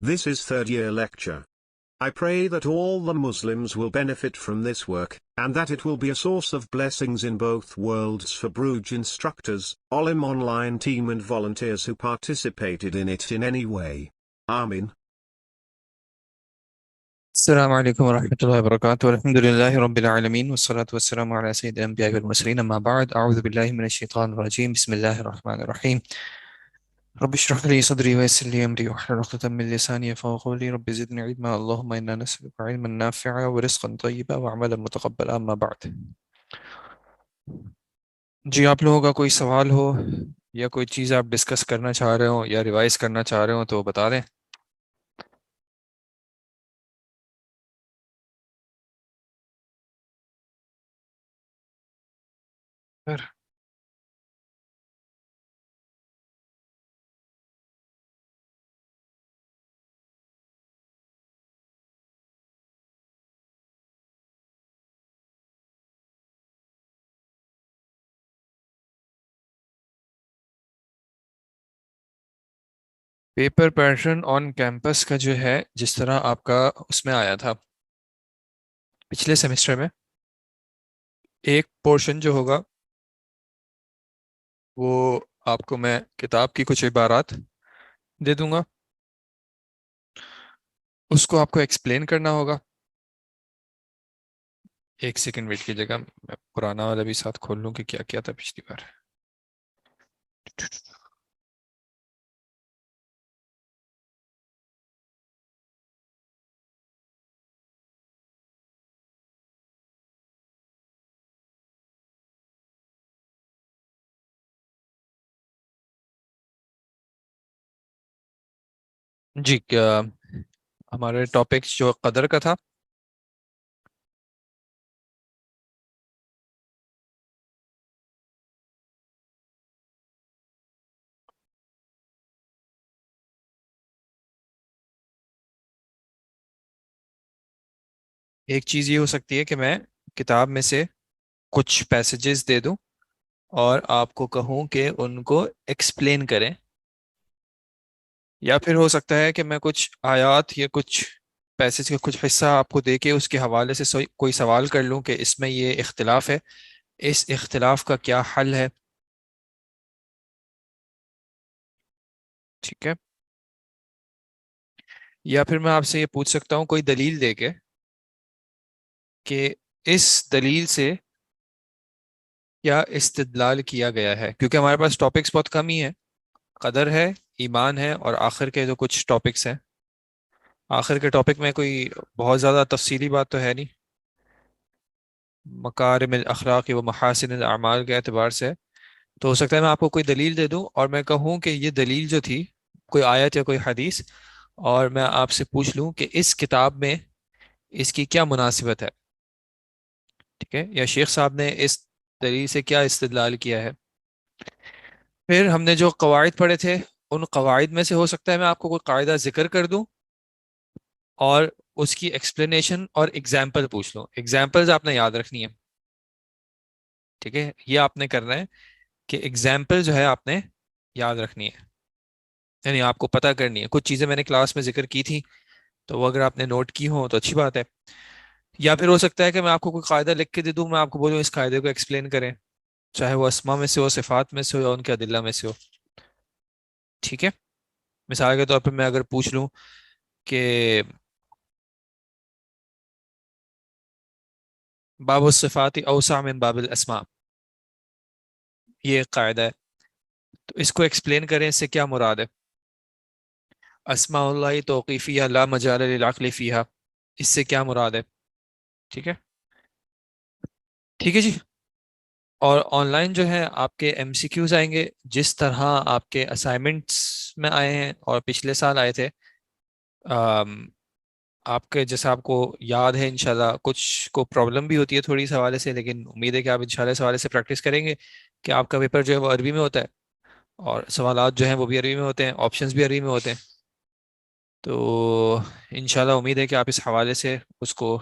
This is third year lecture. I pray that all the Muslims will benefit from this work, and that it will be a source of blessings in both worlds for Bruges instructors, Olim online team and volunteers who participated in it in any way. Amin. السلام عليكم ورحمة الله وبركاته. الحمد لله رب العالمين والصلاة والسلام على سيد الأنبياء والمرسلين. أما بعد، أعوذ بالله من الشيطان الرجيم. بسم الله الرحمن الرحيم. رب اشرح لي صدري ويسر لي أمري واحلل عقدة من لساني يفقهوا قولي. رب زدني علما. اللهم إنا نسألك علما نافعا ورزقا طيبا وعملا متقبلا. أما بعد، جی آپ لوگوں کا کوئی سوال ہو یا کوئی چیز آپ ڈسکس کرنا چاہ رہے ہو یا ریوائز کرنا چاہ رہے ہو تو بتا دیں. پیپر پیٹرن آن کیمپس کا جو ہے، جس طرح آپ کا اس میں آیا تھا پچھلے سیمسٹر میں، ایک پورشن جو ہوگا وہ آپ کو میں کتاب کی کچھ عبارات دے دوں گا، اس کو آپ کو ایکسپلین کرنا ہوگا. ایک سیکنڈ ویٹ کیجیے گا، میں پرانا والا بھی ساتھ کھول لوں کہ کیا کیا تھا پچھلی بار. جی، کیا ہمارے ٹاپکس جو قدر کا تھا، ایک چیز یہ ہو سکتی ہے کہ میں کتاب میں سے کچھ پیسیجز دے دوں اور آپ کو کہوں کہ ان کو ایکسپلین کریں، یا پھر ہو سکتا ہے کہ میں کچھ آیات یا کچھ پیسج کا کچھ حصہ آپ کو دے کے اس کے حوالے سے کوئی سوال کر لوں کہ اس میں یہ اختلاف ہے، اس اختلاف کا کیا حل ہے. ٹھیک ہے، یا پھر میں آپ سے یہ پوچھ سکتا ہوں کوئی دلیل دے کے کہ اس دلیل سے کیا استدلال کیا گیا ہے، کیونکہ ہمارے پاس ٹاپکس بہت کم ہی ہیں. قدر ہے، ایمان ہے، اور آخر کے جو کچھ ٹاپکس ہیں. آخر کے ٹاپک میں کوئی بہت زیادہ تفصیلی بات تو ہے نہیں، مکارم الاخلاق و محاسن الاعمال کے اعتبار سے. تو ہو سکتا ہے میں آپ کو کوئی دلیل دے دوں اور میں کہوں کہ یہ دلیل جو تھی کوئی آیت یا کوئی حدیث، اور میں آپ سے پوچھ لوں کہ اس کتاب میں اس کی کیا مناسبت ہے. ٹھیک ہے، یا شیخ صاحب نے اس دلیل سے کیا استدلال کیا ہے. پھر ہم نے جو قواعد پڑھے تھے، ان قواعد میں سے ہو سکتا ہے میں آپ کو کوئی قاعدہ ذکر کر دوں اور اس کی ایکسپلینیشن اور ایگزامپل پوچھ لوں. ایگزامپلز آپ نے یاد رکھنی ہے. ٹھیک ہے، یہ آپ نے کرنا ہے کہ ایگزامپل جو ہے آپ نے یاد رکھنی ہے، یعنی آپ کو پتہ کرنی ہے. کچھ چیزیں میں نے کلاس میں ذکر کی تھی تو وہ اگر آپ نے نوٹ کی ہوں تو اچھی بات ہے. یا پھر ہو سکتا ہے کہ میں آپ کو کوئی قاعدہ لکھ کے دے دوں، میں آپ کو بولوں اس قاعدے کو ایکسپلین کریں، چاہے وہ اسما میں سے ہو، صفات میں سے ہو، یا ان کے ادلہ میں سے ہو. ٹھیک ہے، مثال کے طور پہ میں اگر پوچھ لوں کہ باب الصفات اوسع من باب الاسماء، یہ ایک قاعدہ ہے، تو اس کو ایکسپلین کریں، اس سے کیا مراد ہے. اسماء اللہ توقیفیہ لا مجال للعقل فیہا، اس سے کیا مراد ہے. ٹھیک ہے، ٹھیک ہے جی. اور آن لائن جو ہے آپ کے ایم سی کیوز آئیں گے جس طرح آپ کے اسائنمنٹس میں آئے ہیں اور پچھلے سال آئے تھے. آپ کے جیسا آپ کو یاد ہے، انشاءاللہ کچھ کو پرابلم بھی ہوتی ہے تھوڑی اس حوالے سے، لیکن امید ہے کہ آپ انشاءاللہ اس حوالے سے پریکٹس کریں گے کہ آپ کا پیپر جو ہے وہ عربی میں ہوتا ہے اور سوالات جو ہیں وہ بھی عربی میں ہوتے ہیں، آپشنز بھی عربی میں ہوتے ہیں. تو انشاءاللہ امید ہے کہ آپ اس حوالے سے اس کو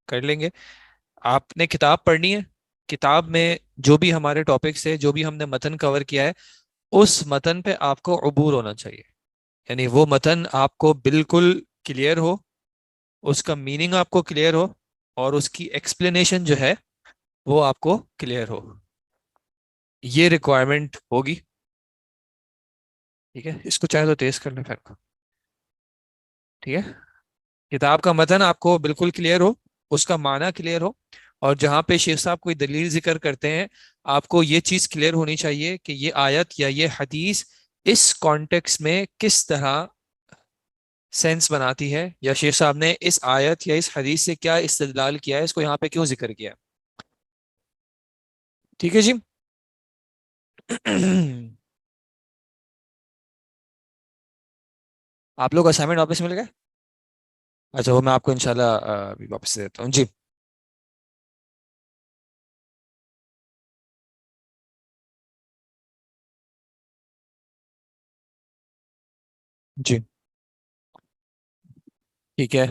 کر لیں گے. آپ نے کتاب پڑھنی ہے، کتاب میں جو بھی ہمارے ٹاپکس ہے، جو بھی ہم نے متن کور کیا ہے، اس متن پہ آپ کو عبور ہونا چاہیے. یعنی وہ متن آپ کو بالکل کلیئر ہو، اس کا میننگ آپ کو کلیئر ہو، اور اس کی ایکسپلینیشن جو ہے وہ آپ کو کلیئر ہو، یہ ریکوائرمنٹ ہوگی. ٹھیک ہے، اس کو چاہے تو تیز کر لیں پھر. ٹھیک ہے، کتاب کا متن آپ کو بالکل کلیئر ہو، اس کا معنی کلیئر ہو، اور جہاں پہ شیخ صاحب کوئی دلیل ذکر کرتے ہیں آپ کو یہ چیز کلیئر ہونی چاہیے کہ یہ آیت یا یہ حدیث اس کانٹیکس میں کس طرح سینس بناتی ہے، یا شیخ صاحب نے اس آیت یا اس حدیث سے کیا استدلال کیا ہے، اس کو یہاں پہ کیوں ذکر کیا ہے. ٹھیک ہے جی. آپ لوگ اسائنمنٹ واپس مل گئے؟ اچھا، وہ میں آپ کو انشاءاللہ ابھی واپس دے دیتا ہوں جی. جی ٹھیک ہے.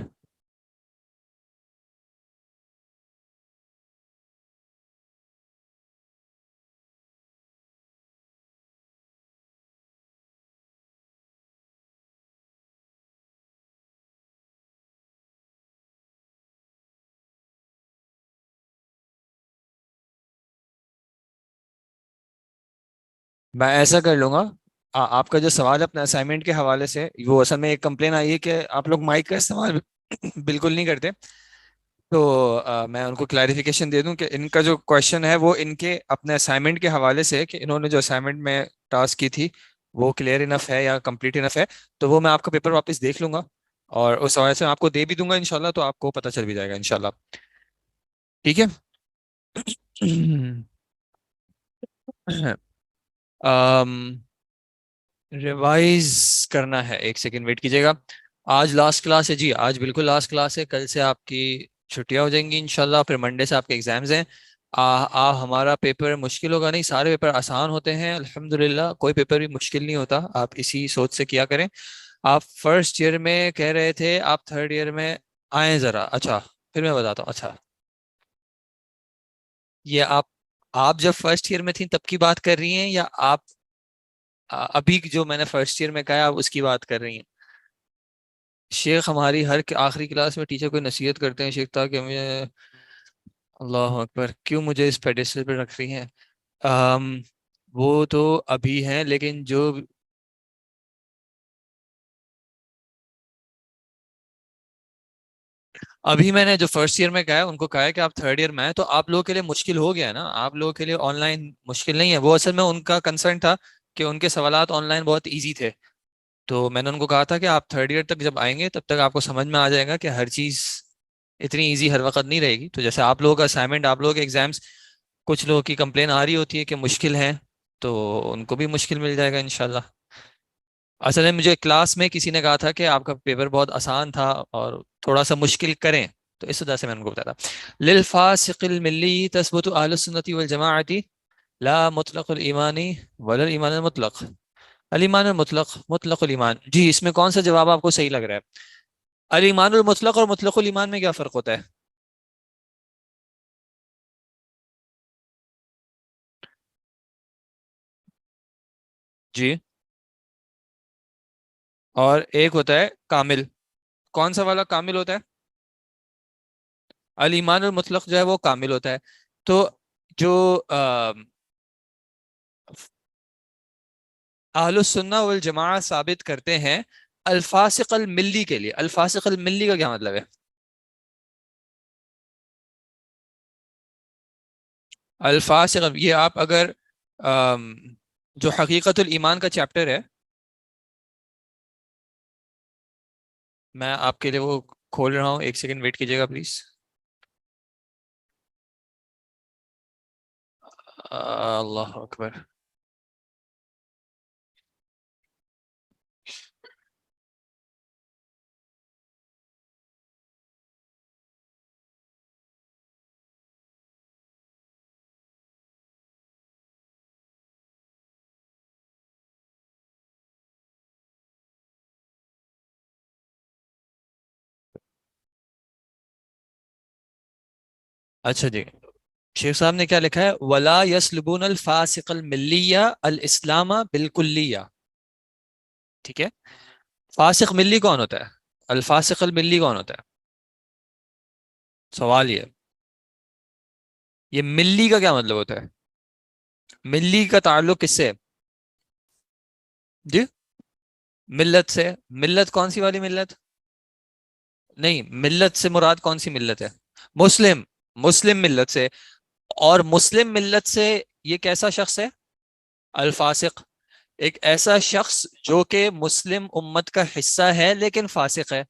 میں ایسا کر لوں گا. آپ کا جو سوال ہے اپنے اسائنمنٹ کے حوالے سے، وہ اصل میں ایک کمپلین آئی ہے کہ آپ لوگ مائک کا استعمال بالکل نہیں کرتے. تو میں ان کو کلیریفیکیشن دے دوں کہ ان کا جو کوشچن ہے وہ ان کے اپنے اسائنمنٹ کے حوالے سے ہے، کہ انہوں نے جو اسائنمنٹ میں ٹاسک کی تھی وہ کلیئر انف ہے یا کمپلیٹ انف ہے. تو وہ میں آپ کا پیپر واپس دیکھ لوں گا، اور اس حوالے سے میں آپ کو دے بھی دوں گا انشاءاللہ، تو آپ کو پتہ چل بھی جائے گا انشاءاللہ. ٹھیک ہے. آم، ریوائز کرنا ہے، ایک سیکنڈ ویٹ کیجیے گا. آج لاسٹ کلاس ہے جی، آج بالکل لاسٹ کلاس ہے. کل سے آپ کی چھٹیاں ہو جائیں گی انشاءاللہ، پھر منڈے سے آپ کے ایگزامز ہیں. ہمارا پیپر مشکل ہوگا نہیں، سارے پیپر آسان ہوتے ہیں الحمدللہ، کوئی پیپر بھی مشکل نہیں ہوتا. آپ اسی سوچ سے کیا کریں. آپ فرسٹ ایئر میں کہہ رہے تھے، آپ تھرڈ ایئر میں آئیں ذرا. اچھا، پھر میں بتاتا ہوں. اچھا، یہ آپ جب فرسٹ ایئر میں تھیں تب کی بات کر رہی ہیں، یا آپ ابھی جو میں نے فرسٹ ایئر میں کہا آپ اس کی بات کر رہی ہیں؟ شیخ ہماری ہر آخری کلاس میں ٹیچر کو نصیحت کرتے ہیں شیخ، تاکہ ہمیں. اللہ اکبر، کیوں مجھے اس پیڈestal پہ رکھ رہی ہیں؟ آم، وہ تو ابھی ہیں، لیکن جو ابھی میں نے جو فرسٹ ایئر میں کہا ہے ان کو کہا ہے کہ آپ تھرڈ ایئر میں آئے، تو آپ لوگوں کے لیے مشکل ہو گیا ہے نا. آپ لوگوں کے لیے آن لائن مشکل نہیں ہے. وہ اصل میں ان کا کنسرن تھا کہ ان کے سوالات آن لائن بہت ایزی تھے. تو میں نے ان کو کہا تھا کہ آپ تھرڈ ایئر تک جب آئیں گے تب تک آپ کو سمجھ میں آ جائے گا کہ ہر چیز اتنی ایزی ہر وقت نہیں رہے گی. تو جیسے آپ لوگوں کا اسائنمنٹ، آپ لوگوں کے ایگزامس، کچھ لوگوں کی کمپلین آ رہی ہوتی ہے کہ مشکل ہیں، تو ان کو بھی مشکل مل جائے گا انشاءاللہ. اصل میں مجھے کلاس میں کسی نے کہا تھا کہ آپ کا پیپر بہت آسان تھا اور تھوڑا سا مشکل کریں، تو اس وجہ سے میں ان کو بتایا تھا. للفاسق الملی تثبت اہل السنت والجماعت لا مطلق الایمانی ولا الایمان المطلق. الایمان المطلق، مطلق الایمان. جی، اس میں کون سا جواب آپ کو صحیح لگ رہا ہے؟ الایمان المطلق اور مطلق الایمان میں کیا فرق ہوتا ہے؟ جی، اور ایک ہوتا ہے کامل. کون سا والا کامل ہوتا ہے؟ الایمان المطلق جو ہے وہ کامل ہوتا ہے. تو جو اہل السنہ والجماعہ ثابت کرتے ہیں الفاسق الملی کے لیے. الفاسق الملی کا کیا مطلب ہے؟ الفاسق، یہ آپ اگر آم، جو حقیقت الایمان کا چیپٹر ہے، میں آپ کے لیے وہ کھول رہا ہوں، ایک سیکنڈ ویٹ کیجیے گا پلیز. اللہ اکبر. اچھا جی، شیخ صاحب نے کیا لکھا ہے؟ ولا یسلبون الفاسق الملیہ الاسلام بالکلیہ. ٹھیک ہے. فاسق ملی کون ہوتا ہے؟ الفاسق الملی کون ہوتا ہے؟ سوال یہ ملی کا کیا مطلب ہوتا ہے؟ ملی کا تعلق کس سے ہے؟ جی، ملت سے. ملت کون سی والی ملت؟ نہیں، ملت سے مراد کون سی ملت ہے؟ مسلم. مسلم ملت سے. اور مسلم ملت سے یہ کیسا شخص ہے؟ الفاسق. ایک ایسا شخص جو کہ مسلم امت کا حصہ ہے لیکن فاسق ہے.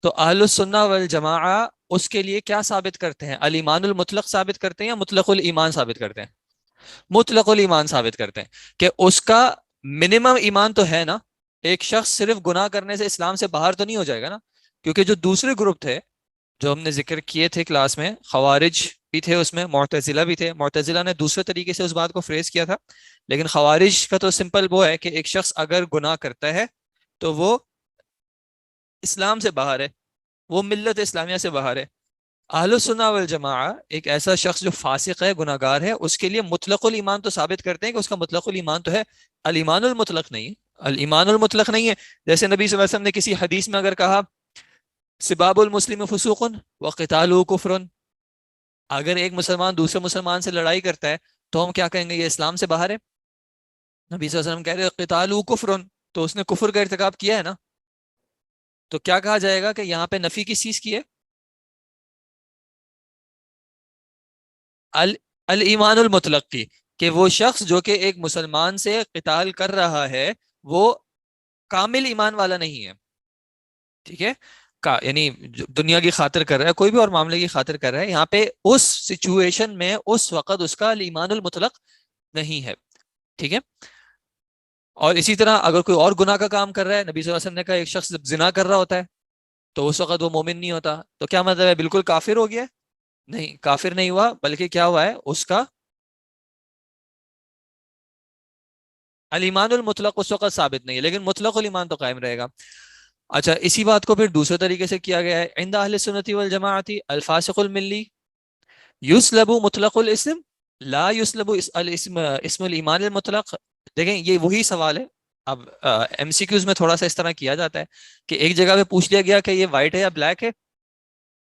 تو اہل السنہ والجماعہ اس کے لیے کیا ثابت کرتے ہیں؟ الایمان المطلق ثابت کرتے ہیں یا مطلق الایمان ثابت کرتے ہیں؟ مطلق الایمان ثابت کرتے ہیں کہ اس کا منیمم ایمان تو ہے نا. ایک شخص صرف گناہ کرنے سے اسلام سے باہر تو نہیں ہو جائے گا نا. کیونکہ جو دوسرے گروپ تھے جو ہم نے ذکر کیے تھے کلاس میں، خوارج بھی تھے اس میں، معتزلہ بھی تھے. معتزلہ نے دوسرے طریقے سے اس بات کو فریز کیا تھا، لیکن خوارج کا تو سمپل وہ ہے کہ ایک شخص اگر گناہ کرتا ہے تو وہ اسلام سے باہر ہے، وہ ملت اسلامیہ سے باہر ہے. اہل السنہ والجماعہ ایک ایسا شخص جو فاسق ہے، گناہ گار ہے، اس کے لیے مطلق الایمان تو ثابت کرتے ہیں کہ اس کا مطلق الایمان تو ہے. الایمان المطلق نہیں. الایمان المطلق نہیں ہے. جیسے نبی صلی اللہ علیہ وسلم نے کسی حدیث میں اگر کہا سباب المسلم فسوق وقتالہ کفر، اگر ایک مسلمان دوسرے مسلمان سے لڑائی کرتا ہے تو ہم کیا کہیں گے؟ یہ اسلام سے باہر ہے. نبی صلی اللہ علیہ وسلم کہہ رہے قتالہ کفر، تو اس نے کفر کا ارتکاب کیا ہے نا. تو کیا کہا جائے گا کہ یہاں پہ نفی کس چیز کی ہے؟ ال الایمان المطلق کی. کہ وہ شخص جو کہ ایک مسلمان سے قتال کر رہا ہے وہ کامل ایمان والا نہیں ہے. ٹھیک ہے. یعنی دنیا کی خاطر کر رہا ہے، کوئی بھی اور معاملے کی خاطر کر رہا ہے، یہاں پہ اس سچویشن میں اس وقت اس کا الایمان المطلق نہیں ہے. ٹھیک ہے. اور اسی طرح اگر کوئی اور گناہ کا کام کر رہا ہے، نبی صلی اللہ علیہ وسلم نے کہا ایک شخص جب زنا کر رہا ہوتا ہے تو اس وقت وہ مومن نہیں ہوتا. تو کیا مطلب ہے؟ بالکل کافر ہو گیا؟ نہیں، کافر نہیں ہوا، بلکہ کیا ہوا ہے؟ اس کا الایمان المطلق اس وقت ثابت نہیں ہے، لیکن مطلق الایمان تو قائم رہے گا. اچھا، اسی بات کو پھر دوسرے طریقے سے کیا گیا ہے. عند اہل سنت والجماعت الفاسق الملی یسلب مطلق الاسم لا یسلب الاسم اسم الایمان المطلق. دیکھیں یہ وہی سوال ہے. اب ایم سی کیوز میں تھوڑا سا اس طرح کیا جاتا ہے کہ ایک جگہ پہ پوچھ لیا گیا کہ یہ وائٹ ہے یا بلیک ہے،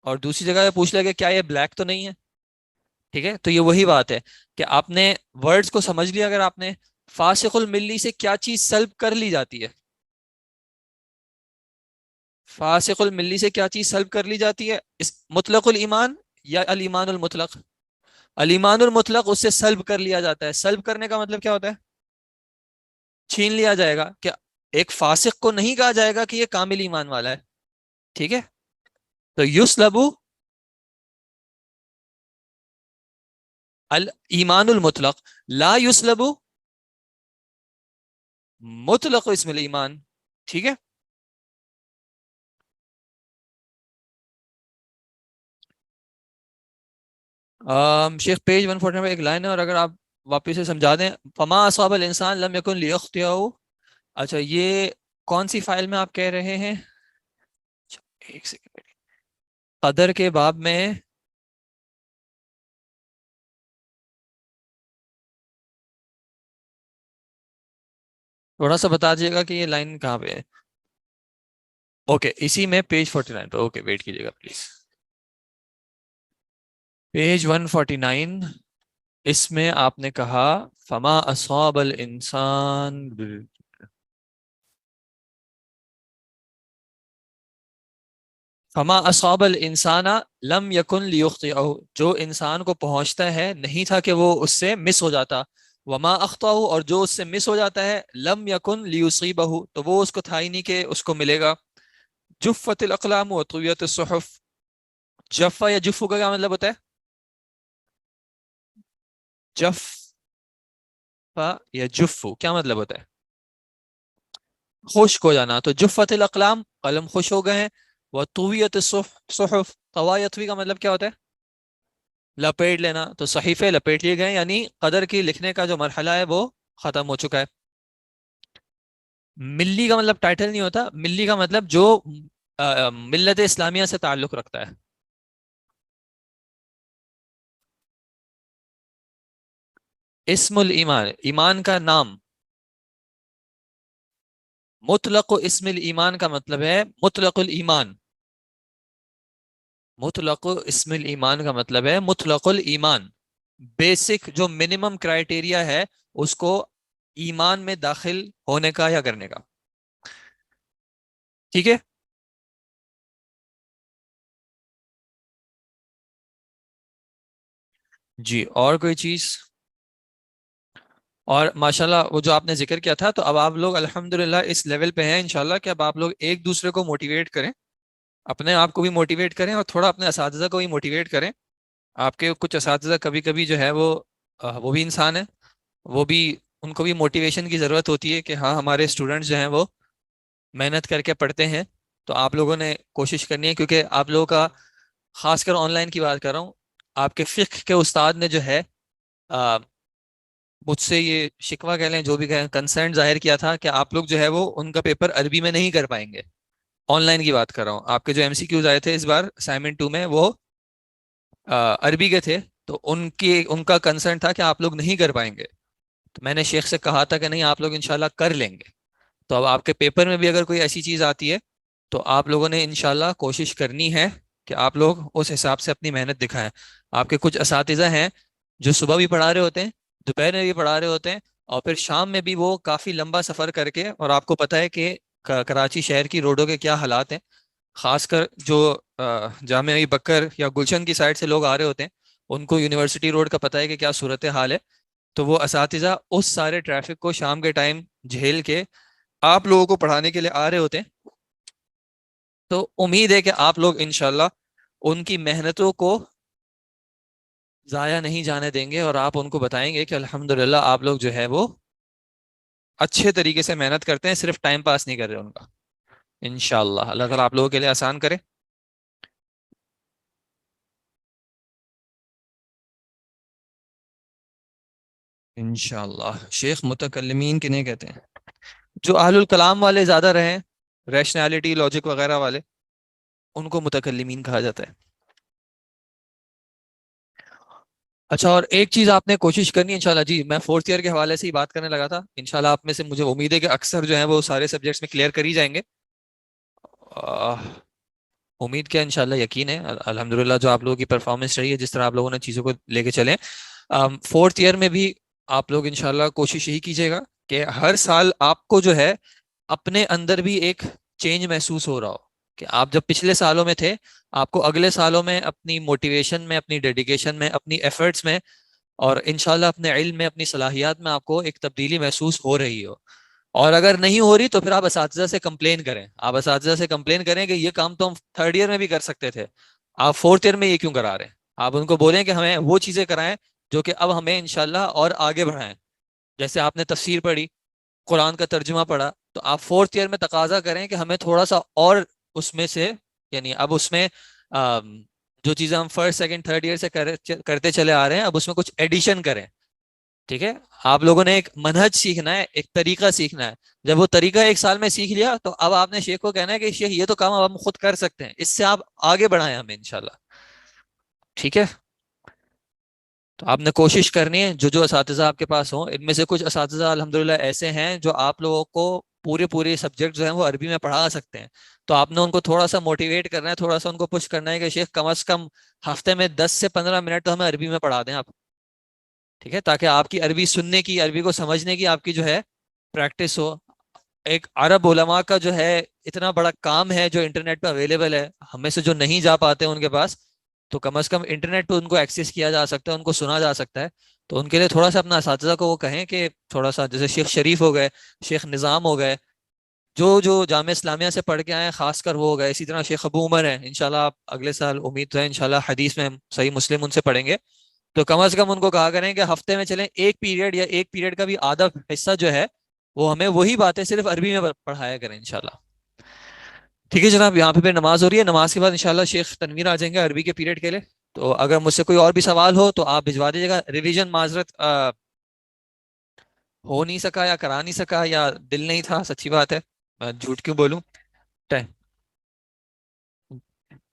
اور دوسری جگہ پہ پوچھ لیا گیا کیا یہ بلیک تو نہیں ہے. ٹھیک ہے. تو یہ وہی بات ہے کہ آپ نے ورڈز کو سمجھ لیا. اگر آپ نے فاسق الملی سے کیا چیز سلب کر لی جاتی ہے؟ فاسق الملی سے کیا چیز سلب کر لی جاتی ہے؟ اس مطلق الایمان یا الایمان المطلق؟ الایمان المطلق اس سے سلب کر لیا جاتا ہے. سلب کرنے کا مطلب کیا ہوتا ہے؟ چھین لیا جائے گا. کہ ایک فاسق کو نہیں کہا جائے گا کہ یہ کامل ایمان والا ہے. ٹھیک ہے. تو یسلبو الایمان المطلق لا یسلبو مطلق اسم الایمان. ٹھیک ہے. شیخ پیج 149 میں ایک لائن ہے، اور اگر آپ واپس سے سمجھا دیں. فما اصاب الانسان لم یکن لیخطئہ. اچھا، یہ کون سی فائل میں آپ کہہ رہے ہیں؟ اچھا، ایک سیکنڈ. قدر کے باب میں تھوڑا سا بتا دیجیے گا کہ یہ لائن کہاں پہ ہے. اوکے، اسی میں پیج 49 پہ. اوکے، ویٹ کیجیے گا پلیز. پیج 149، اس میں آپ نے کہا فما اصاب الانسان فما اصاب الانسان لم یکن لیخطئہ. جو انسان کو پہنچتا ہے نہیں تھا کہ وہ اس سے مس ہو جاتا. وما اخطأہ، اور جو اس سے مس ہو جاتا ہے لم یکن لیصیبہ، تو وہ اس کو تھا ہی نہیں کہ اس کو ملے گا. جفت الاقلام و طویت الصحف. جفا یا جفو کا کیا مطلب ہوتا ہے؟ جفا یا جفو کیا مطلب ہوتا ہے؟ خشک ہو جانا. تو جفت الاقلام، قلم خوش ہو گئے ہیں. وہ طویت الصحف، طوایتوی کا مطلب کیا ہوتا ہے؟ لپیٹ لینا. تو صحیفے لپیٹ لیے گئے، یعنی قدر کی لکھنے کا جو مرحلہ ہے وہ ختم ہو چکا ہے. ملی کا مطلب ٹائٹل نہیں ہوتا. ملی کا مطلب جو ملت اسلامیہ سے تعلق رکھتا ہے. اسم الایمان، ایمان کا نام. مطلق اسم الایمان کا مطلب ہے مطلق الایمان. مطلق اسم الایمان کا مطلب ہے مطلق الایمان، بیسک جو منیمم کرائٹیریا ہے اس کو ایمان میں داخل ہونے کا یا کرنے کا. ٹھیک ہے. جی اور کوئی چیز؟ اور ماشاءاللہ وہ جو آپ نے ذکر کیا تھا، تو اب آپ لوگ الحمدللہ اس لیول پہ ہیں انشاءاللہ کہ اب آپ لوگ ایک دوسرے کو موٹیویٹ کریں، اپنے آپ کو بھی موٹیویٹ کریں اور تھوڑا اپنے اساتذہ کو بھی موٹیویٹ کریں. آپ کے کچھ اساتذہ کبھی کبھی جو ہے وہ بھی انسان ہیں، وہ بھی، ان کو بھی موٹیویشن کی ضرورت ہوتی ہے کہ ہاں ہمارے اسٹوڈنٹس جو ہیں وہ محنت کر کے پڑھتے ہیں. تو آپ لوگوں نے کوشش کرنی ہے، کیونکہ آپ لوگوں کا خاص کر آن لائن کی بات کر رہا ہوں، آپ کے فقہ کے استاد نے جو ہے مجھ سے یہ شکوہ کہہ لیں، جو بھی کہیں، کنسرن ظاہر کیا تھا کہ آپ لوگ جو ہے وہ ان کا پیپر عربی میں نہیں کر پائیں گے. آن لائن کی بات کر رہا ہوں، آپ کے جو ایم سی کیوز آئے تھے اس بار اسائنمنٹ 2 میں وہ عربی کے تھے، تو ان کا کنسرن تھا کہ آپ لوگ نہیں کر پائیں گے. تو میں نے شیخ سے کہا تھا کہ نہیں، آپ لوگ انشاءاللہ کر لیں گے. تو اب آپ کے پیپر میں بھی اگر کوئی ایسی چیز آتی ہے تو آپ لوگوں نے انشاءاللہ کوشش کرنی ہے کہ آپ لوگ اس حساب سے اپنی محنت دکھائیں. آپ کے کچھ اساتذہ ہیں جو صبح بھی پڑھا رہے ہوتے ہیں، دوپہر میں بھی پڑھا رہے ہوتے ہیں، اور پھر شام میں بھی وہ کافی لمبا سفر کر کے، اور آپ کو پتہ ہے کہ کراچی شہر کی روڈوں کے کیا حالات ہیں، خاص کر جو جامعہ بکر یا گلشن کی سائڈ سے لوگ آ رہے ہوتے ہیں، ان کو یونیورسٹی روڈ کا پتہ ہے کہ کیا صورت حال ہے. تو وہ اساتذہ اس سارے ٹریفک کو شام کے ٹائم جھیل کے آپ لوگوں کو پڑھانے کے لیے آ رہے ہوتے ہیں. تو امید ہے کہ آپ لوگ انشاءاللہ ان کی محنتوں کو ضائع نہیں جانے دیں گے، اور آپ ان کو بتائیں گے کہ الحمدللہ آپ لوگ جو ہے وہ اچھے طریقے سے محنت کرتے ہیں، صرف ٹائم پاس نہیں کر رہے ان کا. انشاءاللہ اللہ تعالیٰ آپ لوگوں کے لیے آسان کرے. انشاءاللہ. شیخ متکلمین کنہیں کہتے ہیں؟ جو اہل الکلام والے زیادہ رہیں، ریشنالٹی لاجک وغیرہ والے، ان کو متکلمین کہا جاتا ہے. اچھا، اور ایک چیز آپ نے کوشش کرنی ہے انشاءاللہ. جی میں فورتھ ایئر کے حوالے سے ہی بات کرنے لگا تھا. انشاءاللہ آپ میں سے مجھے امید ہے کہ اکثر جو ہیں وہ سارے سبجیکٹس میں کلیئر کر ہی جائیں گے. آہ، امید کیا، انشاءاللہ یقین ہے. الحمدللہ جو آپ لوگوں کی پرفارمنس رہی ہے، جس طرح آپ لوگوں نے چیزوں کو لے کے چلیں، فورتھ ایئر میں بھی آپ لوگ انشاءاللہ کوشش یہی کیجیے گا کہ ہر سال آپ کو جو ہے اپنے اندر بھی ایک چینج محسوس ہو رہا ہو، کہ آپ جب پچھلے سالوں میں تھے، آپ کو اگلے سالوں میں اپنی موٹیویشن میں، اپنی ڈیڈیکیشن میں، اپنی ایفرٹس میں، اور انشاءاللہ اپنے علم میں، اپنی صلاحیات میں آپ کو ایک تبدیلی محسوس ہو رہی ہو. اور اگر نہیں ہو رہی تو پھر آپ اساتذہ سے کمپلین کریں. آپ اساتذہ سے کمپلین کریں کہ یہ کام تو ہم تھرڈ ایئر میں بھی کر سکتے تھے، آپ فورتھ ایئر میں یہ کیوں کرا رہے ہیں. آپ ان کو بولیں کہ ہمیں وہ چیزیں کرائیں جو کہ اب ہمیں انشاءاللہ اور آگے بڑھائیں. جیسے آپ نے تفسیر پڑھی، قرآن کا ترجمہ پڑھا، تو آپ فورتھ ایئر میں تقاضا کریں کہ ہمیں تھوڑا سا اور اس میں سے، یعنی اب اس میں جو چیزیں ہم فرسٹ سیکنڈ تھرڈ ایئر سے کرتے چلے آ رہے ہیں، اب اس میں کچھ ایڈیشن کریں. ٹھیک ہے. آپ لوگوں نے ایک منہج سیکھنا ہے، ایک طریقہ سیکھنا ہے. جب وہ طریقہ ایک سال میں سیکھ لیا تو اب آپ نے شیخ کو کہنا ہے کہ شیخ یہ تو کام اب ہم خود کر سکتے ہیں، اس سے آپ آگے بڑھائیں ہمیں انشاءاللہ. ٹھیک ہے. تو آپ نے کوشش کرنی ہے، جو اساتذہ آپ کے پاس ہوں، ان میں سے کچھ اساتذہ الحمدللہ ایسے ہیں جو آپ لوگوں کو پورے سبجیکٹ جو ہیں وہ عربی میں پڑھا سکتے ہیں. تو آپ نے ان کو تھوڑا سا موٹیویٹ کرنا ہے، تھوڑا سا ان کو پش کرنا ہے کہ شیخ کم از کم ہفتے میں 10 سے 15 منٹ تو ہمیں عربی میں پڑھا دیں آپ. ٹھیک ہے، تاکہ آپ کی عربی سننے کی، عربی کو سمجھنے کی آپ کی جو ہے پریکٹس ہو. ایک عرب علماء کا جو ہے اتنا بڑا کام ہے جو انٹرنیٹ پہ اویلیبل ہے، ہمیں سے جو نہیں جا پاتے ان کے پاس، تو کم از کم انٹرنیٹ پہ ان کو ایکسیس کیا جا سکتا ہے، ان کو سنا جا سکتا ہے. تو ان کے لیے تھوڑا سا اپنا اساتذہ کو وہ کہیں کہ تھوڑا سا، جیسے شیخ شریف ہو گئے، شیخ نظام ہو گئے، جو جامعہ اسلامیہ سے پڑھ کے آئے ہیں، خاص کر وہ ہو گئے. اسی طرح شیخ ابو عمر ہیں، انشاءاللہ آپ اگلے سال امید ہے انشاءاللہ حدیث میں صحیح مسلم ان سے پڑھیں گے. تو کم از کم ان کو کہا کریں کہ ہفتے میں چلیں ایک پیریڈ، یا ایک پیریڈ کا بھی آدھا حصہ جو ہے وہ ہمیں وہی باتیں صرف عربی میں پڑھایا کریں انشاءاللہ. ٹھیک ہے جناب. یہاں پہ پھر نماز ہو رہی ہے، نماز کے بعد انشاءاللہ شیخ تنویر آ جائیں گے عربی کے پیریڈ کے لیے. تو اگر مجھ سے کوئی اور بھی سوال ہو تو آپ بھجوا دیجیے گا. ریویژن معذرت ہو نہیں سکا، یا کرا نہیں سکا، یا دل نہیں تھا، سچی بات ہے، میں جھوٹ کیوں بولوں.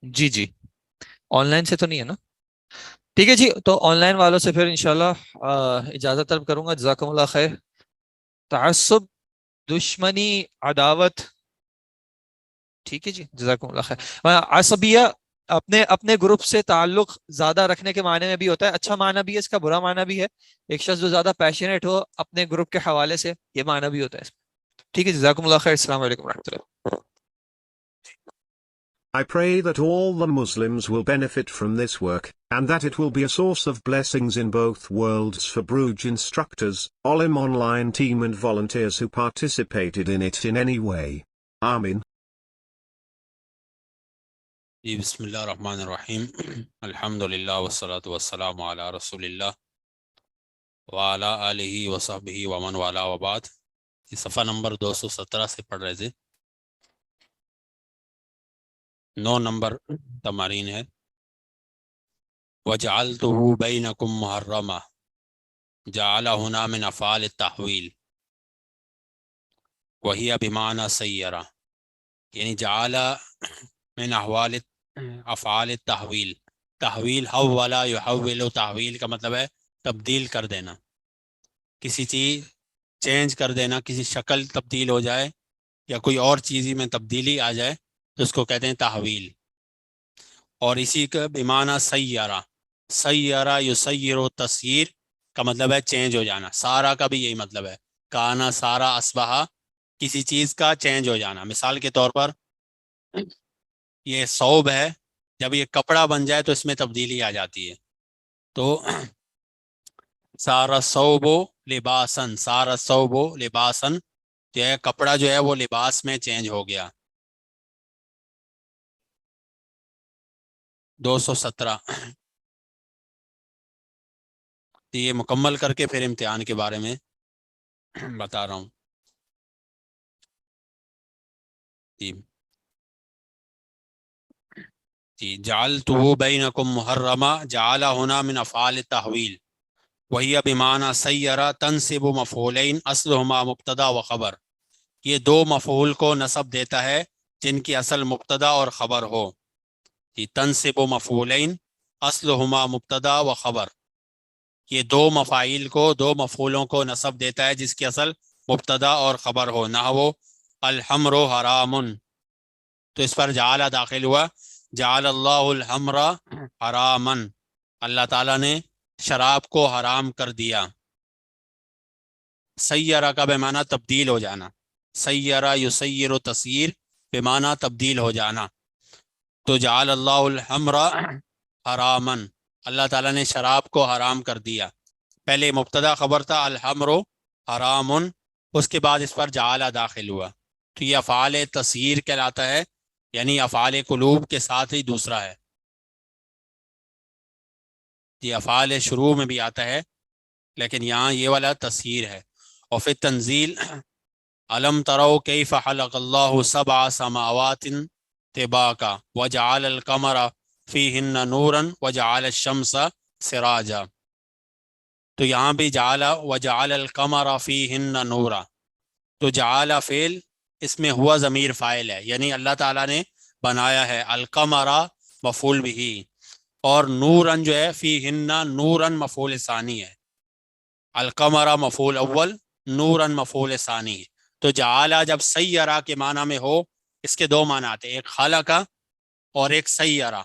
جی جی. آن لائن سے تو نہیں ہے نا؟ ٹھیک ہے جی. تو آن لائن والوں سے پھر انشاءاللہ اجازت طلب کروں گا. جزاکم اللہ خیر. تعصب دشمنی، عداوت. ٹھیک ہے جی، جزاکم اللہ خیر. عصبیہ اپنے اپنے گروپ سے تعلق زیادہ رکھنے کے معنی میں بھی ہوتا ہے. اچھا معنی بھی ہے اس کا، برا معنی بھی ہے. ایک شخص جو زیادہ پیشنیٹ ہو اپنے گروپ کے حوالے سے، یہ معنی بھی ہوتا ہے اس میں. ٹھیک ہے، جزاکم اللہ خیر. السلام علیکم ورحمۃ اللہ. I pray that all the Muslims will benefit from this work, and that it will be a source of blessings in both worlds for Bruj instructors, Olim online team and volunteers who participated in it in any way. Amin. جی بسم اللہ الرحمن الرحیم. الحمدللہ والصلاة والسلام علی رسول اللہ وعلی آلہ وصحبہ ومن والا وبعد. یہ صفحہ نمبر 217 سے پڑھ رہے تھے. 9 نمبر تمارین ہے. وَجَعَلْتُهُ بَيْنَكُمْ مُحَرَّمًا، جعل هنا من افعال التحویل وہی بمعنی سیرہ، یعنی جعل من احوال افعال التحویل. تحویل حولا یحول، تحویل کا مطلب ہے تبدیل کر دینا، کسی چیز چینج کر دینا، کسی شکل تبدیل ہو جائے یا کوئی اور چیزی میں تبدیلی آ جائے تو اس کو کہتے ہیں تحویل. اور اسی کا بمعنی سیارہ، سیارہ یسیر و تسیر کا مطلب ہے چینج ہو جانا. سارا کا بھی یہی مطلب ہے، کانا سارا اصبحا، کسی چیز کا چینج ہو جانا. مثال کے طور پر یہ ثوب ہے، جب یہ کپڑا بن جائے تو اس میں تبدیلی آ جاتی ہے. تو سارا ثوب لباسن، سارا ثوب لباسن، جو ہے کپڑا جو ہے وہ لباس میں چینج ہو گیا. 217. یہ مکمل کر کے پھر امتحان کے بارے میں بتا رہا ہوں. جی جعلتہ بینکم محرما، جعل ہونا من افعال التحویل وہی بمعنی سیرہ تنصب مفعولین اصلہما مبتدا و خبر. یہ دو مفعول کو نصب دیتا ہے جن کی اصل مبتدا اور خبر ہو. یہ تنصب مفعولین اصلہما مبتدا و خبر، یہ دو مفاعیل کو، دو مفعولوں کو نصب دیتا ہے جس کی اصل مبتدا اور خبر ہو. نحو الحمر حرام، تو اس پر جعل داخل ہوا. جعل اللہ الحمر حراما، اللہ تعالیٰ نے شراب کو حرام کر دیا. سیرہ کا بمعنی تبدیل ہو جانا، سیرہ یسیر و تسیر بمعنی تبدیل ہو جانا. تو جعل اللہ الحمر حراما، اللہ تعالیٰ نے شراب کو حرام کر دیا. پہلے مبتدا خبر تھا الحمر حرام، اس کے بعد اس پر جعل داخل ہوا. تو یہ افعال تسیر کہلاتا ہے، یعنی افعال قلوب کے ساتھ ہی دوسرا ہے. یہ افعال شروع میں بھی آتا ہے لیکن یہاں یہ والا تسہیر ہے. اور پھر تنزیل الم تروا کیف خلق اللہ سبع سماوات طباقا وجعل القمر فیہن نورا وجعل الشمس سراجا. تو یہاں بھی جعل وجعل القمر فیہن نورا، تو جعل فعل، اس میں ہوا ضمیر فاعل ہے، یعنی اللہ تعالیٰ نے بنایا ہے. القمر مفعول بھی، اور نورن جو ہے فیہن نورن مفعول ثانی ہے. القمر مفعول اول، نورن مفعول ثانی. تو جعل جب سیرہ کے معنی میں ہو، اس کے دو معنی آتے ہیں، ایک خلقہ اور ایک سیرہ.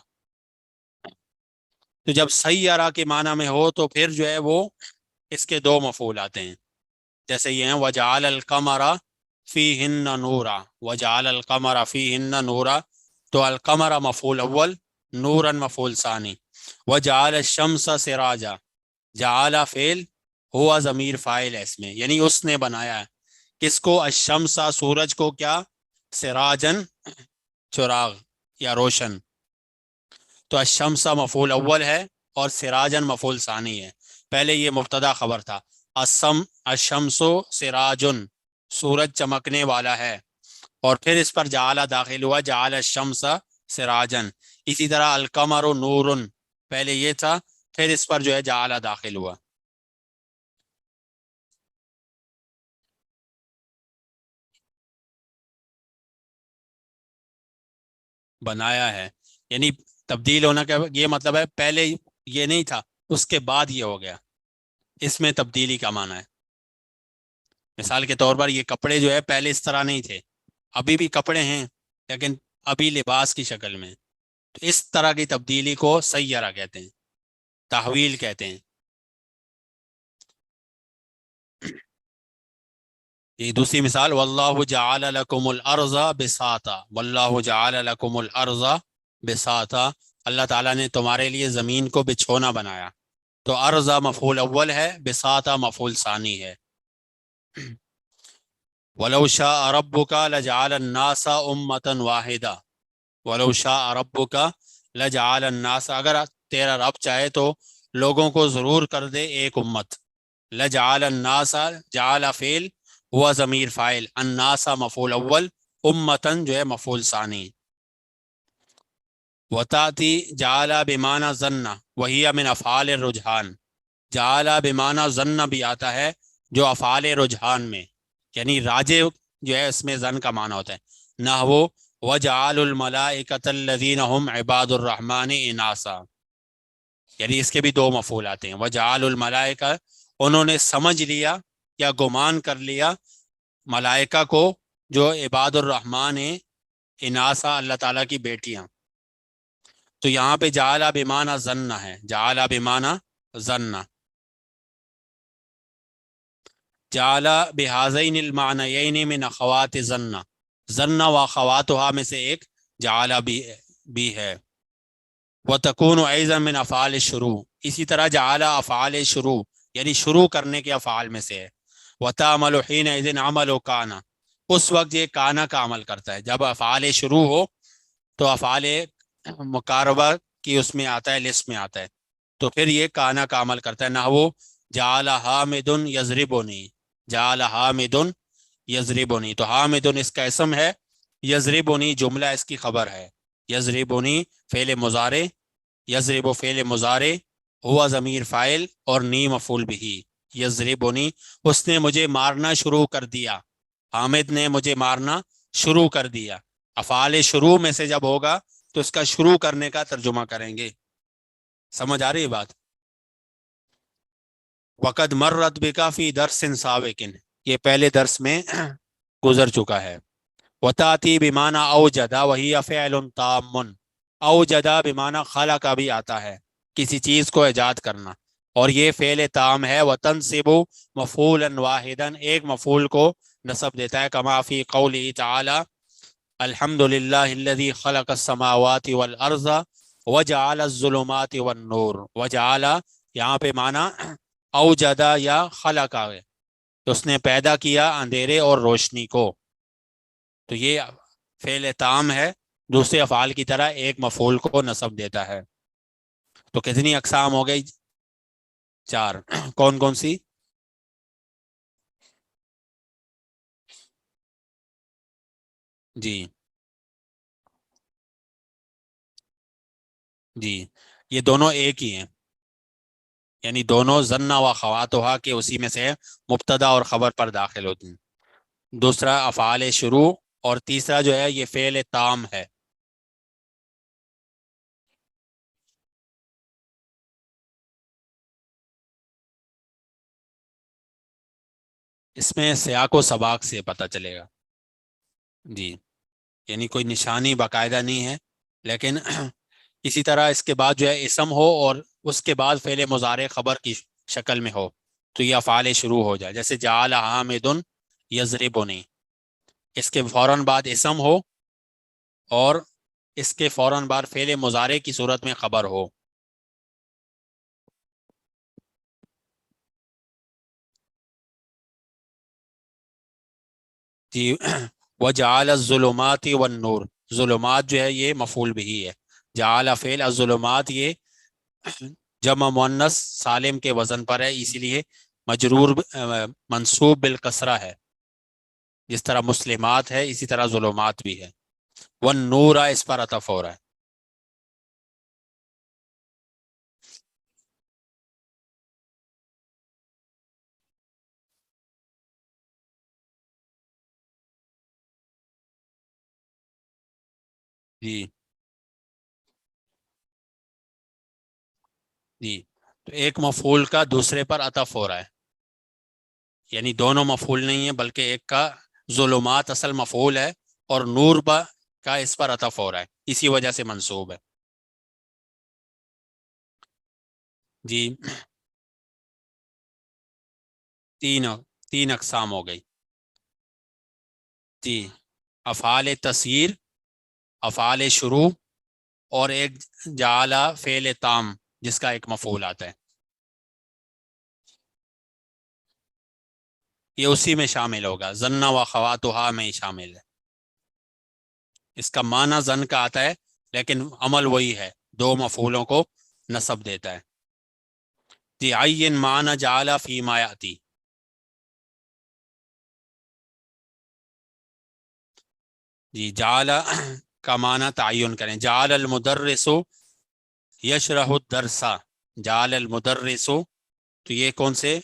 تو جب سیرہ کے معنی میں ہو تو پھر جو ہے وہ اس کے دو مفعول آتے ہیں. جیسے یہ ہیں وجعل القمر فیہن نورا، وجعل القمر فیہن نورا، تو القمر مفعول اول، نورن مفعول ثانی. وجعل الشمس سراجا، جعل فعل، ہوا ضمیر فاعل ہے اس میں، یعنی اس نے بنایا ہے. کس کو؟ الشمس، سورج کو. کیا؟ سراجن، چراغ یا روشن. تو الشمس مفعول اول ہے اور سراجن مفعول ثانی ہے. پہلے یہ مبتدا خبر تھا. الشمس سراجن، سورج چمکنے والا ہے، اور پھر اس پر جعل داخل ہوا، جعل الشمس سراجن. اسی طرح القمر نورن، پہلے یہ تھا، پھر اس پر جو ہے جعل داخل ہوا. بنایا ہے یعنی تبدیل ہونا کا یہ مطلب ہے پہلے یہ نہیں تھا، اس کے بعد یہ ہو گیا، اس میں تبدیلی کا معنی ہے. مثال کے طور پر یہ کپڑے جو ہے پہلے اس طرح نہیں تھے، ابھی بھی کپڑے ہیں لیکن ابھی لباس کی شکل میں، تو اس طرح کی تبدیلی کو سیارہ کہتے ہیں، تحویل کہتے ہیں۔ یہ دوسری مثال، واللہ جعل لکم الارض بساطا، واللہ جعل لکم الارض بساطا، اللہ تعالیٰ نے تمہارے لیے زمین کو بچھونا بنایا، تو ارض مفعول اول ہے، بساطا مفعول ثانی ہے۔ وَلَوْ شَاءَ رَبُّكَ لَجَعَلَ النَّاسَ أُمَّةً وَاحِدَةً، وَلَوْ شَاءَ رَبُّكَ لَجَعَلَ النَّاسَ، اگر تیرا رب چاہے تو لوگوں کو ضرور کر دے ایک امت۔ لَجَعَلَ النَّاسَ، جعل فعل، ہوا ضمیر فاعل، الناس مفعول اول، امتن جو ہے مفعول ثانی۔ وتاتی جعل بمعنی ظن، وہی من افعال الرجحان، جعل بمعنی ظن بھی آتا ہے جو افعال رجحان میں، یعنی راجع جو ہے اس میں ظن کا معنی ہوتا ہے۔ نحو وجعل الملائکۃ الذین هم عباد الرحمن اناسا، یعنی اس کے بھی دو مفعول آتے ہیں۔ وجعل الملائکہ، انہوں نے سمجھ لیا یا گمان کر لیا ملائکہ کو جو عباد الرحمن ہیں، اناسا اللہ تعالیٰ کی بیٹیاں، تو یہاں پہ جعل بمعنی ظن ہے، جعل بمعنی ظن، جعل بہذین المعنیین من اخوات ظن، ظن و اخواتها میں سے ایک جعل بھی ہے۔ وتکون ایضا من افعال الشروع، اسی طرح جعل افعال شروع یعنی شروع کرنے کے افعال میں سے ہے۔ وتعمل حینئذ عمل کانا، اس وقت یہ کانا کا عمل کرتا ہے، جب افعال شروع ہو تو افعال مقاربہ کی اس میں آتا ہے، لسٹ میں آتا ہے، تو پھر یہ کانا کا عمل کرتا ہے۔ نحو جعل حامد یضربنی، جعل حامد یضربنی، تو حامد اس کا اسم ہے، یضربنی جملہ اس کی خبر ہے، یضربنی فعل مضارع، یضرب فعل مضارع، ہوا ضمیر فاعل اور نی مفعول بھی، یضربنی اس نے مجھے مارنا شروع کر دیا، حامد نے مجھے مارنا شروع کر دیا۔ افعال شروع میں سے جب ہوگا تو اس کا شروع کرنے کا ترجمہ کریں گے۔ سمجھ آ رہی ہے بات؟ وقد مرت بک فی درس سابق، یہ پہلے درس میں گزر چکا ہے۔ وتاتی بمعنی اوجدا وہی فعل تام، اوجدا بمعنی خلق کا بھی آتا ہے، کسی چیز کو ایجاد کرنا، اور یہ فعل تام ہے۔ وتنصب مفعولا واحدا، ایک مفعول کو نصب دیتا ہے، کما فی قوله تعالی الحمد للہ الذی خلق السماوات والارض وجعل الظلمات والنور، وجعل یہاں پہ معنی اوجدا یا خلق ہے، تو اس نے پیدا کیا اندھیرے اور روشنی کو، تو یہ فعل تام ہے، دوسرے افعال کی طرح ایک مفعول کو نصب دیتا ہے۔ تو کتنی اقسام ہو گئی؟ 4۔ کون کون سی؟ جی جی، یہ دونوں ایک ہی ہیں، یعنی دونوں ظن و خواتها کے اسی میں سے مبتدا اور خبر پر داخل ہوتی ہیں۔ دوسرا افعال شروع، اور تیسرا جو ہے یہ فعل تام ہے۔ اس میں سیاق و سباق سے پتہ چلے گا، جی، یعنی کوئی نشانی باقاعدہ نہیں ہے، لیکن اسی طرح اس کے بعد جو ہے اسم ہو اور اس کے بعد فعل مضارع خبر کی شکل میں ہو تو یہ افعال شروع ہو جائے، جیسے جعل حامد یضربنی، اس کے فوراً بعد اسم ہو اور اس کے فوراً بعد فعل مضارع کی صورت میں خبر ہو۔ جی وجعل الظلمات والنور، ظلمات جو ہے یہ مفعول بھی ہے، جعل فعل، الظلمات یہ جمع مؤنث سالم کے وزن پر ہے، اسی لیے مجرور منصوب بالکسرہ ہے، جس طرح مسلمات ہے اسی طرح ظلمات بھی ہے، والنور اس پر عطف ہو رہا ہے۔ جی جی، تو ایک مفعول کا دوسرے پر عطف ہو رہا ہے، یعنی دونوں مفعول نہیں ہیں بلکہ ایک کا ظلمات اصل مفعول ہے اور نور کا اس پر عطف ہو رہا ہے، اسی وجہ سے منصوب ہے. جی تین اقسام ہو گئی. جی افعال تسییر، افعال شروع، اور ایک جعل فعل تام جس کا ایک مفعول آتا ہے، یہ اسی میں شامل ہوگا. ظن و خواتها میں ہی شامل ہے. اس کا معنی ظن کا آتا ہے لیکن عمل وہی ہے، دو مفعولوں کو نصب دیتا ہے. جی عین معنی جعل فی ما یاتی. جی جعل کا معنی تعین کریں. جعل المدرس یشرح الدرس، جعل المدرس، تو یہ کون سے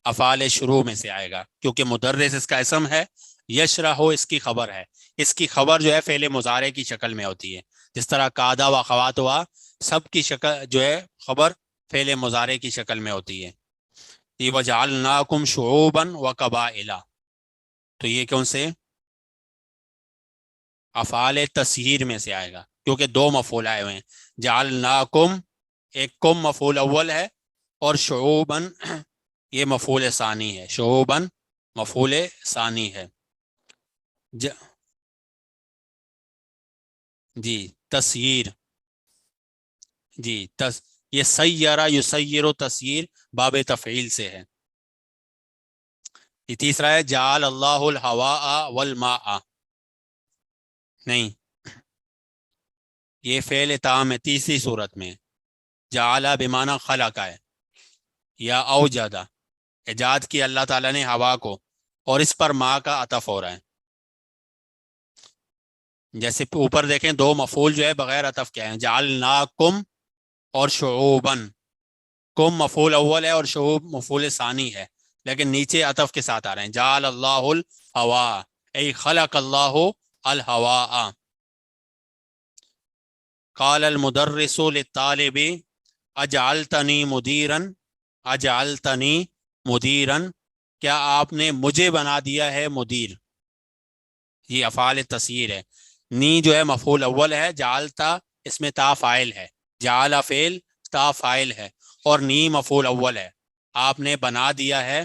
افعال شروع میں سے آئے گا کیونکہ مدرس اس کا اسم ہے، یشرح اس کی خبر ہے. اس کی خبر جو ہے فعل مضارع کی شکل میں ہوتی ہے، جس طرح قعدہ و خواتها سب کی شکل جو ہے خبر فعل مضارع کی شکل میں ہوتی ہے. وَجَعَلْنَاكُمْ شُعُوبًا وَقَبَائِلَ، تو یہ کون سے افعال تسہیر میں سے آئے گا کیونکہ دو مفعول آئے ہوئے ہیں. جعلناکم ایک کم مفعول اول ہے اور شعوباً یہ مفعول ثانی ہے. شعوباً مفعول ثانی ہے. جی تسییر، جی یہ سیرہ یسیر و تسییر باب تفعیل سے ہے. یہ تیسرا ہے جعل اللہ الہواء والماء، نہیں یہ فعل تام ہے تیسری صورت میں. جعل بمعنی خلق ہے یا اوجدہ، ایجاد کی اللہ تعالیٰ نے ہوا کو، اور اس پر ما کا عطف ہو رہا ہے. جیسے اوپر دیکھیں دو مفعول جو ہے بغیر عطف کیا ہے، جعلناکم اور شعوباً. کم مفعول اول ہے اور شعوب مفعول ثانی ہے، لیکن نیچے عطف کے ساتھ آ رہے ہیں. جعل اللہ الہواء ای خلق اللہ الہواء. قال المدرس للطالب اجعلتنی مدیرن، اجعلتنی مدیرن، کیا آپ نے مجھے بنا دیا ہے مدیر. یہ افعال تسییر ہے. نی جو ہے مفعول اول ہے، جعلتا اس میں تا فاعل ہے، جعل فعل تا فاعل ہے، اور نی مفعول اول ہے، آپ نے بنا دیا ہے،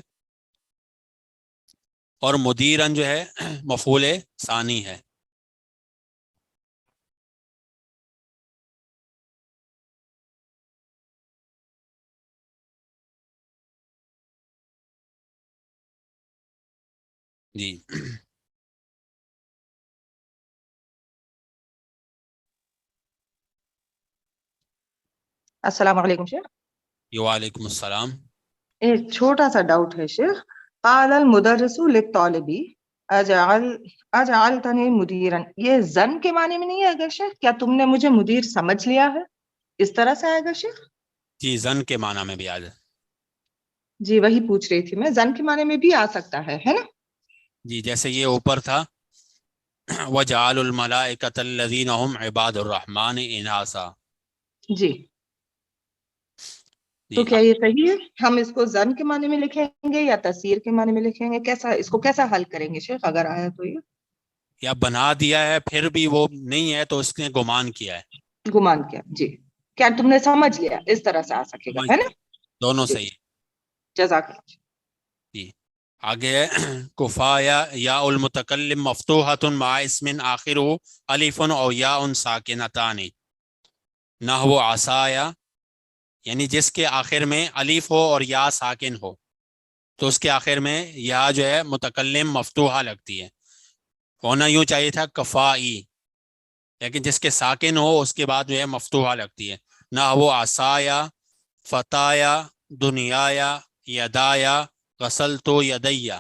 اور مدیرن جو ہے مفعول ثانی ہے. جی السلام علیکم شیخ. وعلیکم السلام. ایک چھوٹا سا ڈاؤٹ ہے شیخ. قال المدرس للطالب اجعلتنی مدیرا، یہ زن کے معنی میں نہیں آئے گا شیخ؟ کیا تم نے مجھے مدیر سمجھ لیا ہے، اس طرح سے آئے گا شیخ؟ جی زن کے معنی میں بھی آ جائے. جی وہی پوچھ رہی تھی میں، زن کے معنی میں بھی آ سکتا ہے نا؟ جی جیسے یہ اوپر تھا وَجَعَلُوا الْمَلَائِكَةَ الَّذِينَ هُمْ عِبَادُ الرَّحْمَنِ إِنَاثًا. جی تو جی کیا یہ صحیح ہے؟ ہم اس کو زن کے معنی میں لکھیں گے یا تسیر کے معنی میں لکھیں گے؟ کیسا اس کو کیسا حل کریں گے شیخ اگر آیا تو؟ یہ یا بنا دیا ہے پھر بھی وہ نہیں ہے تو اس نے گمان کیا ہے. گمان کیا، جی کیا تم نے سمجھ لیا، اس طرح سے آ سکے گا، سمجھ ہے نا؟ لیا. دونوں جی صحیح ہے. جزاک اللہ. جی آگے کفایا یا المتکلم مفتوحۃ مع اسم آخر الف او یا ساکنتان نحو عصایا، یعنی جس کے آخر میں الف ہو اور یا ساکن ہو تو اس کے آخر میں یا جو ہے متکلم مفتوحہ لگتی ہے. ہونا یوں چاہیے تھا کفائی، لیکن جس کے ساکن ہو اس کے بعد جو ہے مفتوحہ لگتی ہے. نحو عصایا فتایا دنیایا یدایا غسلت یدیا،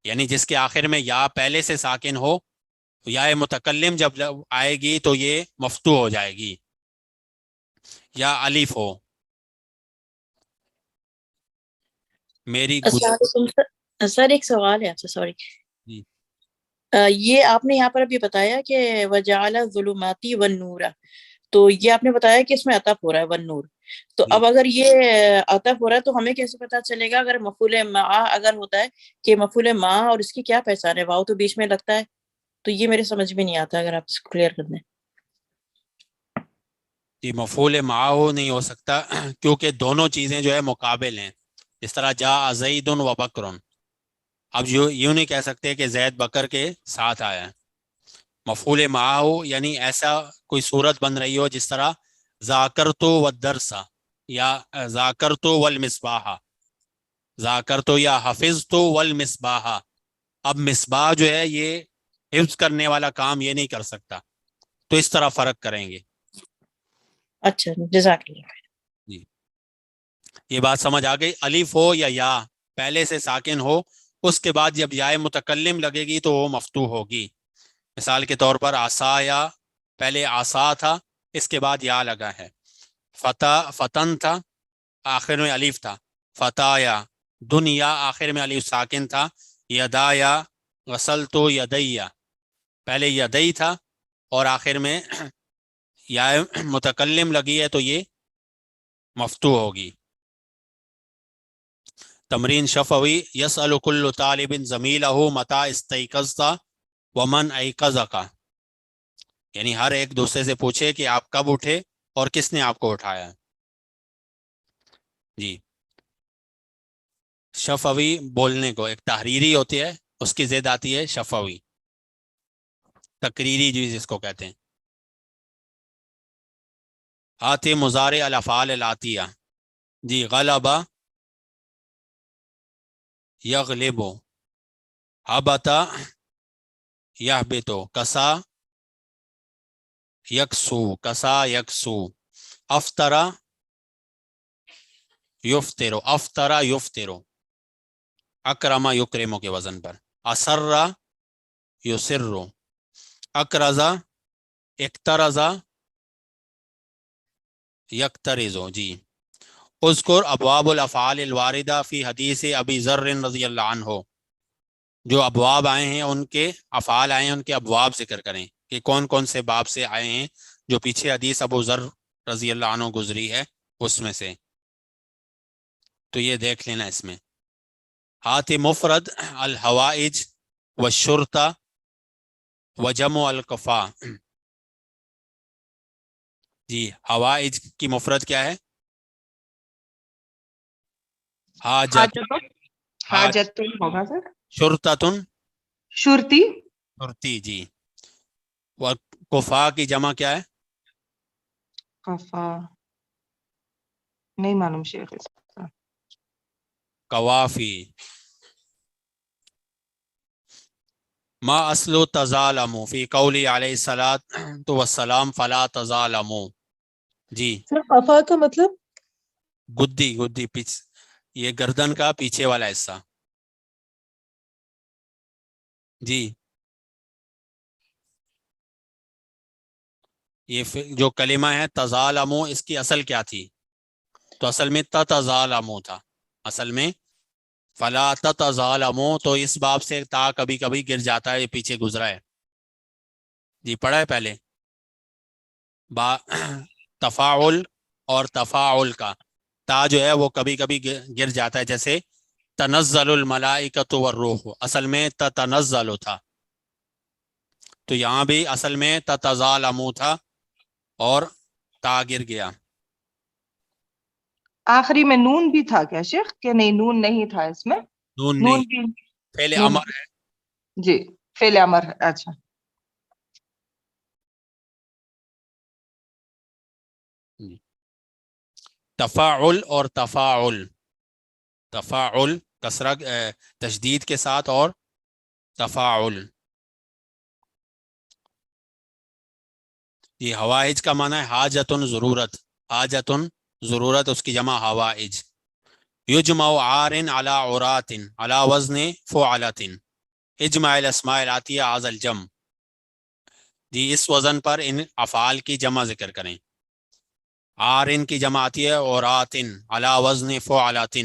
یعنی جس کے آخر میں یا پہلے سے ساکن ہو، یا متکلم جب آئے گی تو یہ مفتوح ہو جائے گی، یا الف ہو. میری السلام علیکم سر. سر ایک سوال ہے آپ سے، سوری. جی یہ آپ نے یہاں پر ابھی بتایا کہ وجعل الظلمات والنور، تو یہ آپ نے بتایا کہ اس میں عطف ہو رہا ہے ون نور، تو جی اب اگر یہ عطف ہو رہا ہے تو ہمیں کیسے پتا چلے گا اگر مفعول ما اگر ہوتا ہے کہ مفعول ما اور اس کی کیا پہچان ہے؟ واو تو بیچ میں لگتا ہے، تو یہ میرے سمجھ میں نہیں آتا، اگر آپ اس کو کلیئر کر دیں۔ جی مفعول معاہو نہیں ہو سکتا کیونکہ دونوں چیزیں جو ہے مقابل ہیں، اس طرح جا زید و بکر، اب یوں نہیں کہہ سکتے کہ زید بکر کے ساتھ آیا ہے۔ مفعول معاہو یعنی ایسا کوئی صورت بن رہی ہو جس طرح ذاکرتو والدرسا یا ذاکرتو والمصباح، ذاکرتو یا حفظتو والمصباح، اب مصباح جو ہے یہ حفظ کرنے والا کام یہ نہیں کر سکتا، تو اس طرح فرق کریں گے۔ اچھا جزاک اللہ۔ جی یہ بات سمجھ آ گئی۔ الف ہو یا پہلے سے ساکن ہو، اس کے بعد جب یا متکلم لگے گی تو وہ مفتوح ہوگی۔ مثال کے طور پر عصایا، پہلے عصا تھا، اس کے بعد یا لگا ہے۔ فتن تھا، آخر میں الف تھا۔ فتایا، دنیا آخر میں الف ساکن تھا۔ یدایا، غسلتو یدیا، پہلے یدئی تھا اور آخر میں یا متکلم لگی ہے تو یہ مفتوح ہوگی۔ تمرین شفوی، یسأل کل طالب زمیلہ متی استیقظت ومن ایقظک، یعنی ہر ایک دوسرے سے پوچھے کہ آپ کب اٹھے اور کس نے آپ کو اٹھایا۔ جی شفوی بولنے کو، ایک تحریری ہوتی ہے، اس کی ضد آتی ہے شفوی، تقریری جی جس کو کہتے ہیں۔ آتے مضارع الافعال الاتیہ، جی غلبہ یغلب، حبتا یحبتو، کسا یکسو، کسا یکسو، افطرا یفترو، افطرا یفترو، اکرما یکرمو کے وزن پر۔ اسرا یسرو، اکرزا اکترزا یکترزو۔ جی اذکر ابواب الافعال الواردہ فی حدیث ابی ذر رضی اللہ عنہ، جو ابواب آئے ہیں ان کے افعال آئے ہیں ان کے ابواب ذکر کریں کہ کون کون سے باب سے آئے ہیں، جو پیچھے حدیث ابو ذر رضی اللہ عنہ گزری ہے اس میں سے، تو یہ دیکھ لینا اس میں۔ ہاتھ مفرد الحوائج والشرطہ وجمع القفا، جی حوائج کی مفرد کیا ہے؟ حاجت، حاجت ہوگا سر، شرطتن، شرطی، شرطی جی۔ وقفا کی جمع کیا ہے؟ قفا نہیں معلوم شیخ اس کا۔ قوافی۔ ما اصل تظالموا فی قولی علیہ الصلاۃ والسلام فلا تظالموا، جی سر قفا کا مطلب گدی، گدی یہ گردن کا پیچھے والا حصہ، جی یہ جو کلمہ ہے تظالموا، اس کی اصل کیا تھی؟ تو اصل میں تتظالموا تھا، اصل میں فلا تتظالموا، تو اس باب سے تا کبھی کبھی گر جاتا ہے، یہ پیچھے گزرا ہے، جی پڑھا ہے پہلے۔ تفاعل اور تفاعل کا تا جو ہے وہ کبھی کبھی گر جاتا ہے، جیسے تنزل الملائکۃ والروح، اصل میں تتنزل تھا، تو یہاں بھی اصل میں تتظالموا تھا اور تا گر گیا۔ آخری میں نون بھی تھا کیا شیخ کہ نہیں؟ نون نہیں تھا اس میں، نون نون نہیں، بھی فعل نون، امر ہے۔ جی فعل امر ہے، اچھا۔ تفاعل اور تفاعل، تفاعل کسرہ تشدید کے ساتھ اور تفاعل، یہ حوائج کا معنی ہے حاجتن ضرورت، حاجتن ضرورت، اس کی جمع حوائج۔ یجمع عار علی عرات علی وزن فعلۃ، اجمع الاسماء الاتیہ عز الجمع، جی اس وزن پر ان افعال کی جمع ذکر کریں۔ عارن کی جمع آتی ہے عوراتن علی وزن فعلۃ،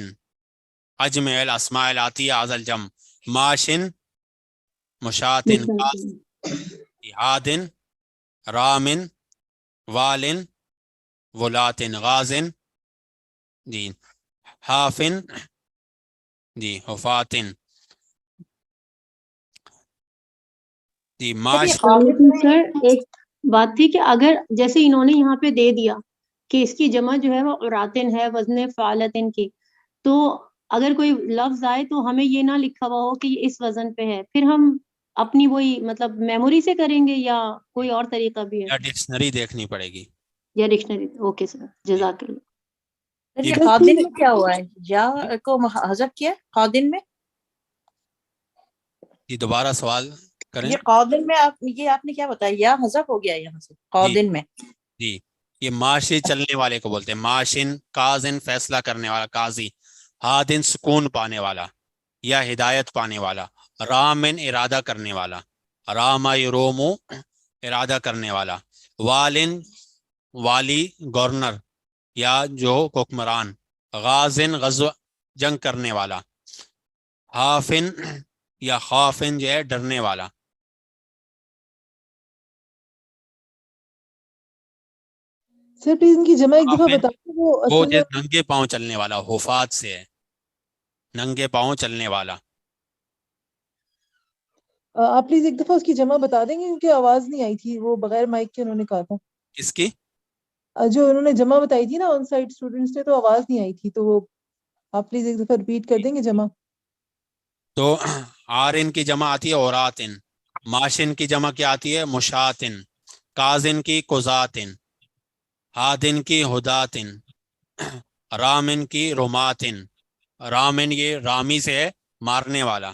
اجمع الاسماء الاتیہ عز الجمع، ماشن مشاتن، ہادن رامن والن ولاتن غازن جی حافن جی حفاتن جی معاش لیکن سر ایک بات تھی کہ اگر جیسے انہوں نے یہاں پہ دے دیا کہ اس کی جمع جو ہے وہ عراتن ہے وزن فعالتن کی، تو اگر کوئی لفظ آئے تو ہمیں یہ نہ لکھا ہوا ہو کہ یہ اس وزن پہ ہے، پھر ہم اپنی وہی مطلب میموری سے کریں گے یا کوئی اور طریقہ بھی ہے یا ڈکشنری دیکھنی پڑے گی. یا ڈکشنری؟ اوکے سر، جزاک اللہ. سر یہ یہ قادن میں کیا ہوا ہے؟ یا کو حذف کیا قادن میں؟ جی دوبارہ سوال کریں. یہ قادن میں آپ نے کیا بتایا؟ یا حذف ہو گیا یہاں سے قادن میں؟ جی یہ معاشی چلنے والے کو بولتے ہیں. معاشن قاضن فیصلہ کرنے والا قاضی. ہادن سکون پانے والا یا ہدایت پانے والا. رامن ارادہ کرنے والا. راما یرومو ارادہ کرنے والا. والن والی گورنر یا جو حکمران. غازن غزو جنگ کرنے والا. حافن یا خوافن جو ہے ڈرنے والا. سر پلیز ان کی جمع ایک دفعہ حافن بتا دیں. وہ وہ اصل میں ننگے پاؤں چلنے والا. حفات سے ہے ننگے پاؤں چلنے والا. آپ پلیز ایک دفعہ اس کی جمع بتا دیں گے کیونکہ آواز نہیں آئی تھی، وہ بغیر مائک کے انہوں نے کہا تھا. کس کی؟ جو انہوں نے جمع بتائی تھی نا آن سائٹ اسٹوڈنٹس نے، تو آواز نہیں آئی تھی، تو وہ آپ پلیز ایک دفعہ ریپیٹ کر دیں گے جمع. تو آرن کی جمع آتی ہے اوراتن. ماشن کی جمع کیا آتی ہے؟ مشاتن. کازن کی قزاتن. ہادن کی ہداتن. رامن کی رماتن. رامن یہ رامی سے ہے مارنے والا.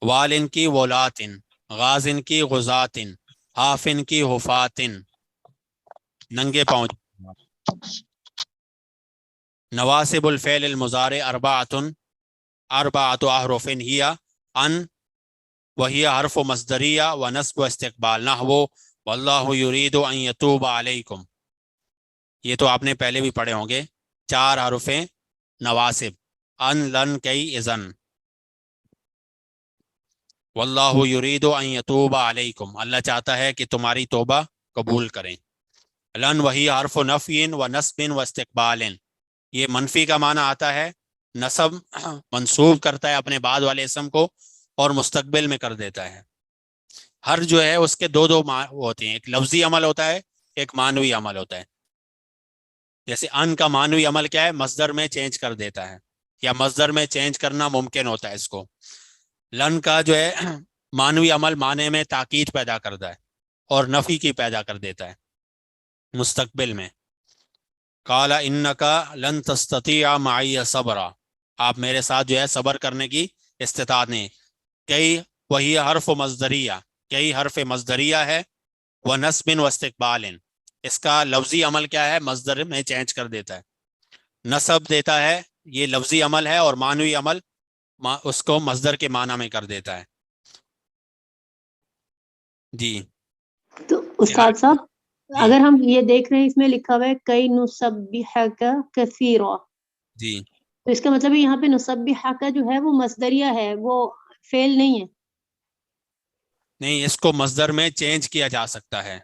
والن کی ولاتن. غازن کی غزاتن. حافن کی حفاتن ننگے پاؤں. نواسب الفعل المضارع اربعۃ احرف ہی ان وہی حرف مصدریہ و نصب و استقبال. نحو واللہ یرید ان یتوب علیکم. یہ تو آپ نے پہلے بھی پڑھے ہوں گے. 4 حرف نواسب. ان لن کئی اذن. واللہ یرید ان یتوب علیکم. اللہ چاہتا ہے کہ تمہاری توبہ قبول کریں. لن وہی حرف نفی و نصب و استقبال. یہ منفی کا معنی آتا ہے. نصب منصوب کرتا ہے اپنے بعد والے اسم کو اور مستقبل میں کر دیتا ہے. ہر جو ہے اس کے دو ہوتے ہیں. ایک لفظی عمل ہوتا ہے، ایک معنوی عمل ہوتا ہے. جیسے ان کا معنوی عمل کیا ہے؟ مصدر میں چینج کر دیتا ہے یا مصدر میں چینج کرنا ممکن ہوتا ہے اس کو. لن کا جو ہے معنوی عمل معنی میں تاکید پیدا کرتا ہے اور نفی کی پیدا کر دیتا ہے مستقبل میں. قال انکا لن تستطیع معی صبرا. آپ میرے ساتھ جو ہے صبر کرنے کی استطاعت نہیں. کئی وہی حرف مصدریہ. کئی حرف مصدریہ ہے. و نصب و استقبال. اس کا لفظی عمل کیا ہے؟ مصدر میں چینج کر دیتا ہے. نصب دیتا ہے، یہ لفظی عمل ہے، اور معنوی عمل اس کو مصدر کے معنی میں کر دیتا ہے. جی تو استاد صاحب جی اگر ہم یہ دیکھ رہے ہیں اس میں لکھا ہوا ہے کئی نسبحک کثیرا، جی تو اس کا مطلب ہے یہاں پہ نسبحک جو ہے وہ مصدریہ ہے، وہ فعل نہیں ہے. نہیں، اس کو مصدر میں چینج کیا جا سکتا ہے.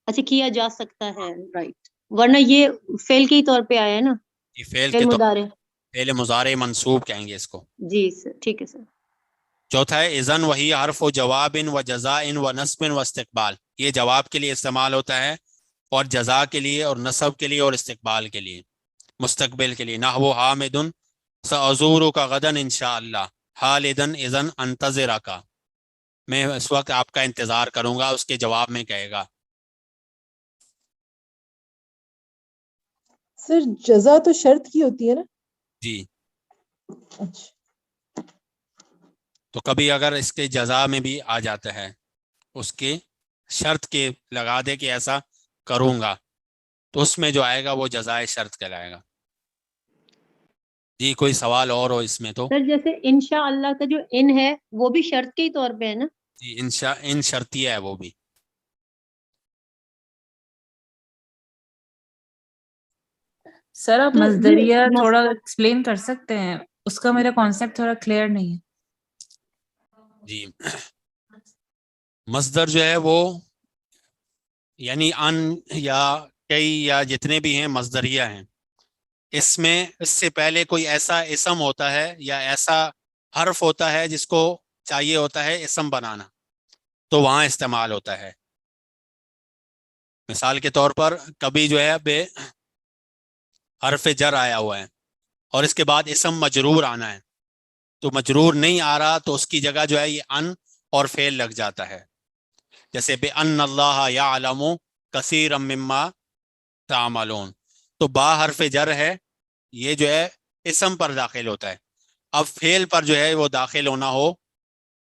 اچھا کیا جا سکتا ہے، رائٹ، ورنہ یہ فعل کے ہی طور پہ آیا ہے نا، یہ فعل فعل کے طور مضارع. فعل مضارع منصوب کہیں گے اس کو. جی سر ٹھیک ہے سر. چوتھا ہے اذن وہی حرف و جواب و جزا و نصب و استقبال. یہ جواب کے لیے استعمال ہوتا ہے اور جزا کے لیے اور نصب کے لیے اور استقبال کے لیے، مستقبل کے لیے. نحو حامد سأزورک غدا انشاءاللہ. خالدن اذن انتظرک. میں اس وقت آپ کا انتظار کروں گا. اس کے جواب میں کہے گا. سر جزا تو شرط کی ہوتی ہے نا؟ جی اچھا تو کبھی اگر اس کے جزا میں بھی آ جاتا ہے، اس کے شرط کے لگا دے کہ ایسا کروں گا، تو اس میں جو آئے گا وہ جزائے شرط کہلائے گا. جی کوئی سوال اور ہو اس میں تو؟ سر جیسے انشاءاللہ کا جو ان ہے وہ بھی شرط کے ہی طور پہ ہے نا؟ جی ان شرطیہ ہے وہ بھی. سر آپ تو مصدریہ یہ تھوڑا ایکسپلین کر سکتے ہیں؟ اس کا میرا کانسیپٹ تھوڑا کلیئر نہیں ہے. جی مصدر جو ہے وہ یعنی ان یا کئی یا جتنے بھی ہیں مصدریہ ہیں، اس میں اس سے پہلے کوئی ایسا اسم ہوتا ہے یا ایسا حرف ہوتا ہے جس کو چاہیے ہوتا ہے اسم بنانا، تو وہاں استعمال ہوتا ہے۔ مثال کے طور پر کبھی جو ہے بے حرف جر آیا ہوا ہے اور اس کے بعد اسم مجرور آنا ہے، تو مجرور نہیں آ رہا تو اس کی جگہ جو ہے یہ ان اور فعل لگ جاتا ہے، جیسے بے ان اللہ یعلم کثیرا مما تعملون، تو با حرف جر ہے، یہ جو ہے اسم پر داخل ہوتا ہے۔ اب فعل پر جو ہے وہ داخل ہونا ہو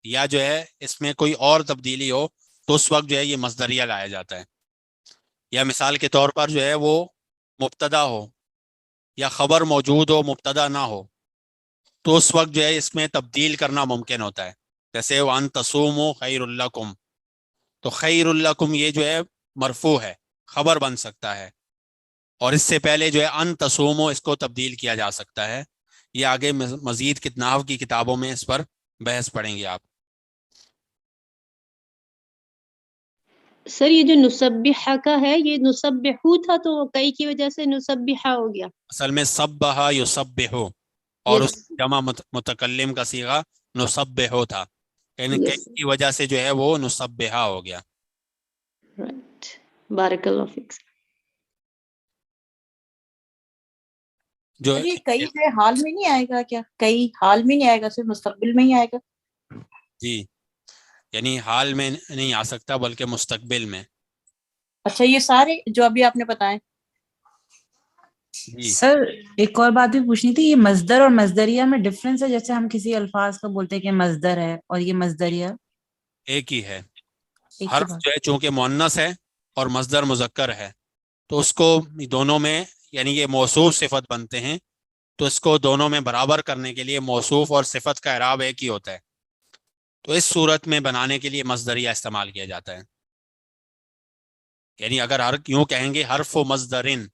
یا جو ہے اس میں کوئی اور تبدیلی ہو تو اس وقت جو ہے یہ مصدریہ لایا جاتا ہے۔ یا مثال کے طور پر جو ہے وہ مبتدا ہو یا خبر موجود ہو مبتدا نہ ہو تو اس وقت جو ہے اس میں تبدیل کرنا ممکن ہوتا ہے، جیسے وَأَن تَصُومُوا خَيْرٌ لَكُمْ، تو خیر لکم یہ جو ہے مرفوع ہے، خبر بن سکتا ہے، اور اس سے پہلے جو ہے ان تصومو اس کو تبدیل کیا جا سکتا ہے۔ یہ آگے مزید نحو کی کتابوں میں اس پر بحث پڑھیں گے آپ۔ سر یہ جو نسبحہ کا ہے یہ نسبحو تھا تو کئی کی وجہ سے نسبحہ ہو گیا۔ اصل میں سبہ یسبحو اور Yes. اس جمع متکلم کا صیغہ نسبحو تھا، یعنی Yes. کئی کی وجہ سے جو ہے وہ نسبحہ ہو گیا۔ Right. بارک اللہ فیک۔ جو یہ کئی ہے حال میں نہیں آئے گا کیا؟ کئی حال میں نہیں آئے گا، صرف مستقبل میں ہی آئے گا؟ جی، یعنی حال میں نہیں آ سکتا بلکہ مستقبل میں۔ اچھا، یہ سارے جو ابھی آپ نے بتائے؟ جی سر ایک اور بات بھی پوچھنی تھی، یہ مصدر اور مصدریہ میں ڈفرنس ہے؟ جیسے ہم کسی الفاظ کو بولتے ہیں کہ مصدر ہے اور یہ مصدریہ ایک ہی ہے، ایک ہی حرف بات۔ جو ہے چونکہ مؤنث ہے اور مصدر مذکر ہے تو اس کو دونوں میں یعنی یہ موصوف صفت بنتے ہیں، تو اس کو دونوں میں برابر کرنے کے لیے موصوف اور صفت کا اعراب ایک ہی ہوتا ہے، تو اس صورت میں بنانے کے لیے مصدریہ استعمال کیا جاتا ہے۔ یعنی اگر یوں کہیں گے حرف و مصدرن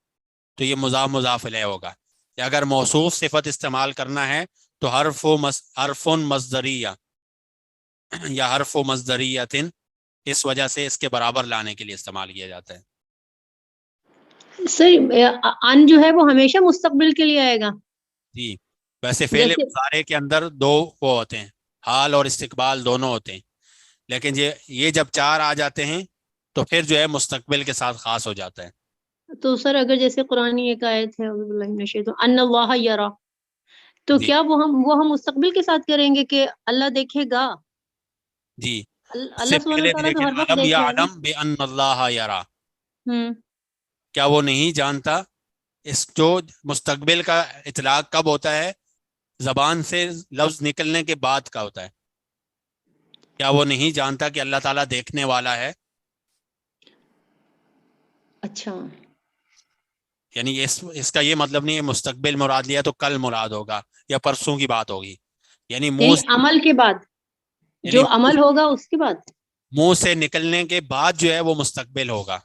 تو یہ مضاف مضاف الیہ ہوگا، یا اگر موصوف صفت استعمال کرنا ہے تو حرف مصدریہ یا حرف و مصدریتن، اس وجہ سے اس کے برابر لانے کے لیے استعمال کیا جاتا ہے۔ سر ان جو ہے وہ ہمیشہ مستقبل کے لیے آئے گا؟ جی، ویسے فعل جیسے مضارع کے اندر دو وہ ہوتے ہیں، حال اور استقبال دونوں ہوتے ہیں، لیکن یہ جب چار آ جاتے ہیں تو پھر جو ہے مستقبل کے ساتھ خاص ہو جاتا ہے۔ تو سر اگر جیسے قرآن ایک آیت ہے اعوذ باللہ من الشیطان ان اللہ یرا، تو جی کیا وہ ہم مستقبل کے ساتھ کریں گے کہ اللہ دیکھے گا؟ جی، اس سے اللہ سبحانہ پہلے بھی وتعالیٰ تو لیکن ہر وقت علم دیکھ رہا ہے نا۔ یعلم بان اللہ یرا، ہوں کیا وہ نہیں جانتا؟ اس جو مستقبل کا اطلاق کب ہوتا ہے؟ زبان سے لفظ نکلنے کے بعد کا ہوتا ہے۔ کیا وہ نہیں جانتا کہ اللہ تعالیٰ دیکھنے والا ہے؟ اچھا، یعنی اس کا یہ مطلب نہیں ہے مستقبل مراد لیا تو کل مراد ہوگا یا پرسوں کی بات ہوگی، یعنی یعنی عمل کے بعد جو عمل ہوگا اس کے بعد منہ سے نکلنے کے بعد جو ہے وہ مستقبل ہوگا۔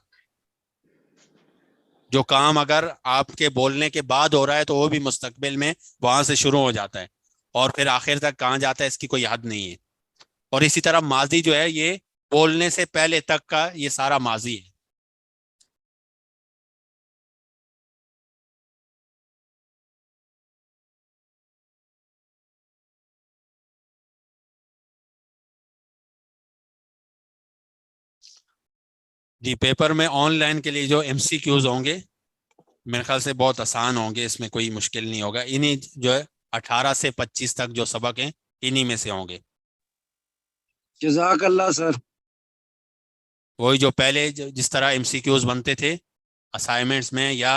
جو کام اگر آپ کے بولنے کے بعد ہو رہا ہے تو وہ بھی مستقبل میں وہاں سے شروع ہو جاتا ہے اور پھر آخر تک کہاں جاتا ہے اس کی کوئی حد نہیں ہے۔ اور اسی طرح ماضی جو ہے یہ بولنے سے پہلے تک کا یہ سارا ماضی ہے۔ جی، پیپر میں آن لائن کے لیے جو ایم سی کیوز ہوں گے میرے خیال سے بہت آسان ہوں گے، اس میں کوئی مشکل نہیں ہوگا، انہی جو ہے 18 سے 25 تک جو سبق ہیں انہی میں سے ہوں گے۔ جزاک اللہ سر۔ وہی جو پہلے جس طرح ایم سی کیوز بنتے تھے اسائنمنٹس میں یا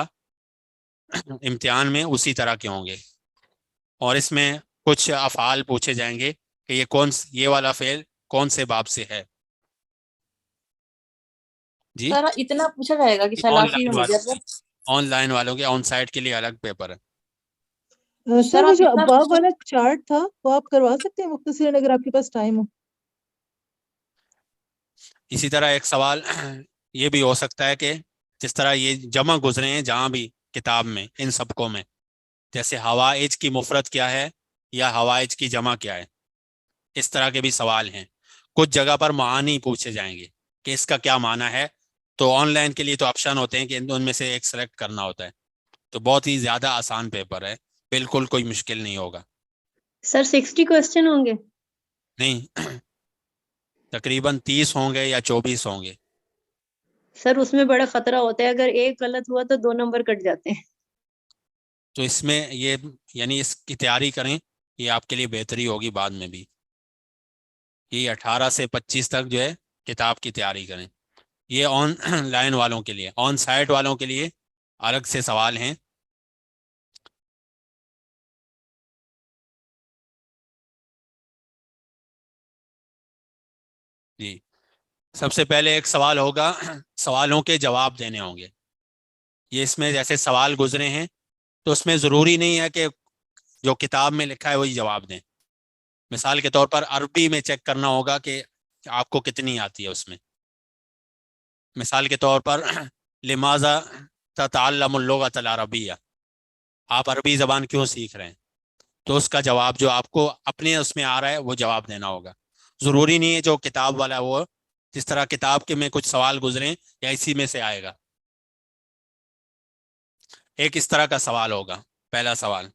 امتحان میں اسی طرح کے ہوں گے، اور اس میں کچھ افعال پوچھے جائیں گے کہ یہ والا فعل کون سے باب سے ہے۔ جی، سر اتنا پوچھا جائے گا کہ سلاسی میں مجرد؟ آن لائن والوں کے آن سائٹ کے لیے الگ پیپر ہے۔ سر سر وہ آپ جو اتنا ابواب والا چارٹ تھا وہ آپ کروا سکتے ہیں مختصراً اگر آپ کے پاس ٹائم ہو؟ اسی طرح ایک سوال یہ بھی ہو سکتا ہے کہ جس طرح یہ جمع گزرے ہیں جہاں بھی کتاب میں ان سبقوں میں، جیسے حوائج کی مفرد کیا ہے یا حوائج کی جمع کیا ہے، اس طرح کے بھی سوال ہیں۔ کچھ جگہ پر معانی پوچھے جائیں گے کہ اس کا کیا معنی ہے، تو آن لائن کے لیے تو آپشن ہوتے ہیں کہ ان میں سے ایک سلیکٹ کرنا ہوتا ہے. تو بہت ہی زیادہ آسان پیپر ہے, بالکل کوئی مشکل نہیں ہوگا. سر 60 کوسچن ہوں گے؟ نہیں, تقریباً 30 ہوں گے یا 24 ہوں گے. سر اس میں بڑا خطرہ ہوتا ہے, اگر ایک غلط ہوا تو 2 نمبر کٹ جاتے ہیں. تو اس میں یہ یعنی اس کی تیاری کریں, یہ آپ کے لیے بہتری ہوگی بعد میں بھی. یہ 18 سے 25 تک جو ہے کتاب کی تیاری کریں. یہ آن لائن والوں کے لیے. آن سائٹ والوں کے لیے الگ سے سوال ہیں. جی, سب سے پہلے ایک سوال ہوگا, سوالوں کے جواب دینے ہوں گے. یہ اس میں جیسے سوال گزرے ہیں تو اس میں ضروری نہیں ہے کہ جو کتاب میں لکھا ہے وہی جواب دیں. مثال کے طور پر عربی میں چیک کرنا ہوگا کہ آپ کو کتنی آتی ہے اس میں. مثال کے طور پر لماذا تتعلم اللغة العربیہ, آپ عربی زبان کیوں سیکھ رہے ہیں, تو اس کا جواب جو آپ کو اپنے اس میں آ رہا ہے وہ جواب دینا ہوگا. ضروری نہیں ہے جو کتاب والا وہ جس طرح کتاب کے میں کچھ سوال گزریں یا اسی میں سے آئے گا. ایک اس طرح کا سوال ہوگا, پہلا سوال.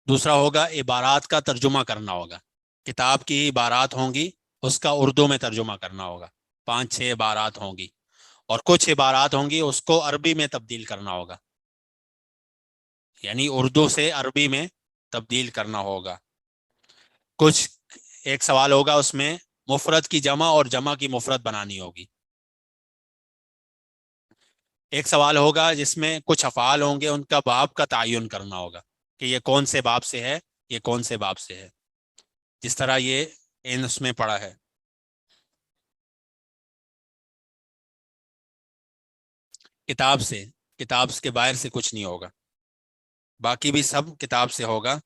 دوسرا ہوگا عبارات کا ترجمہ کرنا ہوگا. کتاب کی عبارات ہوں گی, اس کا اردو میں ترجمہ کرنا ہوگا. 5-6 عبارات ہوں گی, اور کچھ عبارات ہوں گی اس کو عربی میں تبدیل کرنا ہوگا, یعنی اردو سے عربی میں تبدیل کرنا ہوگا. کچھ ایک سوال ہوگا اس میں مفرد کی جمع اور جمع کی مفرد بنانی ہوگی. ایک سوال ہوگا جس میں کچھ افعال ہوں گے, ان کا باب کا تعین کرنا ہوگا کہ یہ کون سے باب سے ہے, یہ کون سے باب سے ہے, جس طرح یہ اس میں پڑا ہے. کتاب کے باہر سے کچھ نہیں ہوگا, باقی بھی سب کتاب سے ہوگا.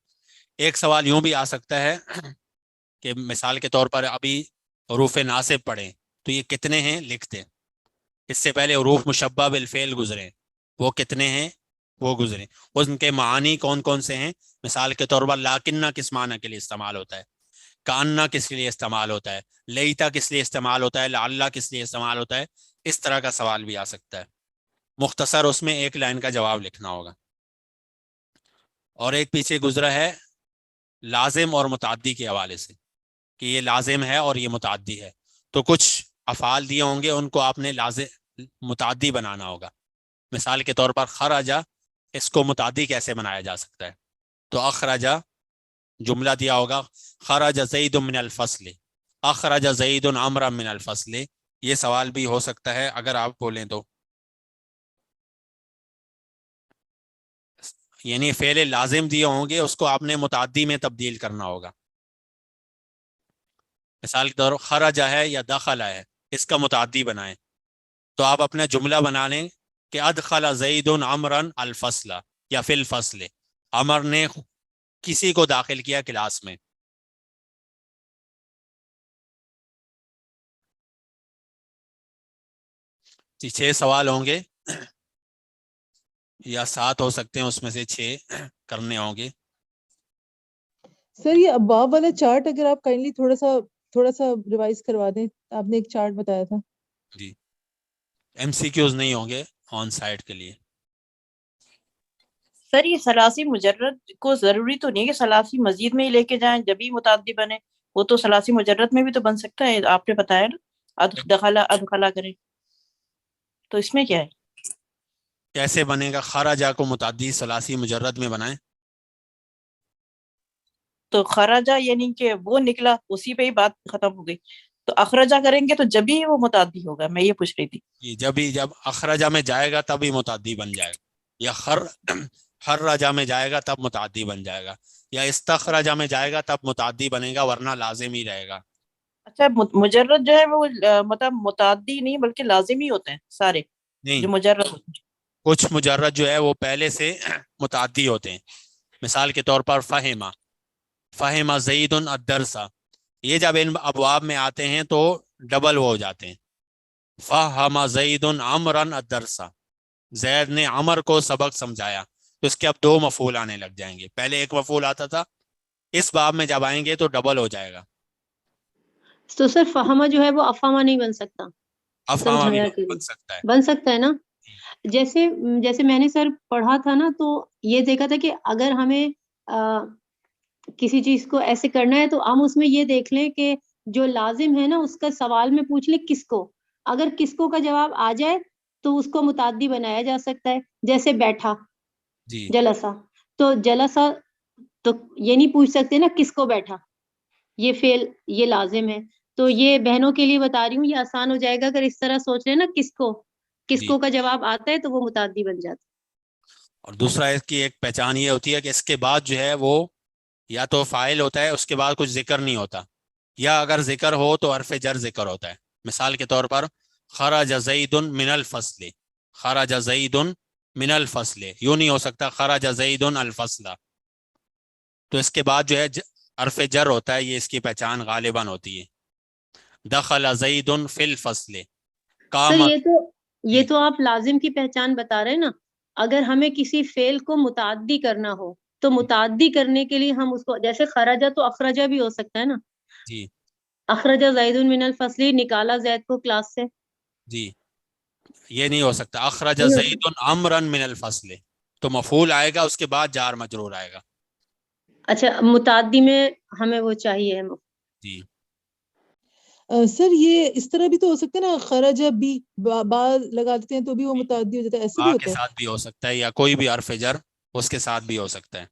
ایک سوال یوں بھی آ سکتا ہے کہ مثال کے طور پر ابھی حروف ناصب پڑھیں تو یہ کتنے ہیں لکھ دیں. اس سے پہلے حروف مشبہ بالفعل گزرے, وہ کتنے ہیں وہ گزرے. ان کے معانی کون کون سے ہیں. مثال کے طور پر لاکنہ کس معنی کے لیے استعمال ہوتا ہے, کاننا کس لیے استعمال ہوتا ہے, لیتا کس لیے استعمال ہوتا ہے, لعلہ کس لیے استعمال ہوتا ہے. اس طرح کا سوال بھی آ سکتا ہے. مختصر اس میں ایک لائن کا جواب لکھنا ہوگا. اور ایک پیچھے گزرا ہے لازم اور متعدی کے حوالے سے کہ یہ لازم ہے اور یہ متعدی ہے. تو کچھ افعال دیے ہوں گے, ان کو آپ نے لازم متعدی بنانا ہوگا. مثال کے طور پر خرجہ, اس کو متعدی کیسے بنایا جا سکتا ہے, تو اخرجہ جملہ دیا ہوگا خرج زید من الفصل, اخرج زید عمرا من الفصل. یہ سوال بھی ہو سکتا ہے اگر آپ بولیں تو, یعنی فعل لازم دیے ہوں گے, اس کو آپ نے متعدی میں تبدیل کرنا ہوگا. مثال کے طور پر خرج ہے یا دخل ہے, اس کا متعدی بنائیں تو آپ اپنا جملہ بنا لیں کہ ادخل زید عمرا الفصل یا فی الفصل, عمر نے کسی کو داخل کیا کلاس میں. جی 6 سوال ہوں گے یا 7 ہو سکتے ہیں, اس میں سے 6 کرنے ہوں گے. سر یہ ابواب والا چارٹ اگر آپ کائنڈلی تھوڑا سا ریوائز کروا دیں, آپ نے ایک چارٹ بتایا تھا. جی ایم سی کیوز نہیں ہوں گے آن سائٹ کے لیے. سر یہ ثلاثی مجرد کو ضروری تو نہیں کہ ثلاثی مزید میں ہی لے کے جائیں جبھی متعدی بنے, وہ تو ثلاثی مجرد میں بھی تو بن سکتا ہے, آپ نے بتایا نا ادخلا کریں, تو اس میں کیا ہے؟ کیسے بنے گا؟ خرجہ کو متعدی ثلاثی مجرد میں بنائیں. تو خرجہ یعنی کہ وہ نکلا, اسی پہ ہی بات ختم ہو گئی. تو اخرجہ کریں گے تو جبھی وہ متعدی ہوگا, میں یہ پوچھ رہی تھی. جب اخرجہ میں جائے گا تب ہی متعدی بن جائے گا, یا خرجہ میں جائے گا تب متعدی بن جائے گا, یا استخرجہ میں جائے گا تب متعدی بنے گا, ورنہ لازم ہی رہے گا. اچھا مجرد جو ہے وہ مطلب متعدی نہیں بلکہ لازمی ہوتے ہیں سارے نہیں, جو مجرد ہوتے ہیں. کچھ مجرد جو ہے وہ پہلے سے متعدی ہوتے ہیں. مثال کے طور پر فہمہ زید الدرس, یہ جب ان ابواب میں آتے ہیں تو ڈبل ہو جاتے ہیں. فہمہ زید عمرا الدرس, زید نے عمر کو سبق سمجھایا, تو اس کے اب 2 مفعول آنے لگ جائیں گے. پہلے ایک مفعول آتا تھا, اس باب میں جب آئیں گے تو ڈبل ہو جائے گا. تو سر فہمہ جو ہے وہ افہمہ نہیں بن سکتا، افہام بھی سمجھایا کہ بن سکتا ہے. بن سکتا ہے نا. جیسے میں نے سر پڑھا تھا نا، تو یہ دیکھا تھا کہ اگر ہمیں کسی چیز کو ایسے کرنا ہے تو ہم اس میں یہ دیکھ لیں کہ جو لازم ہے نا اس کا سوال میں پوچھ لیں کس کو. اگر کس کو کا جواب آ جائے تو اس کو متعدی بنایا جا سکتا ہے. جیسے بیٹھا، جی جلسہ، تو جلسہ تو یہ نہیں پوچھ سکتے نا کس کو بیٹھا، یہ فعل یہ لازم ہے. تو یہ بہنوں کے لیے بتا رہی ہوں، یہ آسان ہو جائے گا اگر اس طرح سوچ لیں نا کس جی. کو کا جواب آتا ہے تو وہ متعدی بن جاتا ہے. اور دوسرا اس کی ایک پہچان یہ ہوتی ہے کہ اس کے بعد جو ہے وہ یا تو فاعل ہوتا ہے، اس کے بعد کچھ ذکر نہیں ہوتا، یا اگر ذکر ہو تو حرف جر ذکر ہوتا ہے. مثال کے طور پر خرج زید من الفصل، خرج زید من الفصل، یوں نہیں ہو سکتا خرج زید الفصل. تو اس کے بعد جو ہے حرف جر ہوتا ہے، یہ اس کی پہچان غالباً ہوتی ہے. دخل زید فی الفصل، سر قام. یہ تو آپ لازم کی پہچان بتا رہے ہیں نا. اگر ہمیں کسی فعل کو متعدی کرنا ہو تو متعدی کرنے کے لیے ہم اس کو، جیسے خرجہ تو اخرجہ بھی ہو سکتا ہے نا. جی اخرجہ زید من الفصل، نکالا زید کو کلاس سے. جی یہ نہیں ہو سکتا. اخرج نہیں ہو زید عمرا من الفصل، تو مفعول آئے گا، اس کے بعد جار مجرور آئے گا. اچھا، متعدی میں ہمیں وہ چاہیے. جی سر یہ اس طرح بھی تو ہو سکتا ہے نا، خرجہ بھی با لگا دیتے ہیں تو بھی وہ متعدی ہو جاتا ہے، ایسے بھی با کے ہوتا ہے. ساتھ بھی ہو سکتا ہے، یا کوئی بھی حرف جر اس کے ساتھ بھی ہو سکتا ہے.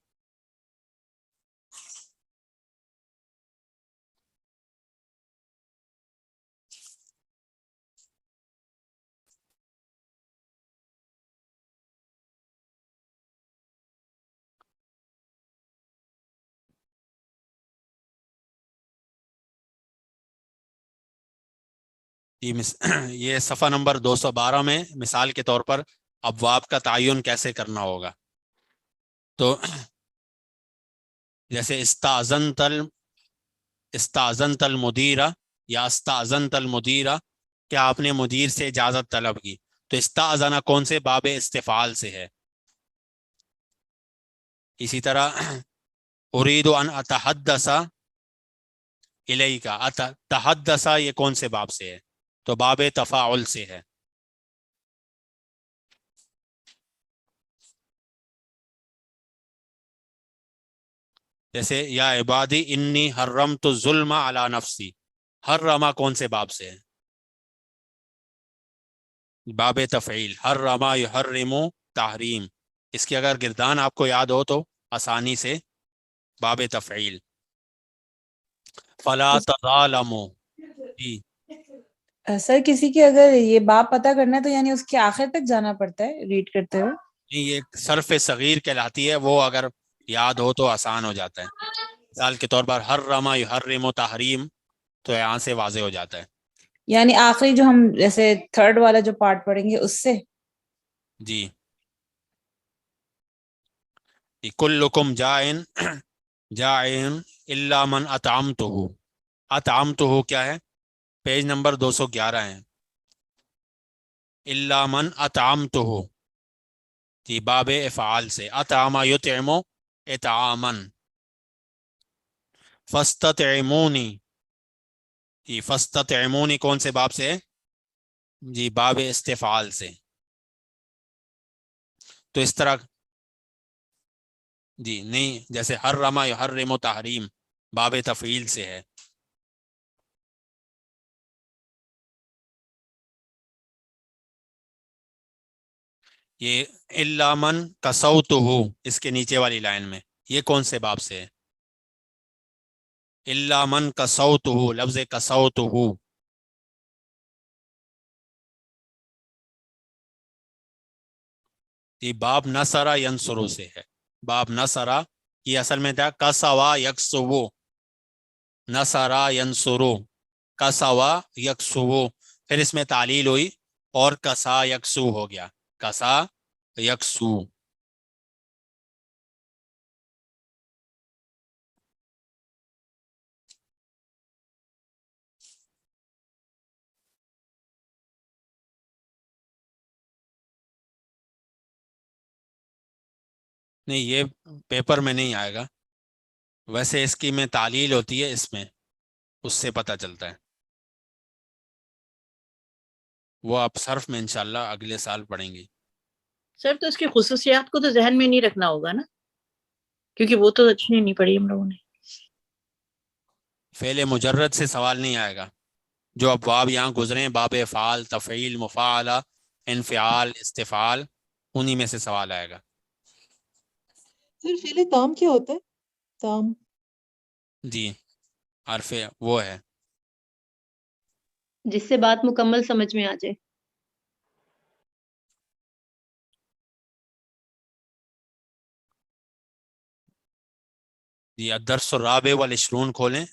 یہ صفحہ نمبر 212 میں مثال کے طور پر ابواب کا تعین کیسے کرنا ہوگا. تو جیسے استاذنت المدیر یا استاذنت المدیر، کیا آپ نے مدیر سے اجازت طلب کی. تو استاذنہ کون سے باب استفعال سے ہے. اسی طرح اريد ان اتحدث الیک، تحدث یہ کون سے باب سے ہے، تو باب تفاعل سے ہے. جیسے یا عبادی انی حرمت الظلم علی نفسی، حرما کون سے باب سے ہے، باب تفعیل. حرما یحرم تحریم، اس کی اگر گردان آپ کو یاد ہو تو آسانی سے باب تفعیل. فلا تظالموا. جی سر کسی کی اگر یہ باب پتہ کرنا ہے تو یعنی اس کے آخر تک جانا پڑتا ہے ریڈ کرتے ہوئے. یہ صرف صغیر کہلاتی ہے، وہ اگر یاد ہو تو آسان ہو جاتا ہے. مثال کے طور پر حرما یحرم تحریم، تو یہاں سے واضح ہو جاتا ہے. یعنی آخری جو ہم جیسے تھرڈ والا جو پارٹ پڑھیں گے اس سے. جی کلکم جائن جائن الا من اطعمتہ. اطعمتہ کیا ہے، پیج نمبر 211 ہے. الا من اطعمتہ، جی باب افعال سے. اطعم یطعم اطعاما. فاستطعمونی، جی فاستطعمونی کون سے باب سے ہے، جی باب استفعال سے. تو اس طرح جی نہیں، جیسے حرم یحرم تحریم باب تفعیل سے ہے. یہ الا من کسوتہ، اس کے نیچے والی لائن میں یہ کون سے باب سے ہے، الا من کسوتہ، لفظ کسوتہ. یہ باب نصر ینصر سے ہے. باب نصر یہ اصل میں تھا کسوا یکسو، نصر ینصر، کسوا یکسو، پھر اس میں تعلیل ہوئی اور کسا یکسو ہو گیا، کسا یکسو. نہیں یہ پیپر میں نہیں آئے گا، ویسے اس کی میں تعلیل ہوتی ہے، اس میں اس سے پتہ چلتا ہے. وہ آپ صرف میں انشاءاللہ اگلے سال پڑھیں گے. سر تو اس کی خصوصیات کو تو ذہن میں نہیں رکھنا ہوگا نا، کیونکہ وہ تو اچھی نہیں پڑھی ہم لوگوں نے. فعل مجرد سے سوال نہیں آئے گا. جو اب باب یہاں گزرے ہیں، باب افعال، تفعیل، مفاعلہ، انفعال، استفعال، انہی میں سے سوال آئے گا. سر فعل تام کیا ہوتا ہے؟ تام جی حرف وہ ہے جس سے بات مکمل سمجھ میں آ جائے. جی. الدرس الرابع والعشرون کھولیں.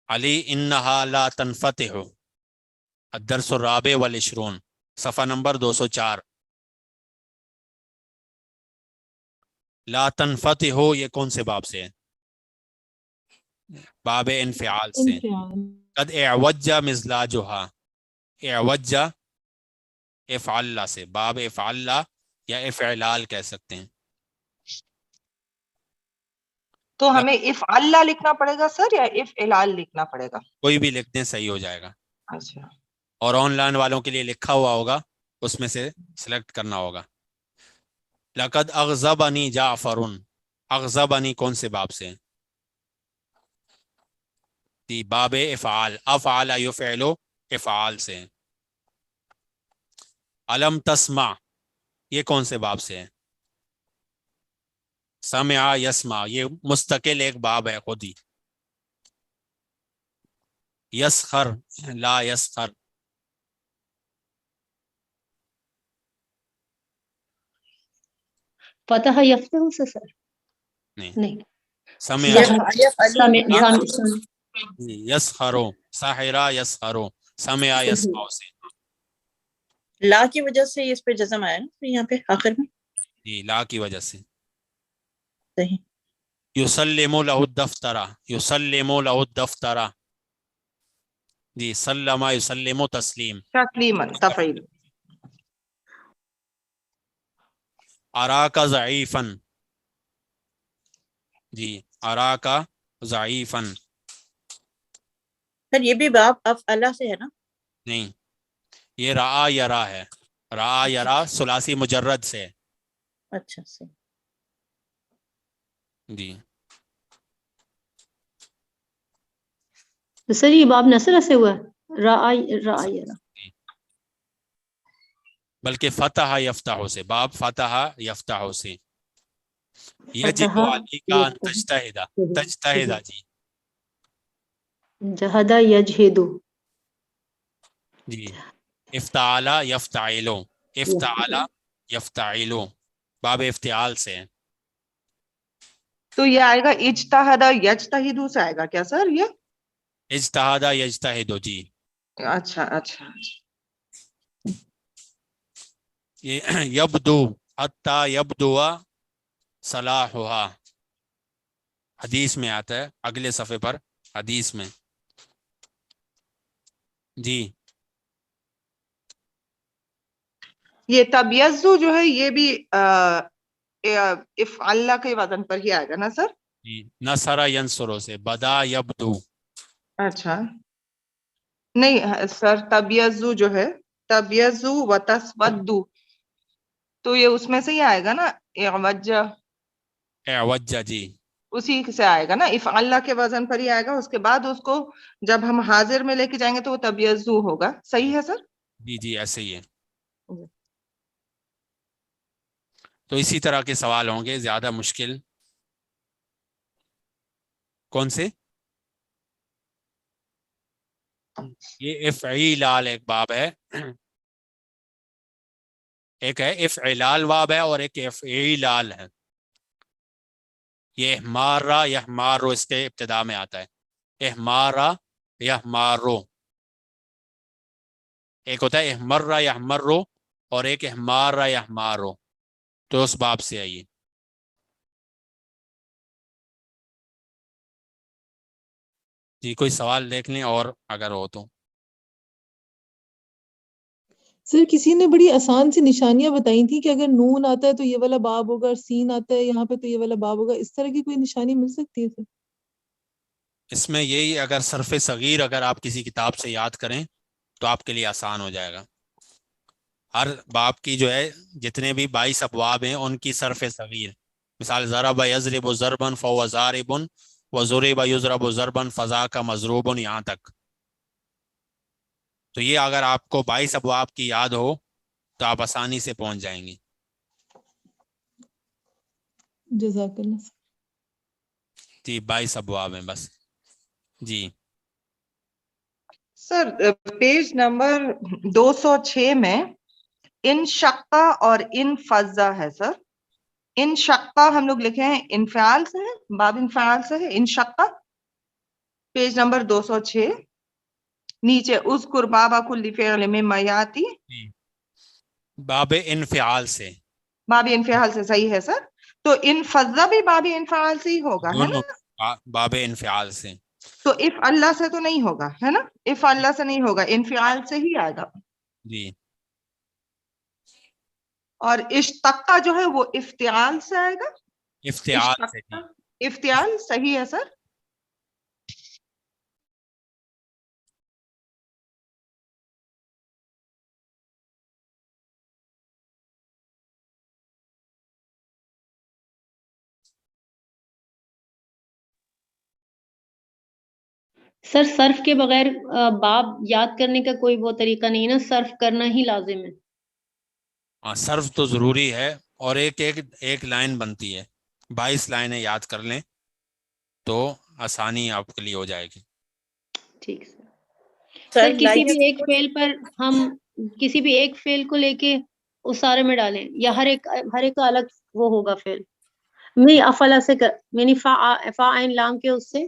علی انہا لا تنفتح. الدرس الرابع والعشرون، صفحہ نمبر 204. لا تنفتح یہ کون سے باب سے ہے؟ باب انفعال سے. انفعال. قد اعوج مزلاجھا، اعوج افعل سے، باب افعل یا افعلال کہہ سکتے ہیں. تو ہمیں افعل لکھنا پڑے گا سر یا افعلال لکھنا پڑے گا؟ کوئی بھی لکھ دیں صحیح ہو جائے گا. اچھا. اور آن لائن والوں کے لیے لکھا ہوا ہوگا، اس میں سے سلیکٹ کرنا ہوگا. لقد اغضبنی جعفر، اغضبنی کون سے باب سے؟ جی باب افعال، افعل یفعل افعال سے. علم تسمع یہ کون سے باب سے ہے؟ سمع یسمع یہ مستقل ایک باب ہے خود ہی. یسخر لا یسخر، فتح یفتح سے سر نہیں. سمع یسخرو، ساحرہ یسخرو، سمع یسمع سے. لا کی وجہ سے اس پہ جزم آیا نا یہاں پہ آخر میں. جی لا کی وجہ سے. صحیح. یسلم له الدفتر، یسلم له الدفتر. جی سلم یسلم تسلیم. تسلیما تفعیل. اراک ضعیفا، جی اراک ضعیفا. سر یہ بھی باب افعلہ سے ہے نا؟ نہیں یہ رعا یرا ہے، رعا یرا ثلاثی مجرد سے. اچھا صحیح. جی تو سر یہ باب نصر سے ہوا ہے، رعائی. بلکہ فتح یفتح سے، باب فتح یفتح سے. یجب علیک ان تجتہد، تجتہد جی جہدا یجہدو. جی. افتعال یفتعلو، افتعال یفتعلو باب افتعال سے. تو یہ آئے گا اجتہد یجتہد سے آئے گا کیا سر یہ؟ اجتہاد یجتہد جی. اچھا اچھا. یہ یبدو حتی یبدو صلاحها، حدیث میں آتا ہے اگلے صفحے پر، حدیث میں. جی یہ تبیزو جو ہے یہ بھی افعل کے وزن پر ہی آئے گا نا سر؟ جی. نصر ینصرو سے، بدا یبدو. اچھا نہیں سر، تبیزو جو ہے تبیزو و تسودو تو یہ اس میں سے ہی آئے گا نا، اعوج اعوج جی. اسی سے آئے گا نا، افعل کے وزن پر ہی آئے گا. اس کے بعد اس کو جب ہم حاضر میں لے کے جائیں گے تو وہ تبیزو ہوگا. صحیح ہے سر؟ جی جی ایسے ہی ہے. تو اسی طرح کے سوال ہوں گے. زیادہ مشکل کون سے؟ یہ افعیلال ایک باب ہے، ایک ہے افعلال باب ہے اور ایک افعیلال ہے. یہ احمارا یحمارو اس کے ابتدا میں آتا ہے. احمارا یحمارو، ایک ہوتا ہے احمرا یحمرو اور ایک احمارا یحمارو، تو اس باب سے آئیے. جی کوئی سوال دیکھ لیں اور اگر ہو تو. سر کسی نے بڑی آسان سی نشانیاں بتائی تھی کہ اگر نون آتا ہے تو یہ والا باب ہوگا، اور سین آتا ہے یہاں پہ تو یہ والا باب ہوگا. اس طرح کی کوئی نشانی مل سکتی ہے سر؟ اس میں یہی اگر صرف صغیر اگر آپ کسی کتاب سے یاد کریں تو آپ کے لیے آسان ہو جائے گا. ہر باب کی جو ہے جتنے بھی 22 ابواب ہیں ان کی صرف صغیر، مثال ضرب یضرب ضربا فهو ضارب وضرب یضرب ضربا فذاک مضروب، یہاں تک. تو یہ اگر آپ کو 22 ابواب کی یاد ہو تو آپ آسانی سے پہنچ جائیں گے. جزاک اللہ. جی 22 ابواب ہیں بس. جی سر پیج نمبر 206 میں ان شقہ اور ان فضا ہے سر. ان شقہ ہم لوگ لکھے ہیں انفعال سے ہے، باب انفعال سے ہے. ان شقہ پیج نمبر 206 نیچے اذکر باب کل فعل مما یاتی، جی باب انفعال سے، باب انفعال سے صحیح ہے سر. تو ان فضا بھی باب انفعال سے ہی ہوگا ہے نا. دونوں باب انفعال سے. تو اف اللہ سے تو نہیں ہوگا ہے نا، اف اللہ سے نہیں ہوگا، انفعال سے ہی آئے گا. جی اور اشتقا جو ہے وہ افتعال سے آئے گا. افتعال سے. اشتقا افتعال صحیح ہے سر. سر صرف کے بغیر باب یاد کرنے کا کوئی وہ طریقہ نہیں نا، صرف کرنا ہی لازم ہے. ہاں صرف تو ضروری ہے، اور ایک لائن بنتی ہے. 22 لائنیں یاد کر لیں تو آسانی آپ کے لیے ہو جائے گی. ٹھیک سر. سر کسی بھی ایک لائن فعل پر ہم کسی بھی ایک فعل کو لے کے اس سارے میں ڈالیں، یا ہر ایک کا الگ وہ ہوگا فعل. نہیں افلا سے یعنی فا عین لام کے اس سے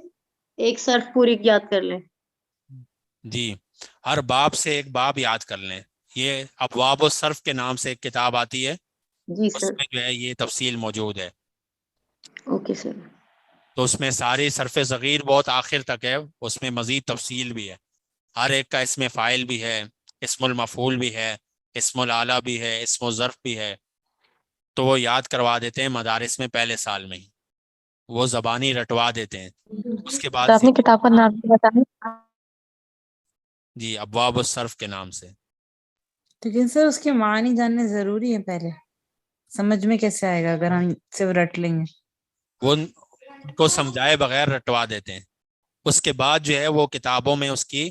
ایک صرف پوری یاد کر لیں. جی ہر باب سے ایک باب یاد کر لیں. یہ ابواب الصرف کے نام سے ایک کتاب آتی ہے، جی اس سر. میں جو ہے یہ تفصیل موجود ہے. Okay sir. تو اس میں ساری صرف صغیر بہت آخر تک ہے، اس میں مزید تفصیل بھی ہے. ہر ایک کا اسم فاعل بھی ہے، اسم المفعول بھی ہے، اسم الاعلیٰ بھی ہے، اسم الظرف بھی ہے. تو وہ یاد کروا دیتے ہیں مدارس میں پہلے سال میں ہی، وہ زبانی رٹوا دیتے ہیں. اس کے بعد اپنی کتاب کا نام بتائیں. جی ابواب الصرف کے نام سے. لیکن سر اس کے معنی جاننے ضروری ہے، پہلے سمجھ میں کیسے آئے گا اگر ہم صرف رٹ لیں گے؟ وہ ان کو سمجھائے بغیر رٹوا دیتے ہیں. اس کے بعد جو ہے وہ کتابوں میں اس کی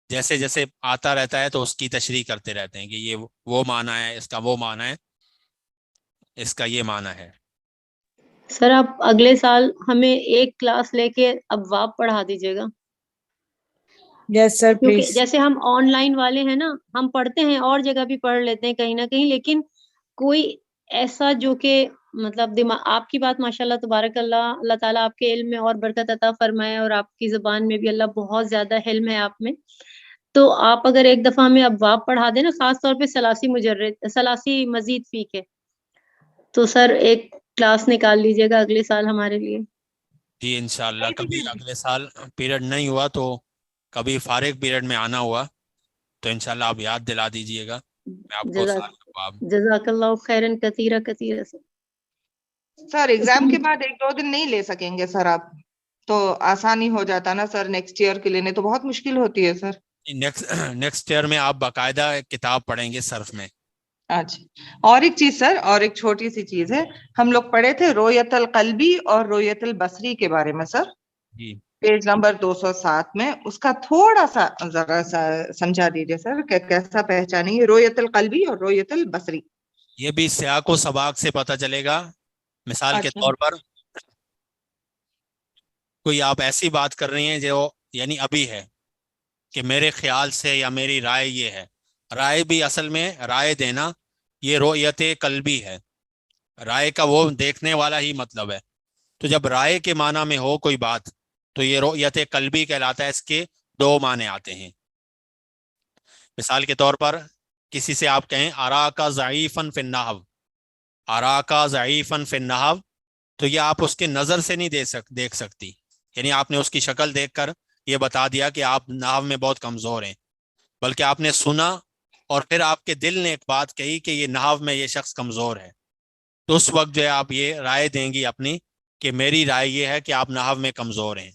جیسے جیسے آتا رہتا ہے تو اس کی تشریح کرتے رہتے ہیں کہ یہ وہ معنی ہے، اس کا وہ معنی ہے، اس کا یہ معنی ہے. سر آپ اگلے سال ہمیں ایک کلاس لے کے ابواب پڑھا دیجیے گا، یس سر کیونکہ پلیز. جیسے ہم آن لائن والے ہیں نا، ہم پڑھتے ہیں اور جگہ بھی پڑھ لیتے ہیں کہیں نہ کہیں، لیکن کوئی ایسا جو کہ مطلب آپ کی بات ماشاء اللہ تبارک اللہ، اللہ تعالیٰ آپ کے علم میں اور برکت عطا فرمائے، اور آپ کی زبان میں بھی اللہ بہت زیادہ علم ہے آپ میں. تو آپ اگر ایک دفعہ ہمیں ابواب پڑھا دیں نا، خاص طور پہ ثلاثی مزید فی کے، تو سر ایک کلاس نکال لیجیے گا اگلے سال ہمارے لیے. جی انشاءاللہ کبھی اگلے سال پیریڈ نہیں ہوا تو کبھی فارغ پیریڈ میں آنا ہوا تو انشاءاللہ آپ یاد دلا دیجئے گا، میں آپ کو سارے ابواب. جزاک اللہ خیرن کثیرہ کثیرہ. سر ایگزام کے بعد 1-2 دن نہیں لے سکیں گے سر آپ؟ تو آسانی ہو جاتا نا سر، نیکسٹ ایئر کے لینے تو بہت مشکل ہوتی ہے سر. نیکسٹ ایئر میں آپ باقاعدہ کتاب پڑھیں گے صرف میں. اچھا اور ایک چیز سر، اور ایک چھوٹی سی چیز ہے، ہم لوگ پڑھے تھے رویت القلبی اور رویت البصری کے بارے میں سر، جی پیج نمبر 207 میں. اس کا تھوڑا سا ذرا سا سمجھا دیجئے سر کہ کیسا پہچانیں گے رویت القلبی اور رویت البصری. یہ بھی سیاق و سباق سے پتہ چلے گا. مثال کے اچھا طور پر کوئی آپ ایسی بات کر رہی ہیں جو یعنی ابھی ہے کہ میرے خیال سے یا میری رائے یہ ہے. رائے بھی اصل میں رائے دینا یہ رؤیت قلبی ہے، رائے کا وہ دیکھنے والا ہی مطلب ہے. تو جب رائے کے معنی میں ہو کوئی بات تو یہ رؤیت قلبی کہلاتا ہے. اس کے 2 معنی آتے ہیں. مثال کے طور پر کسی سے آپ کہیں اراکا ضعیفا فی النحو، اراکا ضعیفا فی النحو، تو یہ آپ اس کے نظر سے نہیں دیکھ سکتی، یعنی آپ نے اس کی شکل دیکھ کر یہ بتا دیا کہ آپ نحو میں بہت کمزور ہیں، بلکہ آپ نے سنا اور پھر آپ کے دل نے ایک بات کہی کہ یہ نحو میں یہ شخص کمزور ہے. تو اس وقت جو ہے آپ یہ رائے دیں گی اپنی کہ میری رائے یہ ہے کہ آپ نحو میں کمزور ہیں.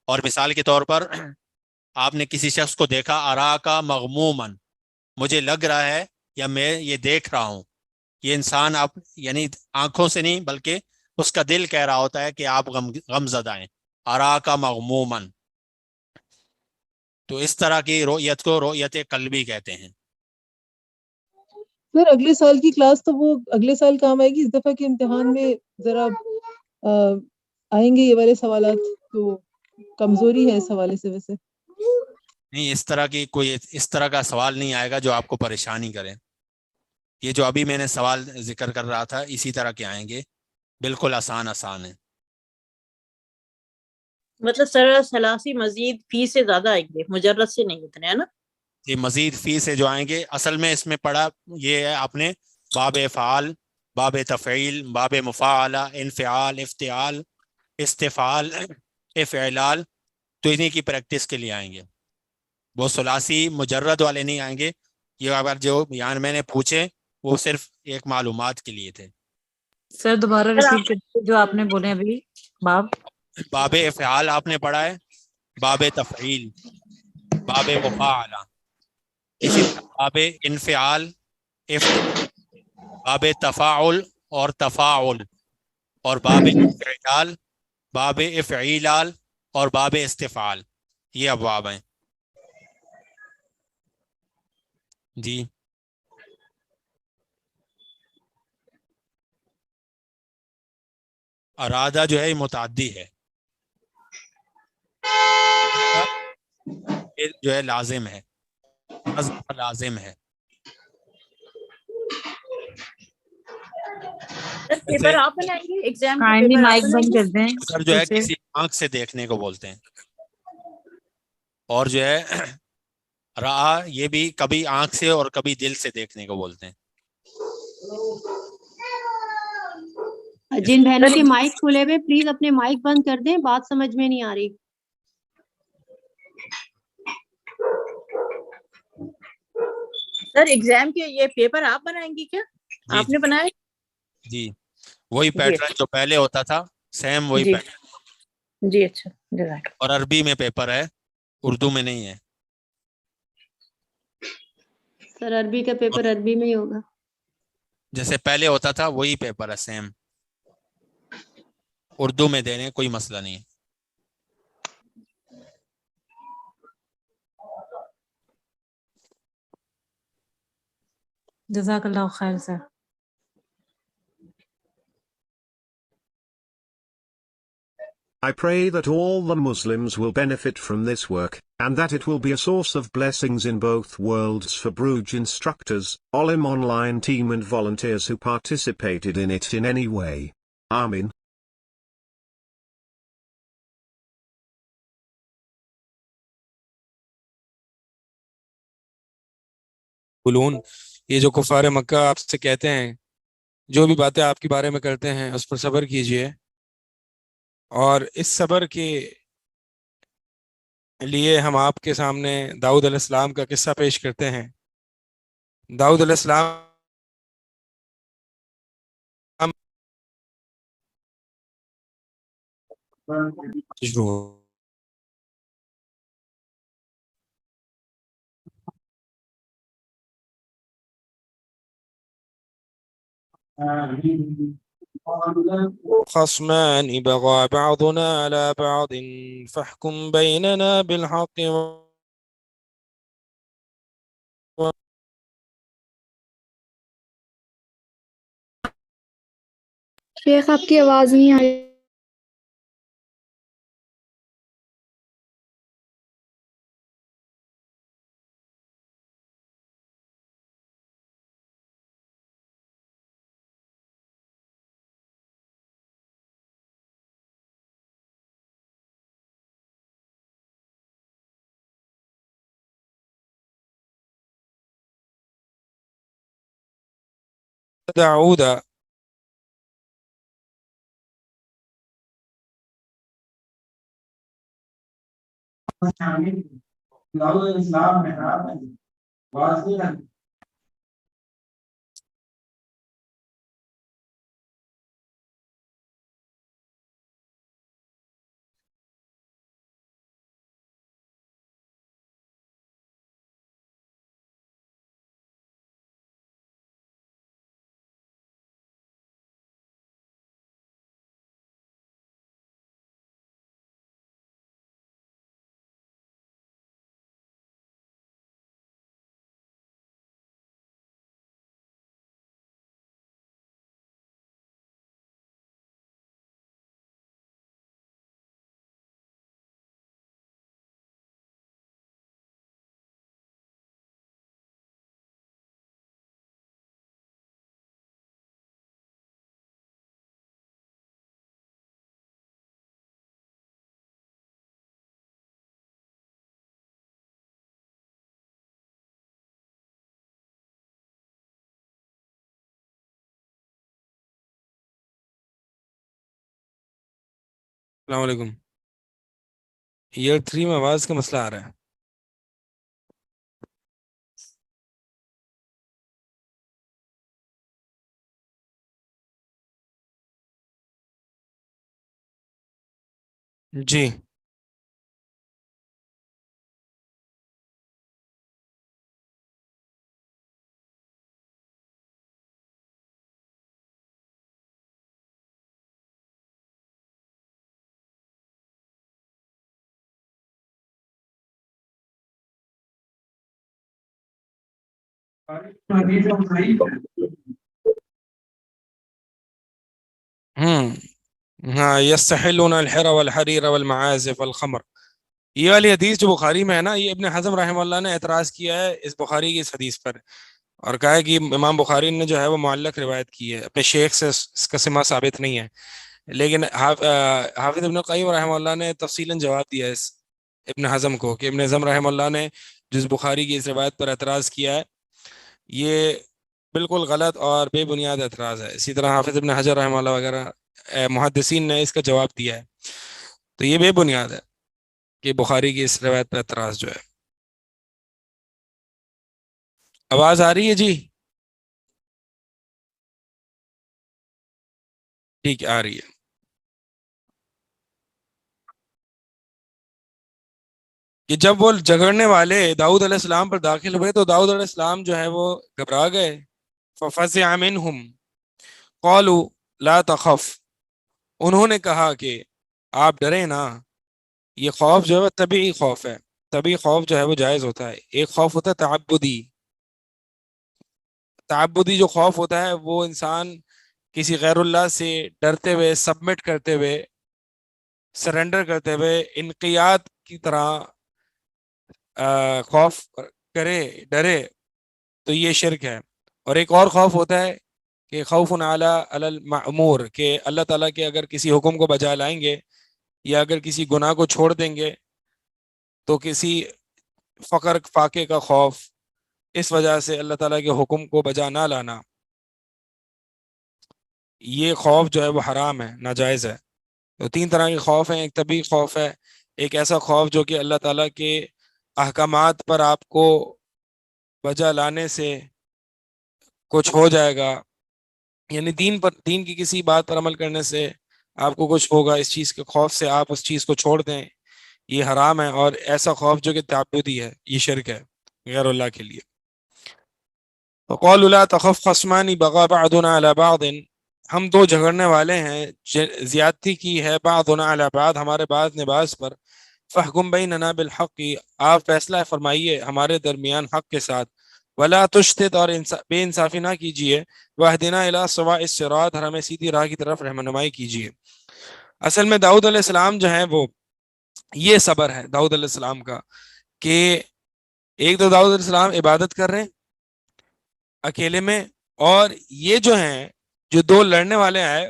اور مثال کے طور پر آپ نے کسی شخص کو دیکھا، ارا کا مغمومن، مجھے لگ رہا ہے یا میں یہ دیکھ رہا ہوں. یہ انسان آپ یعنی آنکھوں سے نہیں بلکہ اس کا دل کہہ رہا ہوتا ہے کہ آپ غم زدہ ہیں. ارا کا مغمومن. تو اس طرح کی رؤیت کو رؤیت قلبی کہتے ہیں. سر اگلے سال کی کلاس تو وہ اگلے سال کام آئے گی، اس دفعہ کے امتحان میں ذرا آئیں گے یہ والے سوالات، تو کمزوری ہے اس حوالے سے ویسے. نہیں، اس طرح کی کوئی اس طرح کا سوال نہیں آئے گا جو آپ کو پریشانی کرے. یہ جو ابھی میں نے سوال ذکر کر رہا تھا اسی طرح کے آئیں گے، بالکل آسان ہیں. مطلب سر ثلاثی مزید فی سے زیادہ آئیں گے، مجرد سے نہیں اتنے، ہے نا؟ یہ مزید فی سے جو آئیں گے، اصل میں اس میں پڑھا یہ ہے آپ نے باب افعال، باب تفعیل، باب مفاعلہ، انفعال، افتعال، استفعال، افعلال، تو انہی کی پریکٹس کے لیے آئیں گے. وہ ثلاثی مجرد والے نہیں آئیں گے. یہ اگر جو یعنی میں نے پوچھے وہ صرف ایک معلومات کے لیے تھے. سر دوبارہ ریپیٹ کرتے جو آپ نے بولے ابھی. باب باب افعال آپ نے پڑھا ہے، باب تفعیل، باب مفاعلہ، اسی طرح باب انفعال، باب تفاعل اور تفاعل، اور باب افعال، باب افعیلال اور باب استفعال. یہ ابواب ہیں. جی ارادہ جو ہے یہ متعدی ہے، یہ جو ہے لازم ہے، لازم ہے. پیپر آپ بنائیں گے ایگزام کے کائنڈلی پیپر آپ مائک بنائیں بند گے؟ کر دیں اگر جو ہے پیچھے. کسی آنکھ سے دیکھنے کو بولتے ہیں، اور جو ہے رآ یہ بھی کبھی آنکھ سے اور کبھی دل سے دیکھنے کو بولتے ہیں. جن بہنوں کے مائک کھلے ہوئے پلیز اپنے مائک بند کر دیں، بات سمجھ میں نہیں آ رہی. سر ایگزام کے یہ پیپر آپ بنائیں گی کیا؟ جی آپ نے بنایا؟ جی وہی جی پیٹرن جو پہلے ہوتا تھا، سیم وہی جی پیٹرن. جی اچھا جزاک اللہ. اور عربی میں پیپر ہے، اردو میں نہیں ہے. سر عربی کا پیپر عربی میں ہی ہوگا. جیسے پہلے ہوتا تھا وہی پیپر ہے سیم، اردو میں دینے کوئی مسئلہ نہیں ہے. جزاک اللہ خیر سر. I pray that all the Muslims will benefit from this work, and that it will be a source of blessings in both worlds for Bruges instructors, Olim online team and volunteers who participated in it in any way. Amin. قلون، یہ جو کفار مکہ آپ سے کہتے ہیں، جو بھی باتیں آپ کے بارے میں کرتے ہیں اس پر صبر کیجئے، اور اس صبر کے لیے ہم آپ کے سامنے داؤد علیہ السلام کا قصہ پیش کرتے ہیں. داؤد علیہ السلام شروع خصمان بغى بعضنا على بعض فاحكم بيننا بالحق شیخ آپ کی آواز نہیں آ رہی. داود. السلام علیکم. ایئر 3 میں آواز کا مسئلہ آ رہا ہے. جی ہاں یستحلون الحر والحریر والمعازف والخمر. یہ والی حدیث جو بخاری میں ہے نا، یہ ابن حزم رحمہ اللہ نے اعتراض کیا ہے اس بخاری کی اس حدیث پر، اور کہا ہے کہ امام بخاری نے جو ہے وہ معلق روایت کی ہے، اپنے شیخ سے اس کا سماع ثابت نہیں ہے. لیکن حافظ ابن القیم رحمہ اللہ نے تفصیلاً جواب دیا اس ابن حزم کو، کہ ابن حزم رحمہ اللہ نے جس بخاری کی اس روایت پر اعتراض کیا ہے یہ بالکل غلط اور بے بنیاد اعتراض ہے. اسی طرح حافظ ابن حجر رحمہ اللہ وغیرہ محدثین نے اس کا جواب دیا ہے. تو یہ بے بنیاد ہے کہ بخاری کی اس روایت پر اعتراض جو ہے. آواز آ رہی ہے جی؟ ٹھیک آ رہی ہے. کہ جب وہ جھگڑنے والے داؤد علیہ السلام پر داخل ہوئے تو داؤد علیہ السلام جو ہے وہ گھبرا گئے. فَفَزِعَ مِنْهُمْ قَالُوا لَا تَخَفْ، انہوں نے کہا کہ آپ ڈریں نا. یہ خوف جو ہے وہ طبعی خوف ہے، طبعی خوف جو ہے وہ جائز ہوتا ہے. ایک خوف ہوتا ہے تعبدی. تعبدی جو خوف ہوتا ہے وہ انسان کسی غیر اللہ سے ڈرتے ہوئے، سبمٹ کرتے ہوئے، سرنڈر کرتے ہوئے، انقیاد کی طرح خوف کرے، ڈرے، تو یہ شرک ہے. اور ایک اور خوف ہوتا ہے کہ خوف علی المأمور، کہ اللہ تعالیٰ کے اگر کسی حکم کو بجا لائیں گے یا اگر کسی گناہ کو چھوڑ دیں گے تو کسی فقر فاقے کا خوف، اس وجہ سے اللہ تعالیٰ کے حکم کو بجا نہ لانا، یہ خوف جو ہے وہ حرام ہے، ناجائز ہے. تو 3 طرح کے خوف ہیں. ایک طبعی خوف ہے، ایک ایسا خوف جو کہ اللہ تعالیٰ کے احکامات پر آپ کو بجا لانے سے کچھ ہو جائے گا، یعنی دین کی کسی بات پر عمل کرنے سے آپ کو کچھ ہوگا، اس چیز کے خوف سے آپ اس چیز کو چھوڑ دیں، یہ حرام ہے. اور ایسا خوف جو کہ تعبدی ہے، یہ شرک ہے غیر اللہ کے لیے. وقالوا لا تخف خصمان بغى بعضنا على بعض، ہم 2 جھگڑنے والے ہیں، زیادتی کی ہے بعضنا على بعض، ہمارے بعض نے بعض پر. فاحكم بيننا بالحق، آپ فیصلہ فرمائیے ہمارے درمیان حق کے ساتھ. ولا تشتت، اور بے انصافی نہ کیجیے. واهدنا الى سواء الصراط، اور ہمیں سیدھی راہ کی طرف رہنمائی کیجیے. اصل میں داؤد علیہ السلام جو ہیں وہ، یہ صبر ہے داؤد علیہ السلام کا، کہ ایک تو داؤد علیہ السلام عبادت کر رہے ہیں اکیلے میں، اور یہ جو ہیں جو 2 لڑنے والے آئے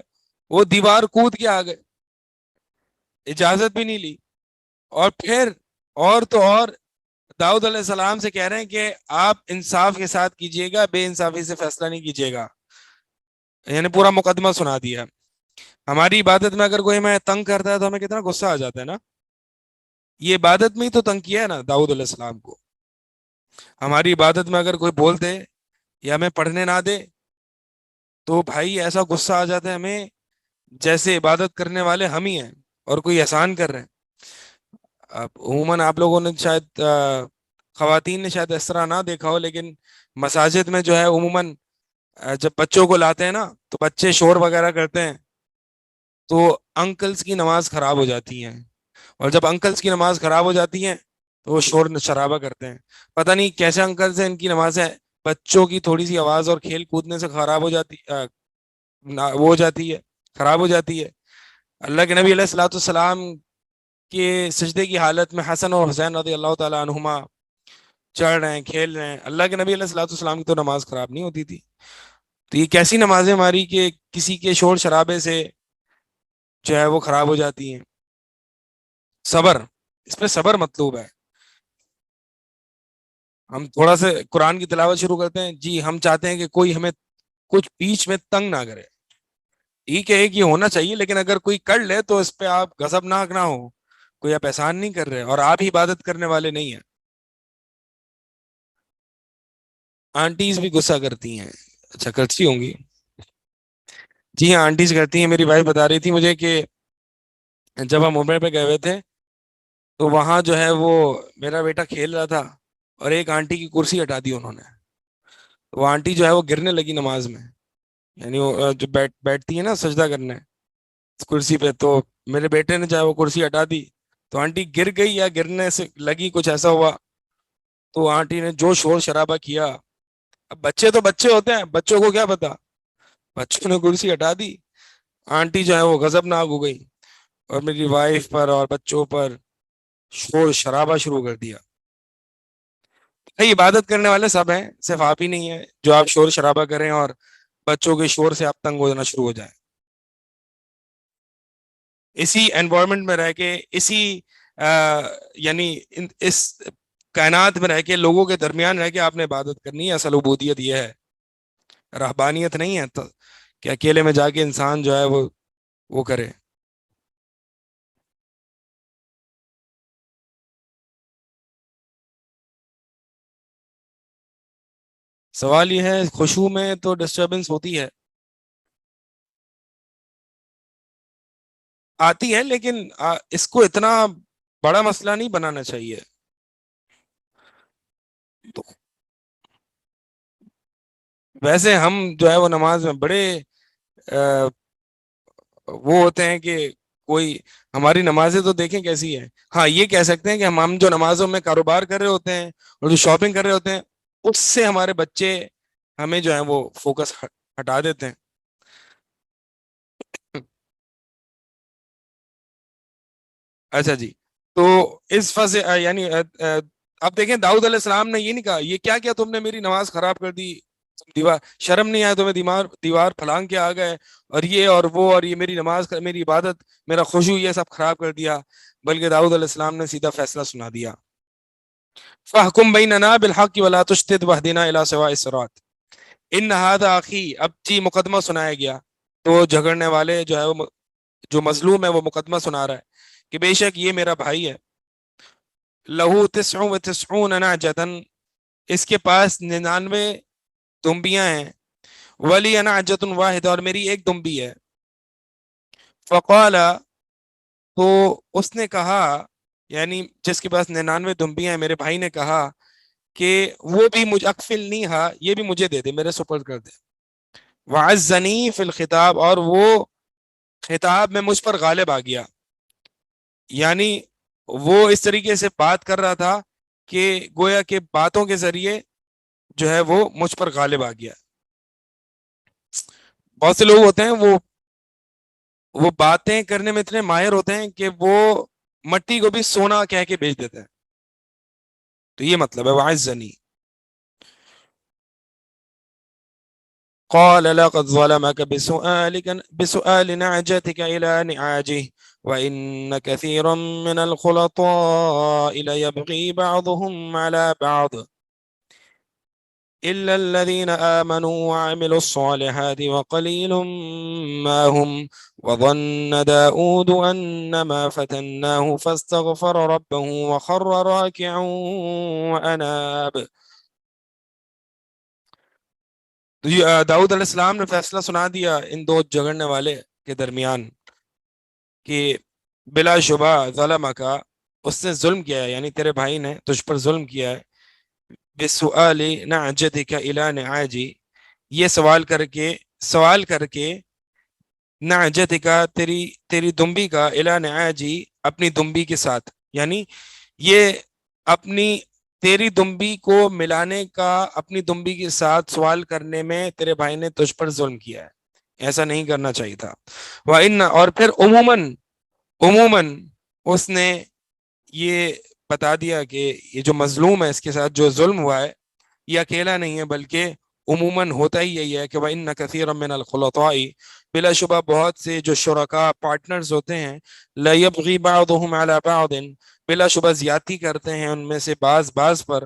وہ دیوار کود کے آ گئے، اجازت بھی نہیں لی. اور پھر اور تو اور داؤد علیہ السلام سے کہہ رہے ہیں کہ آپ انصاف کے ساتھ کیجیے گا، بے انصافی سے فیصلہ نہیں کیجیے گا. یعنی پورا مقدمہ سنا دیا. ہماری عبادت میں اگر کوئی ہمیں تنگ کرتا ہے تو ہمیں کتنا غصہ آ جاتا ہے نا. یہ عبادت میں ہی تو تنگ کیا ہے نا داؤد علیہ السلام کو. ہماری عبادت میں اگر کوئی بول دے یا ہمیں پڑھنے نہ دے تو بھائی ایسا غصہ آ جاتا ہے ہمیں جیسے عبادت کرنے والے ہم ہی ہیں اور کوئی احسان کر رہے ہیں. عموماً آپ لوگوں نے شاید خواتین نے شاید اس طرح نہ دیکھا ہو، لیکن مساجد میں جو ہے عموماً جب بچوں کو لاتے ہیں نا تو بچے شور وغیرہ کرتے ہیں تو انکلز کی نماز خراب ہو جاتی ہیں، اور جب انکلز کی نماز خراب ہو جاتی ہیں تو وہ شور شرابہ کرتے ہیں. پتہ نہیں کیسے انکلز ہیں، ان کی نمازیں بچوں کی تھوڑی سی آواز اور کھیل کودنے سے خراب ہو جاتی وہ ہو جاتی ہے، خراب ہو جاتی ہے. اللہ کے نبی علیہ الصلوۃ والسلام کے سجدے کی حالت میں حسن اور حسین رضی اللہ تعالیٰ عنہما چڑھ رہے ہیں، کھیل رہے ہیں. اللہ کے نبی علیہ الصلوۃ والسلام کی تو نماز خراب نہیں ہوتی تھی. تو یہ کیسی نمازیں ہماری کہ کسی کے شور شرابے سے جو ہے وہ خراب ہو جاتی ہیں. صبر، اس پہ صبر مطلوب ہے. ہم تھوڑا سا قرآن کی تلاوت شروع کرتے ہیں، جی ہم چاہتے ہیں کہ کوئی ہمیں کچھ بیچ میں تنگ نہ کرے. ٹھیک ہے کہ ہونا چاہیے، لیکن اگر کوئی کر لے تو اس پہ آپ غضبناک نہ ہو، کوئی آپ احسان نہیں کر رہے اور آپ ہی عبادت کرنے والے نہیں ہیں. آنٹیز بھی غصہ کرتی ہیں. اچھا کرتی ہوں گی. جی ہاں آنٹیز کرتی ہیں. میری وائف بتا رہی تھی مجھے کہ جب ہم عمرے پہ گئے ہوئے تھے تو وہاں جو ہے وہ میرا بیٹا کھیل رہا تھا اور ایک آنٹی کی کرسی ہٹا دی انہوں نے. وہ آنٹی جو ہے وہ گرنے لگی نماز میں، یعنی وہ جو بیٹھتی ہے نا سجدہ کرنے کرسی پہ، تو میرے بیٹے نے چاہے وہ کرسی ہٹا دی تو آنٹی گر گئی یا گرنے سے لگی، کچھ ایسا ہوا. تو آنٹی نے جو شور شرابہ کیا. اب بچے تو بچے ہوتے ہیں، بچوں کو کیا پتا، بچوں نے کرسی ہٹا دی. آنٹی جو ہے وہ غضبناک ہو گئی اور میری وائف پر اور بچوں پر شور شرابہ شروع کر دیا. بھائی عبادت کرنے والے سب ہیں، صرف آپ ہی نہیں ہیں جو آپ شور شرابہ کریں اور بچوں کے شور سے آپ تنگ ہو جانا شروع ہو جائیں. اسی انوائرمنٹ میں رہ کے، اسی یعنی اس کائنات میں رہ کے، لوگوں کے درمیان رہ کے آپ نے عبادت کرنی ہے. اصل عبودیت یہ ہے، رہبانیت نہیں ہے تو کہ اکیلے میں جا کے انسان جو ہے وہ کرے. سوال یہ ہے خشوع میں تو ڈسٹربنس ہوتی ہے، آتی ہے، لیکن اس کو اتنا بڑا مسئلہ نہیں بنانا چاہیے. تو ویسے ہم جو ہے وہ نماز میں بڑے وہ ہوتے ہیں کہ کوئی ہماری نمازیں تو دیکھیں کیسی ہیں. ہاں یہ کہہ سکتے ہیں کہ ہم جو نمازوں میں کاروبار کر رہے ہوتے ہیں اور جو شاپنگ کر رہے ہوتے ہیں اس سے ہمارے بچے ہمیں جو ہے وہ فوکس ہٹا دیتے ہیں. اچھا جی، تو اس فضل یعنی اب دیکھیں داؤد علیہ السلام نے یہ نہیں کہا یہ کیا تم نے میری نماز خراب کر دی، دیوار شرم نہیں آیا تمہیں، دیوار پھلانگ کے آ گئے اور یہ اور وہ اور یہ میری نماز میری عبادت میرا خشوع یہ سب خراب کر دیا. بلکہ داؤد علیہ السلام نے سیدھا فیصلہ سنا دیا، فاحکم بیننا بالحق ولا تشتت واہدنا الی سواء الصراط ان ھذا اخی. اب جی مقدمہ سنایا گیا تو جھگڑنے والے جو ہے وہ جو مظلوم ہے وہ مقدمہ سنا رہا ہے کہ بے شک یہ میرا بھائی ہے، لہو 99 نعجۃ، اس کے پاس 99 دمبیاں ہیں، ولی نعجۃ واحدہ، اور میری ایک دمبی ہے. فقال، تو اس نے کہا، یعنی جس کے پاس 99 دمبیاں ہیں میرے بھائی نے کہا کہ وہ بھی مجھ اکفلنی ہا، یہ بھی مجھے دے دے، میرے سپرد کر دے. وعزنی فی الخطاب، اور وہ خطاب میں مجھ پر غالب آ گیا. یعنی وہ اس طریقے سے بات کر رہا تھا کہ گویا کہ باتوں کے ذریعے جو ہے وہ مجھ پر غالب آ گیا. بہت سے لوگ ہوتے ہیں وہ باتیں کرنے میں اتنے ماہر ہوتے ہیں کہ وہ مٹی کو بھی سونا کہہ کے بیچ دیتے ہیں. تو یہ مطلب ہے وعزنی. قال لقد ظلمك بسؤال نعجتك إلى نعاجه وإن كثيرا من الخلطاء ليبغي بعضهم على بعض إلا الذين آمنوا وعملوا الصالحات وقليل ما هم وظن داود أنما فتناه فاستغفر ربه وخر راكعا وأناب. تو داؤد علیہ السلام نے فیصلہ سنا دیا ان دو جھگڑنے والے کے درمیان کہ بلا شبہ ظلمک، اس نے ظلم کیا ہے، یعنی تیرے بھائی نے تجھ پر ظلم کیا ہے. بسؤال نعجتک الی نعاجی، یہ سوال کر کے نعجتک تیری دمبی کا، الی نعاجی اپنی دمبی کے ساتھ، یعنی یہ اپنی تیری دمبی کو ملانے کا اپنی دمبی کے ساتھ سوال کرنے میں تیرے بھائی نے تجھ پر ظلم کیا ہے، ایسا نہیں کرنا چاہیے تھا. وَإِنَّ، اور پھر عموماً اس نے یہ بتا دیا کہ یہ جو مظلوم ہے اس کے ساتھ جو ظلم ہوا ہے یہ اکیلا نہیں ہے بلکہ عموماً ہوتا ہی یہی ہے کہ وَإِنَّ كَثِيرًا مِنَ الْخُلَطَاءِ، بلا شبہ بہت سے جو شرکاء پارٹنرز ہوتے ہیں، لَيَبْغِي بَعْضُهُمْ عَلَى بَعْضٍ، بلا شبہ زیادتی کرتے ہیں ان میں سے بعض پر،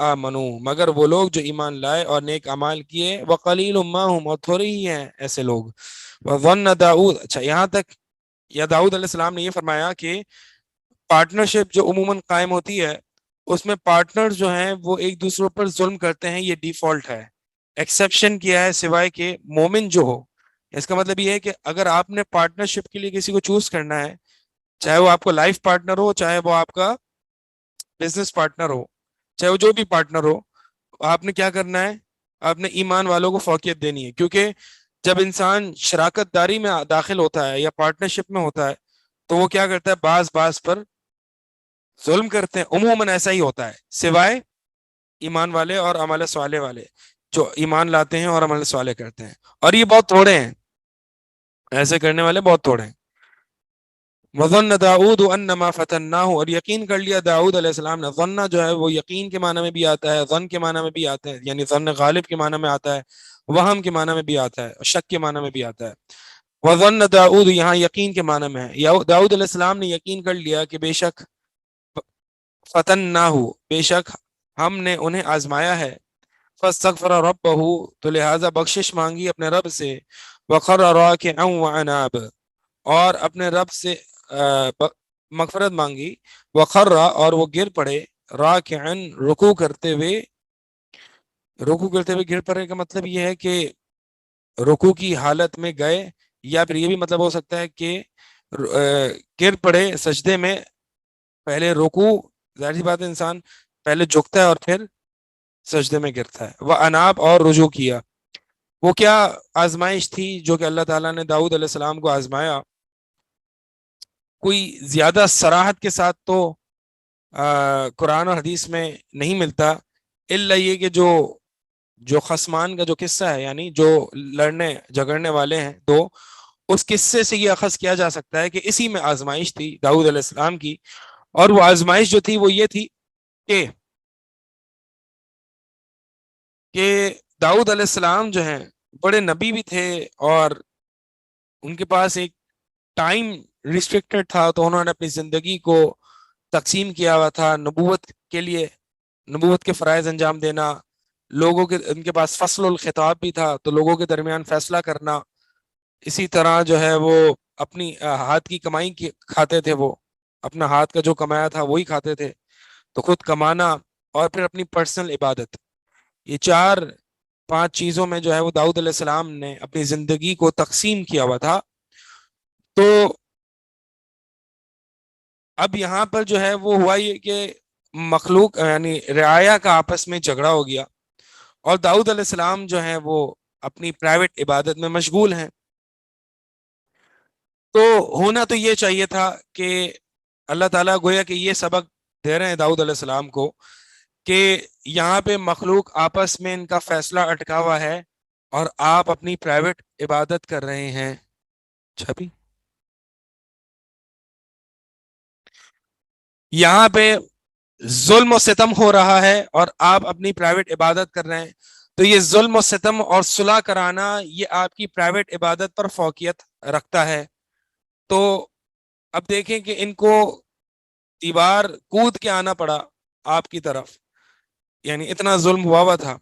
آمنوا مگر وہ لوگ جو ایمان لائے اور نیک اعمال کیے وقلیل ما هم اور تھوڑے ہی ہیں ایسے لوگ وظن داؤد. اچھا یہاں تک یا داؤد علیہ السلام نے یہ فرمایا کہ پارٹنرشپ جو عموماً قائم ہوتی ہے اس میں پارٹنر جو ہیں وہ ایک دوسروں پر ظلم کرتے ہیں، یہ ڈیفالٹ ہے. ایکسیپشن کیا ہے سوائے کہ مومن جو ہو. اس کا مطلب یہ ہے کہ اگر آپ نے پارٹنرشپ کے لیے کسی کو چوز کرنا ہے، چاہے وہ آپ کو لائف پارٹنر ہو، چاہے وہ آپ کا بزنس پارٹنر ہو، چاہے وہ جو بھی پارٹنر ہو، آپ نے کیا کرنا ہے؟ آپ نے ایمان والوں کو فوقیت دینی ہے. کیونکہ جب انسان شراکت داری میں داخل ہوتا ہے یا پارٹنرشپ میں ہوتا ہے تو وہ کیا کرتا ہے؟ بعض پر ظلم کرتے ہیں. عموماً ایسا ہی ہوتا ہے سوائے ایمان والے اور عمل صالح والے جو ایمان لاتے ہیں اور عمل صالح کرتے ہیں، اور یہ بہت تھوڑے ہیں، ایسے کرنے والے بہت تھوڑے ہیں. وظن داؤد انما فتناہ، اور یقین کر لیا داؤد علیہ السلام نے. ظن جو ہے وہ یقین کے معنی میں بھی آتا ہے، ظن کے معنی میں بھی آتا ہے، یعنی ظن غالب کے معنی میں آتا ہے، وہم کے معنی میں بھی آتا ہے، شک کے معنی میں بھی آتا ہے. وظن داؤد یہاں یقین کے معنی میں ہے. داؤد علیہ السلام نے یقین کر لیا کہ بے شک فتناہ، بے شک ہم نے انہیں آزمایا ہے. فاستغفر ربہ، تو لہٰذا بخشش مانگی اپنے رب سے. وخر راکعا وعناب، اور اپنے رب سے مغفرت مانگی. وخر، اور وہ گر پڑے. راکعا، رکوع کرتے ہوئے. رکوع کرتے ہوئے گر پڑے کا مطلب یہ ہے کہ رکوع کی حالت میں گئے، یا پھر یہ بھی مطلب ہو سکتا ہے کہ گر پڑے سجدے میں. پہلے رکوع، ظاہر سی بات ہے انسان پہلے جھکتا ہے اور پھر سجدے میں گرتا ہے. وہ اناب، اور رجوع کیا. وہ کیا آزمائش تھی جو کہ اللہ تعالیٰ نے داؤد علیہ السلام کو آزمایا؟ کوئی زیادہ صراحت کے ساتھ تو قرآن اور حدیث میں نہیں ملتا، الا یہ کہ جو خصمان کا جو قصہ ہے، یعنی جو لڑنے جھگڑنے والے ہیں دو، اس قصے سے یہ اخذ کیا جا سکتا ہے کہ اسی میں آزمائش تھی داؤد علیہ السلام کی. اور وہ آزمائش جو تھی وہ یہ تھی کہ داؤد علیہ السلام جو ہیں بڑے نبی بھی تھے، اور ان کے پاس ایک ٹائم ریسٹرکٹڈ تھا، تو انہوں نے اپنی زندگی کو تقسیم کیا ہوا تھا نبوت کے لیے، نبوت کے فرائض انجام دینا. لوگوں کے ان کے پاس فصل الخطاب بھی تھا، تو لوگوں کے درمیان فیصلہ کرنا. اسی طرح جو ہے وہ اپنی ہاتھ کی کمائی کھاتے تھے، وہ اپنا ہاتھ کا جو کمایا تھا وہی کھاتے تھے. تو خود کمانا اور پھر اپنی پرسنل عبادت، یہ 4-5 چیزوں میں جو ہے وہ داؤد علیہ السلام نے اپنی زندگی کو تقسیم کیا ہوا تھا. تو اب یہاں پر جو ہے وہ ہوا یہ کہ مخلوق یعنی رعایا کا آپس میں جھگڑا ہو گیا، اور داؤد علیہ السلام جو ہیں وہ اپنی پرائیویٹ عبادت میں مشغول ہیں. تو ہونا تو یہ چاہیے تھا کہ اللہ تعالیٰ گویا کہ یہ سبق دے رہے ہیں داؤد علیہ السلام کو کہ یہاں پہ مخلوق آپس میں ان کا فیصلہ اٹکا ہوا ہے، اور آپ اپنی پرائیویٹ عبادت کر رہے ہیں. چھبی یہاں پہ ظلم و ستم ہو رہا ہے اور آپ اپنی پرائیویٹ عبادت کر رہے ہیں. تو یہ ظلم و ستم اور صلح کرانا یہ آپ کی پرائیویٹ عبادت پر فوقیت رکھتا ہے. تو اب دیکھیں کہ ان کو دیوار کود کے آنا پڑا آپ کی طرف، یعنی اتنا ظلم ہوا تھا.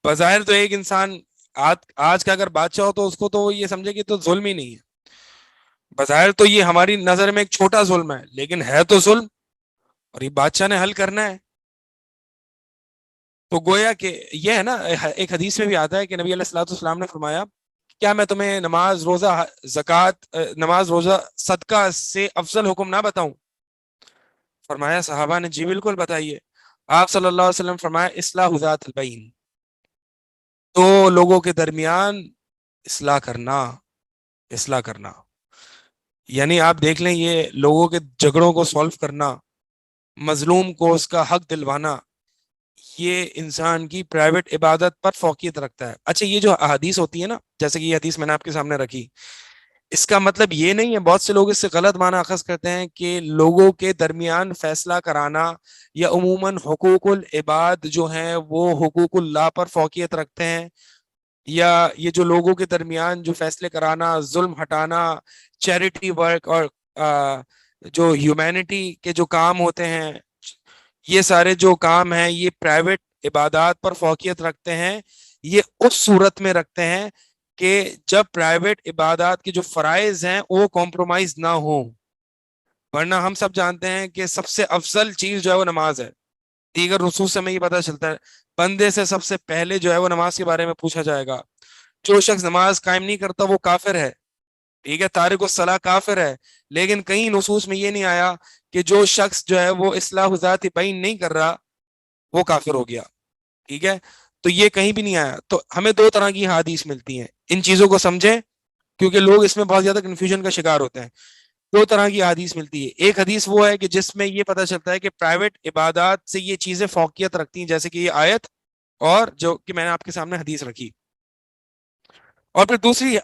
بظاہر تو ایک انسان آج کا اگر بادشاہ ہو تو اس کو تو یہ سمجھے کہ تو ظلم ہی نہیں ہے. بظاہر تو یہ ہماری نظر میں ایک چھوٹا ظلم ہے، لیکن ہے تو ظلم، اور یہ بادشاہ نے حل کرنا ہے. تو گویا کہ یہ ہے نا، ایک حدیث میں بھی آتا ہے کہ نبی علیہ الصلوۃ والسلام نے فرمایا کیا میں تمہیں نماز روزہ زکوٰۃ نماز روزہ صدقہ سے افضل حکم نہ بتاؤں؟ فرمایا صحابہ نے جی بالکل بتائیے. آپ صلی اللہ علیہ وسلم فرمایا اصلاح ذات البین، تو لوگوں کے درمیان اصلاح کرنا، یعنی آپ دیکھ لیں یہ لوگوں کے جھگڑوں کو سولو کرنا، مظلوم کو اس کا حق دلوانا، یہ انسان کی پرائیویٹ عبادت پر فوقیت رکھتا ہے. اچھا یہ جو احادیث ہوتی ہے نا، جیسے کہ یہ حدیث میں نے آپ کے سامنے رکھی، اس کا مطلب یہ نہیں ہے، بہت سے لوگ اس سے غلط معنی اخذ کرتے ہیں کہ لوگوں کے درمیان فیصلہ کرانا یا عموماً حقوق العباد جو ہیں وہ حقوق اللہ پر فوقیت رکھتے ہیں، یا یہ جو لوگوں کے درمیان جو فیصلے کرانا، ظلم ہٹانا، چیریٹی ورک اور جو ہیومینٹی کے جو کام ہوتے ہیں، یہ سارے جو کام ہیں یہ پرائیویٹ عبادات پر فوقیت رکھتے ہیں. یہ اس صورت میں رکھتے ہیں کہ جب پرائیویٹ عبادات کے جو فرائض ہیں وہ کمپرومائز نہ ہوں. ورنہ ہم سب جانتے ہیں کہ سب سے افضل چیز جو ہے وہ نماز ہے. دیگر نصوص سے ہمیں یہ پتہ چلتا ہے بندے سے سب سے پہلے جو ہے وہ نماز کے بارے میں پوچھا جائے گا. جو شخص نماز قائم نہیں کرتا وہ کافر ہے. ٹھیک ہے, تارک الصلاح کافر ہے. لیکن کئی نصوص میں یہ نہیں آیا کہ جو شخص جو ہے وہ اصلاح ذات بین نہیں کر رہا وہ کافر ہو گیا. ٹھیک ہے, تو یہ کہیں بھی نہیں آیا. تو ہمیں دو طرح کی حدیث ملتی ہیں, ان چیزوں کو سمجھیں کیونکہ لوگ اس میں بہت زیادہ کنفیوژن کا شکار ہوتے ہیں. دو طرح کی حدیث ملتی ہے. ایک حدیث وہ ہے کہ جس میں یہ پتہ چلتا ہے کہ پرائیویٹ عبادات سے یہ چیزیں فوقیت رکھتی ہیں, جیسے کہ یہ آیت اور جو کہ میں نے آپ کے سامنے حدیث رکھی. اور پھر دوسری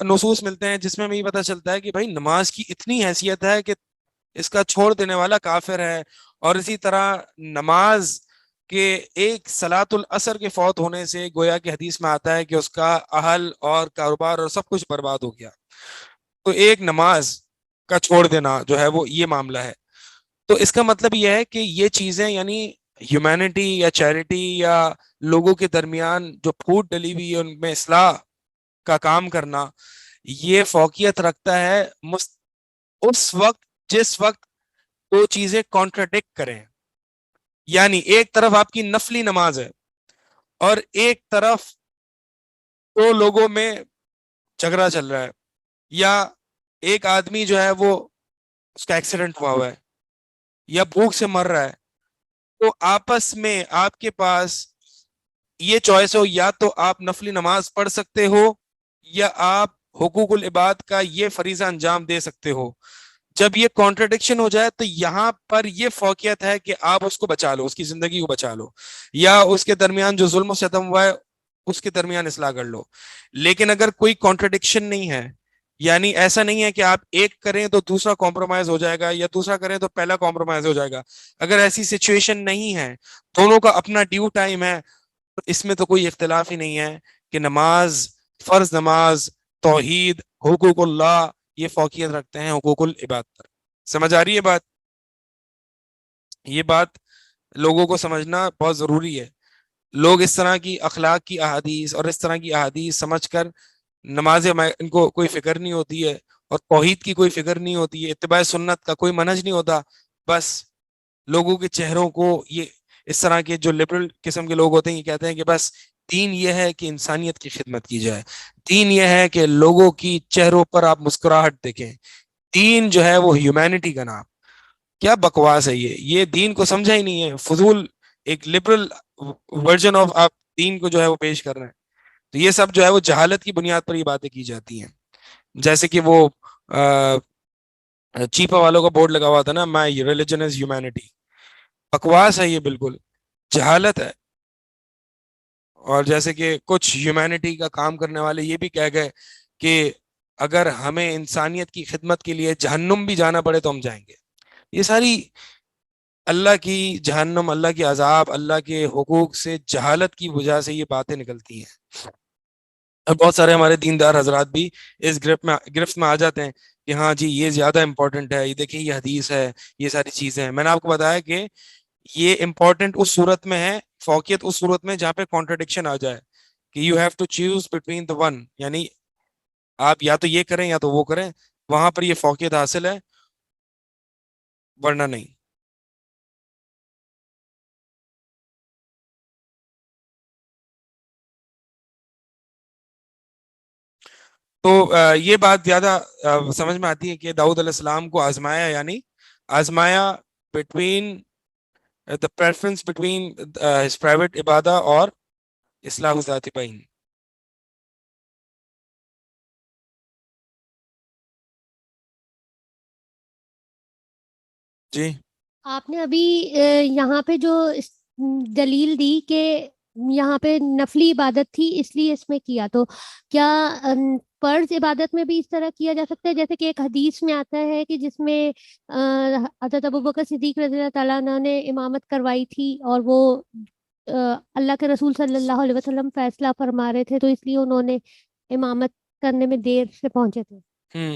نصوص ملتے ہیں جس میں ہمیں یہ پتہ چلتا ہے کہ بھائی نماز کی اتنی حیثیت ہے کہ اس کا چھوڑ دینے والا کافر ہے. اور اسی طرح نماز کے ایک صلاۃ العصر کے فوت ہونے سے گویا کہ حدیث میں آتا ہے کہ اس کا اہل اور کاروبار اور سب کچھ برباد ہو گیا. تو ایک نماز کا چھوڑ دینا جو ہے وہ یہ معاملہ ہے. تو اس کا مطلب یہ ہے کہ یہ چیزیں یعنی ہیومینٹی یا چیریٹی یا لوگوں کے درمیان جو پھوٹ ڈلی ہوئی ہے ان میں اصلاح کا کام کرنا, یہ فوقیت رکھتا ہے اس وقت جس وقت دو چیزیں کانٹراڈکٹ کریں. یعنی ایک طرف آپ کی نفلی نماز ہے اور ایک طرف دو لوگوں میں جھگڑا چل رہا ہے, یا ایک آدمی جو ہے وہ اس کا ایکسیڈنٹ ہوا ہے یا بھوک سے مر رہا ہے. تو آپس میں آپ کے پاس یہ چوائس ہو, یا تو آپ نفلی نماز پڑھ سکتے ہو یا آپ حقوق العباد کا یہ فریضہ انجام دے سکتے ہو. جب یہ کانٹرڈکشن ہو جائے تو یہاں پر یہ فوقیت ہے کہ آپ اس کو بچا لو, اس کی زندگی کو بچا لو, یا اس کے درمیان جو ظلم و ستم ہوا ہے اس کے درمیان اصلاح کر لو. لیکن اگر کوئی کانٹرڈکشن نہیں ہے, یعنی ایسا نہیں ہے کہ آپ ایک کریں تو دوسرا کمپرومائز ہو جائے گا یا دوسرا کریں تو پہلا کمپرومائز ہو جائے گا, اگر ایسی سچویشن نہیں ہے, دونوں کا اپنا ڈیو ٹائم ہے, تو اس میں تو کوئی اختلاف ہی نہیں ہے کہ نماز, فرض نماز, توحید, حقوق اللہ یہ فوقیت رکھتے ہیں حقوق العباد پر. سمجھ آ رہی ہے بات؟ یہ بات لوگوں کو سمجھنا بہت ضروری ہے. لوگ اس طرح کی اخلاق کی احادیث اور اس طرح کی احادیث سمجھ کر نماز ان کو کوئی فکر نہیں ہوتی ہے اور توحید کی کوئی فکر نہیں ہوتی ہے, اتباع سنت کا کوئی منہج نہیں ہوتا. بس لوگوں کے چہروں کو یہ اس طرح کے جو لبرل قسم کے لوگ ہوتے ہیں یہ کہتے ہیں کہ بس دین یہ ہے کہ انسانیت کی خدمت کی جائے, دین یہ ہے کہ لوگوں کی چہروں پر آپ مسکراہٹ دیکھیں, دین جو ہے وہ ہیومینٹی کا نام. کیا بکواس ہے یہ دین کو سمجھا ہی نہیں ہے, فضول ایک لبرل ورژن آف آپ دین کو جو ہے وہ پیش کر رہے ہیں. تو یہ سب جو ہے وہ جہالت کی بنیاد پر یہ باتیں کی جاتی ہیں. جیسے کہ وہ چیپا والوں کا بورڈ لگا ہوا تھا نا, مائی ریلیجن از ہیومینٹی. بکواس ہے یہ, بالکل جہالت ہے. اور جیسے کہ کچھ ہیومینٹی کا کام کرنے والے یہ بھی کہہ گئے کہ اگر ہمیں انسانیت کی خدمت کے لیے جہنم بھی جانا پڑے تو ہم جائیں گے. یہ ساری اللہ کی جہنم, اللہ کے عذاب, اللہ کے حقوق سے جہالت کی وجہ سے یہ باتیں نکلتی ہیں. اور بہت سارے ہمارے دیندار حضرات بھی اس گرفت میں آ جاتے ہیں کہ ہاں جی یہ زیادہ امپورٹنٹ ہے, یہ دیکھیں یہ حدیث ہے, یہ ساری چیزیں ہیں. میں نے آپ کو بتایا کہ یہ امپورٹنٹ اس صورت میں ہے, فوقیت اس صورت میں جہاں پہ کانٹرڈکشن آ جائے کہ you have to choose between the one, یعنی آپ یا تو یہ کریں یا تو وہ کریں, وہاں پر یہ فوقیت حاصل ہے, ورنہ نہیں. تو یہ بات زیادہ سمجھ میں آتی ہے کہ داؤد علیہ السلام کو آزمایا, یعنی آزمایا between the preference between his private Ubadah اور اصلاح ذات بین. جی آپ نے ابھی یہاں پہ جو دلیل دی کہ یہاں پہ نفلی عبادت تھی اس لیے اس میں کیا, تو کیا فرض عبادت میں بھی اس طرح کیا جا سکتا ہے؟ جیسے کہ ایک حدیث میں آتا ہے کہ جس میں حضرت ابوبکر صدیق رضی اللہ تعالیٰ عنہ نے امامت کروائی تھی اور وہ اللہ کے رسول صلی اللہ علیہ وسلم فیصلہ فرما رہے تھے, تو اس لیے انہوں نے امامت کرنے میں دیر سے پہنچے تھے.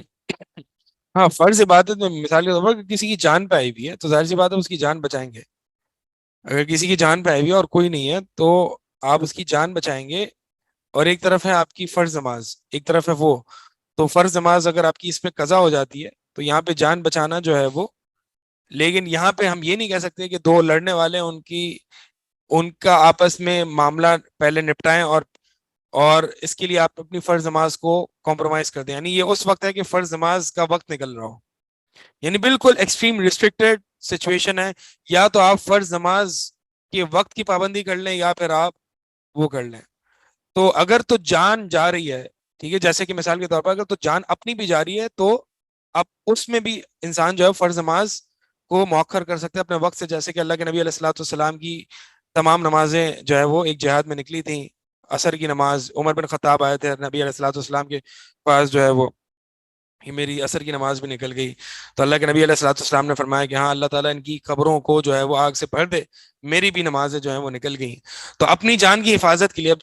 ہاں, فرض عبادت میں مثال کے طور پر کسی کی جان پہ آئی ہوئی ہے تو ظاہر سی بات ہے اس کی جان بچائیں گے. اگر کسی کی جان پہ آئی ہوئی ہے اور کوئی نہیں ہے تو آپ اس کی جان بچائیں گے، اور ایک طرف ہے آپ کی فرض نماز، ایک طرف ہے وہ، تو فرض نماز اگر آپ کی اس پہ قضا ہو جاتی ہے تو یہاں پہ جان بچانا جو ہے وہ، لیکن یہاں پہ ہم یہ نہیں کہہ سکتے کہ دو لڑنے والے ان کا آپس میں معاملہ پہلے نپٹائیں اور اس کے لیے آپ اپنی فرض نماز کو کمپرومائز کر دیں. یعنی یہ اس وقت ہے کہ فرض نماز کا وقت نکل رہا ہو، یعنی بالکل ایکسٹریم ریسٹرکٹیڈ سچویشن ہے. یا تو آپ فرض نماز کے وقت کی پابندی کر لیں یا پھر آپ وہ کر لیں. تو اگر تو جان جا رہی ہے، ٹھیک ہے، جیسے کہ مثال کے طور پر اگر تو جان اپنی بھی جا رہی ہے تو اب اس میں بھی انسان جو ہے فرض نماز کو مؤخر کر سکتے ہیں اپنے وقت سے، جیسے کہ اللہ کے نبی علیہ الصلوۃ والسلام کی تمام نمازیں جو ہے وہ ایک جہاد میں نکلی تھیں. عصر کی نماز، عمر بن خطاب آئے تھے نبی علیہ الصلوۃ والسلام کے پاس جو ہے وہ، میری عصر کی نماز بھی نکل گئی. تو اللہ کے نبی علیہ الصلوۃ والسلام نے فرمایا کہ ہاں اللہ تعالیٰ ان کی قبروں کو جو ہے وہ آگ سے بھر دے، میری بھی نمازیں جو ہیں وہ نکل گئی. تو اپنی جان کی حفاظت کے لیے، اب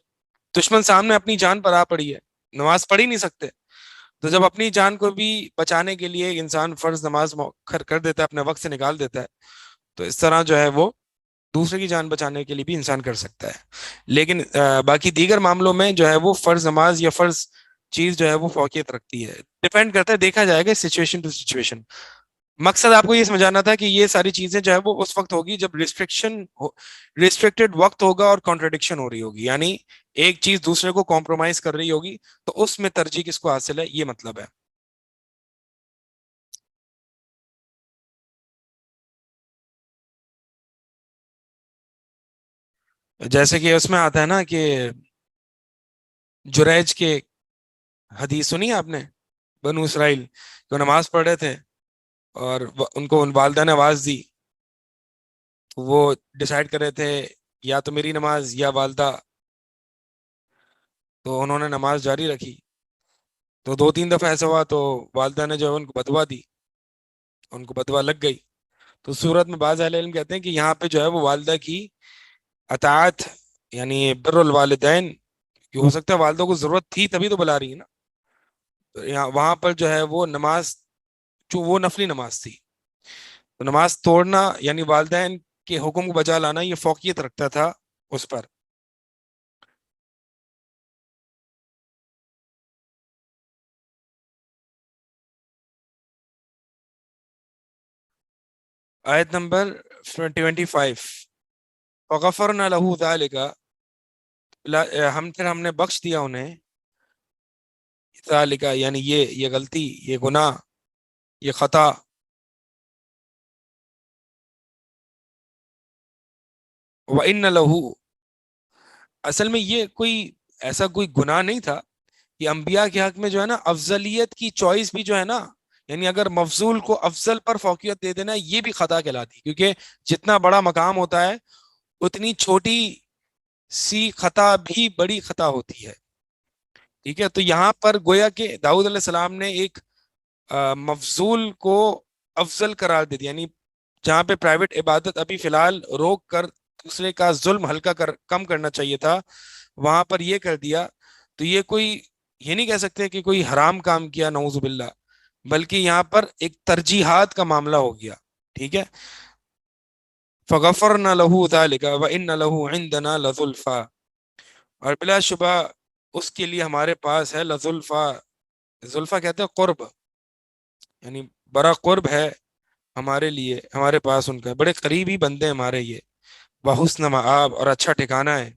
دشمن سامنے اپنی جان پر آ پڑی ہے، نماز پڑھ ہی نہیں سکتے، تو جب اپنی جان کو بھی بچانے کے لیے انسان فرض نماز مؤخر کر دیتا ہے، اپنے وقت سے نکال دیتا ہے، تو اس طرح جو ہے وہ دوسرے کی جان بچانے کے لیے بھی انسان کر سکتا ہے. لیکن باقی دیگر معاملوں میں جو ہے وہ فرض نماز یا فرض چیز جو ہے وہ فوقیت رکھتی ہے. ڈپینڈ کرتا ہے، دیکھا جائے گا سچویشن ٹو سچویشن. مقصد آپ کو یہ سمجھانا تھا کہ یہ ساری چیزیں جو ہے وہ اس وقت ہوگی جب ریسٹرکٹیڈ وقت ہوگا اور کانٹرڈکشن ہو رہی ہوگی، یعنی ایک چیز دوسرے کو کمپرومائز کر رہی ہوگی، تو اس میں ترجیح کس کو حاصل ہے، یہ مطلب ہے. جیسے کہ اس میں آتا ہے نا کہ جریج کے حدیث سنی آپ نے، بنو اسرائیل جو نماز پڑھ رہے تھے اور ان کو ان والدہ نے آواز دی، وہ ڈیسائیڈ کر رہے تھے یا تو میری نماز یا والدہ، تو انہوں نے نماز جاری رکھی. تو 2-3 دفعہ ایسا ہوا تو والدہ نے جو ہے ان کو بدوا دی، ان کو بدوا لگ گئی. تو صورت میں بعض اہل علم کہتے ہیں کہ یہاں پہ جو ہے وہ والدہ کی اطاعت، یعنی بر الوالدین، کہ ہو سکتا ہے والدوں کو ضرورت تھی تبھی تو بلا رہی ہے نا، تو یہاں وہاں پر جو ہے وہ نماز، جو وہ نفلی نماز تھی، تو نماز توڑنا یعنی والدین کے حکم کو بجا لانا یہ فوقیت رکھتا تھا اس پر. آیت نمبر 25، وغفرنا له ذلك، ہم نے بخش دیا انہیں، ذالک یعنی یہ غلطی، یہ گناہ، یہ خطا. وَإِنَّ لَهُ، اصل میں یہ ایسا کوئی گناہ نہیں تھا کہ انبیاء کے حق میں جو ہے نا افضلیت کی چوائس بھی جو ہے نا، یعنی اگر مفضول کو افضل پر فوقیت دے دینا یہ بھی خطا کہلاتی، کیونکہ جتنا بڑا مقام ہوتا ہے اتنی چھوٹی سی خطا بھی بڑی خطا ہوتی ہے. ٹھیک ہے، تو یہاں پر گویا کہ داؤد علیہ السلام نے ایک مفضول کو افضل قرار دے دیا، یعنی جہاں پہ پرائیویٹ عبادت ابھی فی الحال روک کر دوسرے کا ظلم ہلکا کم کرنا چاہیے تھا، وہاں پر یہ کر دیا. تو یہ نہیں کہہ سکتے کہ کوئی حرام کام کیا نعوذ باللہ، بلکہ یہاں پر ایک ترجیحات کا معاملہ ہو گیا. ٹھیک ہے، فغفرنا له ذلك وان له عندنا لزلفا، اور بلا شبہ اس کے لیے ہمارے پاس ہے لزلفا. زلفا کہتے ہیں قرب، یعنی بڑا قرب ہے ہمارے لیے، ہمارے پاس ان کا بڑے قریبی بندے ہمارے یہ، وحسن مآب، اور اچھا ٹھکانہ ہے.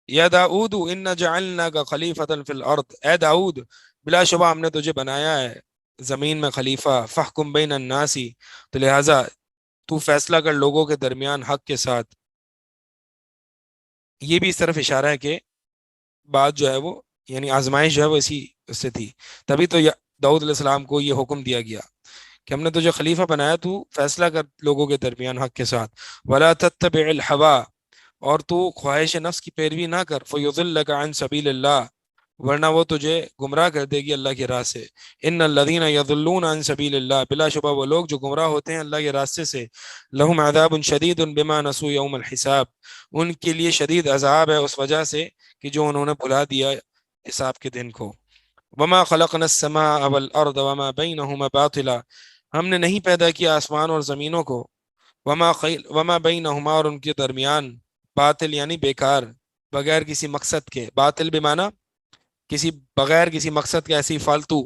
یا داؤد ان جعلناک خلیفۃ فی الارض، اے داؤد بلا شبہ ہم نے تجھے بنایا ہے زمین میں خلیفہ، فاحکم بین الناس، تو لہٰذا تو فیصلہ کر لوگوں کے درمیان حق کے ساتھ. یہ بھی اس طرف اشارہ ہے کہ بات جو ہے وہ، یعنی آزمائش جو ہے وہ اسی اس سے تھی، تبھی تو داؤد علیہ السلام کو یہ حکم دیا گیا کہ ہم نے تجھے خلیفہ بنایا، تو فیصلہ کر لوگوں کے درمیان حق کے ساتھ. ولا تتبع الہوا، اور تو خواہش نفس کی پیروی نہ کر، فیضلک عن سبیل اللہ، ورنہ وہ تجھے گمراہ کر دے گی اللہ کی راہ سے. ان الذین یضلون عن سبیل اللہ، بلا شبہ وہ لوگ جو گمراہ ہوتے ہیں اللہ کے راستے سے، لہم عذاب شدید بما نسوا یوم الحساب، ان کے لیے شدید عذاب ہے اس وجہ سے کہ جو انہوں نے بھلا دیا حساب کے دن کو. وما خلقنا السماء والارض وما بینہما باطلا، ہم نے نہیں پیدا کیا آسمان اور زمینوں کو، وما بینہما، اور ان کے درمیان، باطل یعنی بیکار، بغیر کسی مقصد کے، باطل بمعنی بغیر کسی مقصد کے، ایسی فالتو.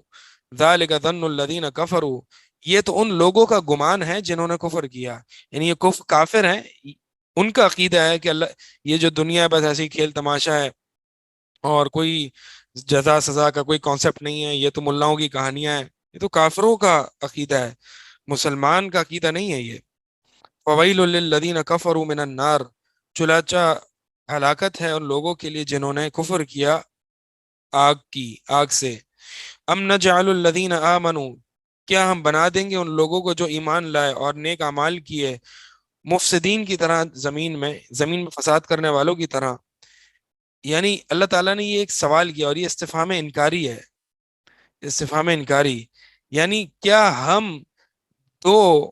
ذالک ظن الذین کفروا، یہ تو ان لوگوں کا گمان ہے جنہوں نے کفر کیا، یعنی یہ کافر ہیں، ان کا عقیدہ ہے کہ اللہ یہ جو دنیا ہے بس ایسی کھیل تماشا ہے اور کوئی جزا سزا کا کوئی کانسیپٹ نہیں ہے، یہ تو ملاؤں کی کہانیاں ہیں. یہ تو کافروں کا عقیدہ ہے، مسلمان کا عقیدہ نہیں ہے یہ. فویل للذین کفروا من النار، چنانچہ ہلاکت ہے ان لوگوں کے لیے جنہوں نے کفر کیا آگ سے. ام نجعل الذین آمنوا، کیا ہم بنا دیں گے ان لوگوں کو جو ایمان لائے اور نیک اعمال کیے، مفسدین کی طرح، زمین میں فساد کرنے والوں کی طرح. یعنی اللہ تعالیٰ نے یہ ایک سوال کیا اور یہ استفہام انکاری ہے، استفہام انکاری، یعنی کیا ہم دو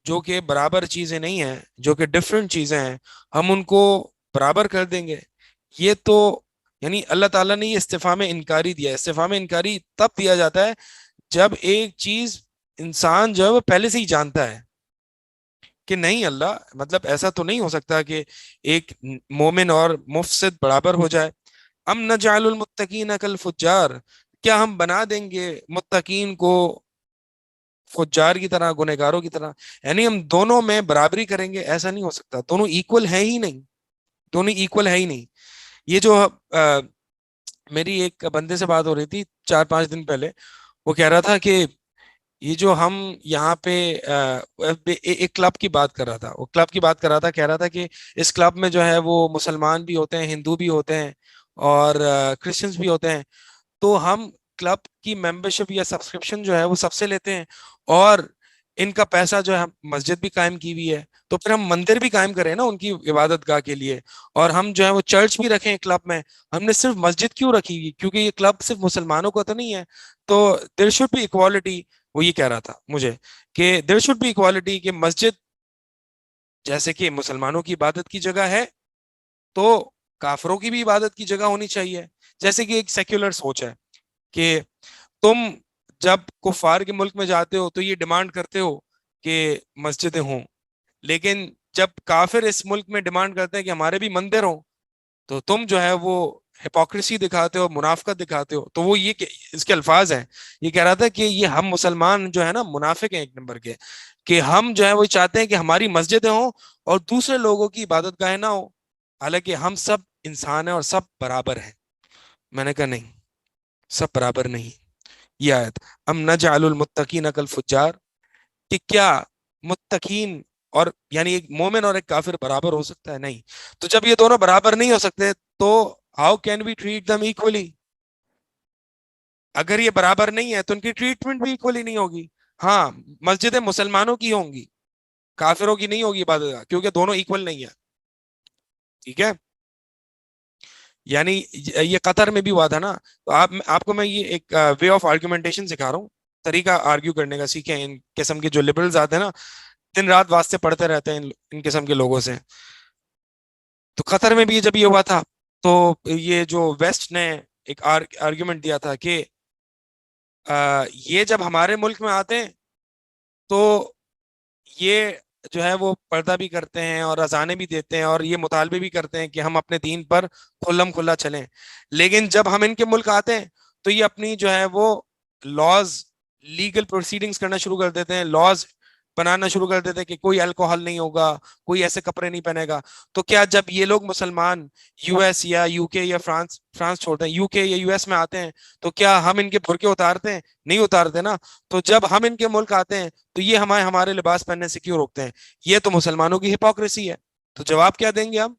جو کہ برابر چیزیں نہیں ہیں، جو کہ ڈفرینٹ چیزیں ہیں، ہم ان کو برابر کر دیں گے؟ یہ تو یعنی اللہ تعالیٰ نے یہ استفہام انکاری دیا. استفہام انکاری تب دیا جاتا ہے جب ایک چیز انسان جو ہے وہ پہلے سے ہی جانتا ہے کہ نہیں، اللہ مطلب ایسا تو نہیں ہو سکتا کہ ایک مومن اور مفسد برابر ہو جائے. ام نجعل المتقین کالفجار، کیا ہم بنا دیں گے متقین کو فجار کی طرح، گنہگاروں کی طرح، یعنی ہم دونوں میں برابری کریں گے؟ ایسا نہیں ہو سکتا، دونوں ایکول ہے ہی نہیں، دونوں ایکول ہے ہی نہیں. یہ جو میری ایک بندے سے بات ہو رہی تھی 4-5 دن پہلے، وہ کہہ رہا تھا کہ یہ جو ہم یہاں پہ ایک کلب کی بات کر رہا تھا، وہ کلب کی بات کر رہا تھا، کہہ رہا تھا کہ اس کلب میں جو ہے وہ مسلمان بھی ہوتے ہیں، ہندو بھی ہوتے ہیں اور کرسچنز بھی ہوتے ہیں. تو ہم کلب کی ممبرشپ یا سبسکرپشن جو ہے وہ سب سے لیتے ہیں، اور ان کا پیسہ جو ہے مسجد بھی قائم کی ہوئی ہے، تو پھر ہم مندر بھی قائم کریں نا ان کی عبادت گاہ کے لیے، اور ہم جو ہے وہ چرچ بھی رکھیں کلب میں. ہم نے صرف مسجد کیوں رکھی ہوئی؟ کیونکہ یہ کلب صرف مسلمانوں کو تو نہیں ہے، تو دیر شوڈ بی ایکوالٹی. وہ یہ کہہ رہا تھا مجھے کہ دیر شوڈ بی ایکوالٹی، کہ مسجد جیسے کہ مسلمانوں کی عبادت کی جگہ ہے تو کافروں کی بھی عبادت کی جگہ ہونی چاہیے. جیسے کہ ایک سیکولر سوچ ہے کہ تم جب کفار کے ملک میں جاتے ہو تو یہ ڈیمانڈ کرتے ہو کہ مسجدیں ہوں، لیکن جب کافر اس ملک میں ڈیمانڈ کرتے ہیں کہ ہمارے بھی مندر ہوں، تو تم جو ہے وہ ہپوکریسی دکھاتے ہو، منافقت دکھاتے ہو. تو وہ یہ اس کے الفاظ ہیں، یہ کہہ رہا تھا کہ یہ ہم مسلمان جو ہے نا منافق ہیں ایک نمبر کے، کہ ہم جو ہے وہ چاہتے ہیں کہ ہماری مسجدیں ہوں اور دوسرے لوگوں کی عبادت گاہیں نہ ہو، حالانکہ ہم سب انسان ہیں اور سب برابر ہیں. میں نے کہا نہیں، سب برابر نہیں. یہ آیت ام نجعل المتقین کالفجار، کہ کیا متقین اور یعنی ایک مومن اور ایک کافر برابر ہو سکتا ہے؟ نہیں. تو جب یہ دونوں برابر نہیں ہو سکتے تو how can we treat them equally? اگر یہ برابر نہیں ہے تو ان کی ٹریٹمنٹ بھی ایکولی نہیں ہوگی. ہاں، مسجدیں مسلمانوں کی ہوں گی، کافروں کی نہیں ہوگی عبادت، کیونکہ دونوں ایکول نہیں ہیں. ٹھیک ہے، یعنی یہ قطر میں بھی ہوا تھا نا. تو آپ کو میں یہ ایک وے آف آرگومنٹیشن سکھا رہا ہوں، طریقہ آرگیو کرنے کا سیکھیں. ان قسم کے جو لبرلز آتے ہیں نا، دن رات واسطے پڑھتے رہتے ہیں ان قسم کے لوگوں سے. تو قطر میں بھی جب یہ ہوا تھا تو یہ جو ویسٹ نے ایک آرگیومنٹ دیا تھا کہ یہ جب ہمارے ملک میں آتے ہیں تو یہ جو ہے وہ پردہ بھی کرتے ہیں اور اذانیں بھی دیتے ہیں اور یہ مطالبے بھی کرتے ہیں کہ ہم اپنے دین پر کھلم کھلا چلیں، لیکن جب ہم ان کے ملک آتے ہیں تو یہ اپنی جو ہے وہ لاز، لیگل پروسیڈنگز کرنا شروع کر دیتے ہیں، لاز بنانا شروع کر دیتے ہیں کہ کوئی الکوہل نہیں ہوگا، کوئی ایسے کپڑے نہیں پہنے گا. تو کیا جب یہ لوگ مسلمان یو ایس یا یو کے یا فرانس چھوڑتے ہیں، یو کے یا یو ایس میں آتے ہیں، تو کیا ہم ان کے برقعے اتارتے ہیں؟ نہیں اتارتے نا. تو جب ہم ان کے ملک آتے ہیں تو یہ ہمارے لباس پہننے سے کیوں روکتے ہیں؟ یہ تو مسلمانوں کی ہپوکریسی ہے. تو جواب کیا دیں گے ہم؟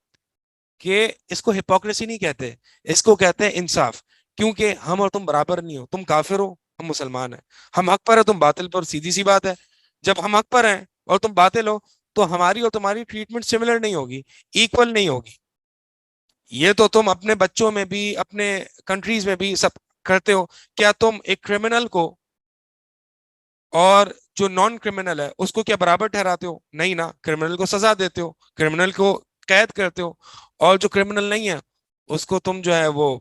کہ اس کو ہپوکریسی نہیں کہتے، اس کو کہتے ہیں انصاف. کیونکہ ہم اور تم برابر نہیں ہو، تم کافر ہو، ہم مسلمان ہیں، ہم حق پر ہے، تم باطل پر. سیدھی سی بات ہے. جب ہم حق پر ہیں اور تم باطل ہو تو ہماری اور تمہاری ٹریٹمنٹ سملر نہیں ہوگی، ایکول نہیں ہوگی. یہ تو تم اپنے بچوں میں بھی اپنے کنٹریز میں بھی سب کرتے ہو. کیا تم ایک کرمنل کو اور جو نان کرمنل ہے اس کو کیا برابر ٹھہراتے ہو؟ نہیں نا. کرمنل کو سزا دیتے ہو, کرمنل کو قید کرتے ہو, اور جو کرمنل نہیں ہے اس کو تم جو ہے وہ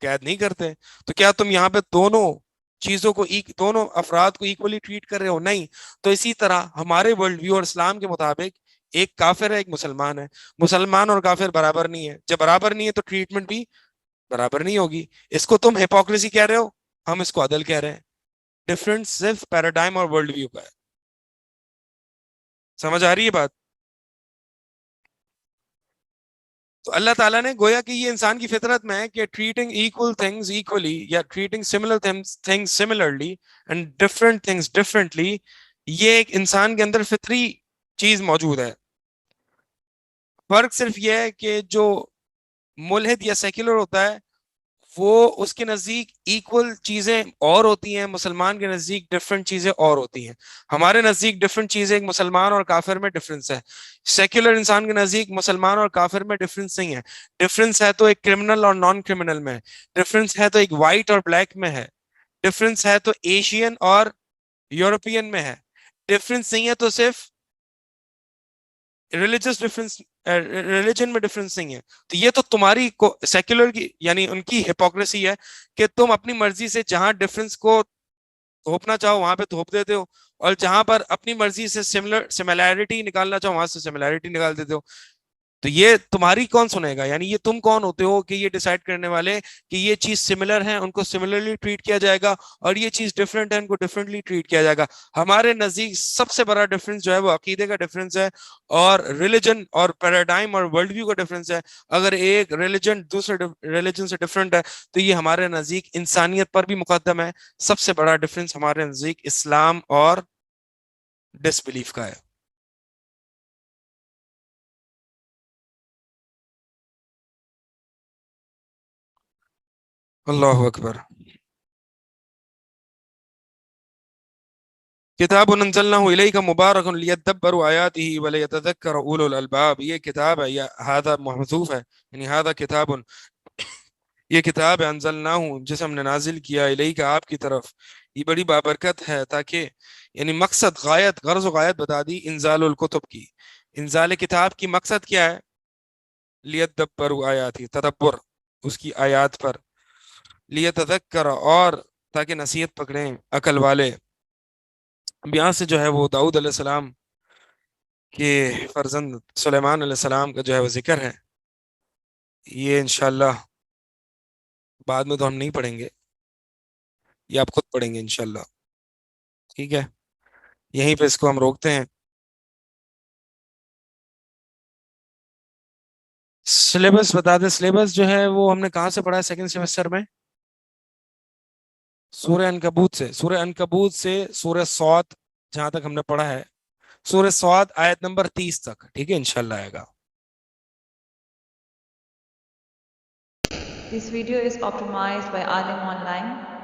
قید نہیں کرتے. تو کیا تم یہاں پہ دونوں چیزوں کو دونوں افراد کو ایکولی ٹریٹ کر رہے ہو؟ نہیں. تو اسی طرح ہمارے ورلڈ ویو اور اسلام کے مطابق ایک کافر ہے ایک مسلمان ہے. مسلمان اور کافر برابر نہیں ہے. جب برابر نہیں ہے تو ٹریٹمنٹ بھی برابر نہیں ہوگی. اس کو تم ہپوکریسی کہہ رہے ہو, ہم اس کو عدل کہہ رہے ہیں. ڈفرنس صرف پیراڈائم اور ورلڈ ویو کا ہے. سمجھ آ رہی ہے بات؟ تو اللہ تعالیٰ نے گویا کہ یہ انسان کی فطرت میں ہے کہ ٹریٹنگ ایکول تھنگز ایکولی یا treating similar things similarly and different things differently, یہ ایک انسان کے اندر فطری چیز موجود ہے. فرق صرف یہ ہے کہ جو ملحد یا سیکولر ہوتا ہے وہ اس کے نزدیک ایکول چیزیں اور ہوتی ہیں, مسلمان کے نزدیک ڈفرنٹ چیزیں اور ہوتی ہیں. ہمارے نزدیک ڈفرنٹ چیزیں, ایک مسلمان اور کافر میں ڈفرنس ہے. سیکولر انسان کے نزدیک مسلمان اور کافر میں ڈفرنس نہیں ہے. ڈفرنس ہے تو ایک کرمنل اور نان کرمنل میں ہے. ڈفرنس ہے تو ایک وائٹ اور بلیک میں ہے. ڈفرنس ہے تو ایشین اور یورپین میں ہے. ڈفرنس نہیں ہے تو صرف ریلیجس ڈفرنس, ریلیجن میں ڈفرنس نہیں ہے. تو یہ تو تمہاری سیکولر کی یعنی ان کی ہپوکریسی ہے کہ تم اپنی مرضی سے جہاں ڈفرنس کو تھوپنا چاہو وہاں پہ تھوپ دیتے ہو, اور جہاں پر اپنی مرضی سے سملیرٹی نکالنا چاہو وہاں سے سملیرٹی نکال دیتے ہو. تو یہ تمہاری کون سنے گا؟ یعنی یہ تم کون ہوتے ہو کہ یہ ڈیسائیڈ کرنے والے کہ یہ چیز سملر ہے ان کو سملرلی ٹریٹ کیا جائے گا, اور یہ چیز ڈفرنٹ ہے ان کو ڈفرنٹلی ٹریٹ کیا جائے گا. ہمارے نزدیک سب سے بڑا ڈفرنس جو ہے وہ عقیدے کا ڈفرنس ہے, اور ریلیجن اور پیراڈائم اور ورلڈ ویو کا ڈفرنس ہے. اگر ایک ریلیجن دوسرے ریلیجن سے ڈفرنٹ ہے تو یہ ہمارے نزدیک انسانیت پر بھی مقدم ہے. سب سے بڑا ڈفرنس ہمارے نزدیک اسلام اور ڈس بلیف کا ہے. اللہ اکبر. کتاب انزلناہ الیک مبارک لیدبروا آیاتہ ولیتذکر اولو الالباب. یہ کتاب ہے, یا ہذا محذوف ہے, یعنی ہذا کتاب, یہ کتاب ہے انزلناہ جسے ہم نے نازل کیا الیک آپ کی طرف, یہ بڑی بابرکت ہے تاکہ یعنی مقصد غایت غرض و غایت بتا دی انزال الکتب کی. انزال کتاب کی مقصد کیا ہے؟ لیدبروا آیاتہ, تدبر اس کی آیات پر, لیتذکر اور تاکہ نصیحت پکڑیں عقل والے. یہاں سے جو ہے وہ داؤد علیہ السلام کے فرزند سلیمان علیہ السلام کا جو ہے وہ ذکر ہے. یہ انشاءاللہ بعد میں تو ہم نہیں پڑھیں گے, یہ آپ خود پڑھیں گے انشاءاللہ. ٹھیک ہے, یہیں پہ اس کو ہم روکتے ہیں. سلیبس بتا دیں. سلیبس جو ہے وہ ہم نے کہاں سے پڑھا ہے سیکنڈ سیمسٹر میں؟ سورہ عنکبوت سے. سورہ عنکبوت سے سورہ صاد جہاں تک ہم نے پڑھا ہے, سورہ صاد آیت نمبر 30 تک. ٹھیک ہے, انشاءاللہ آئے گا. This video is optimized by Alim Online.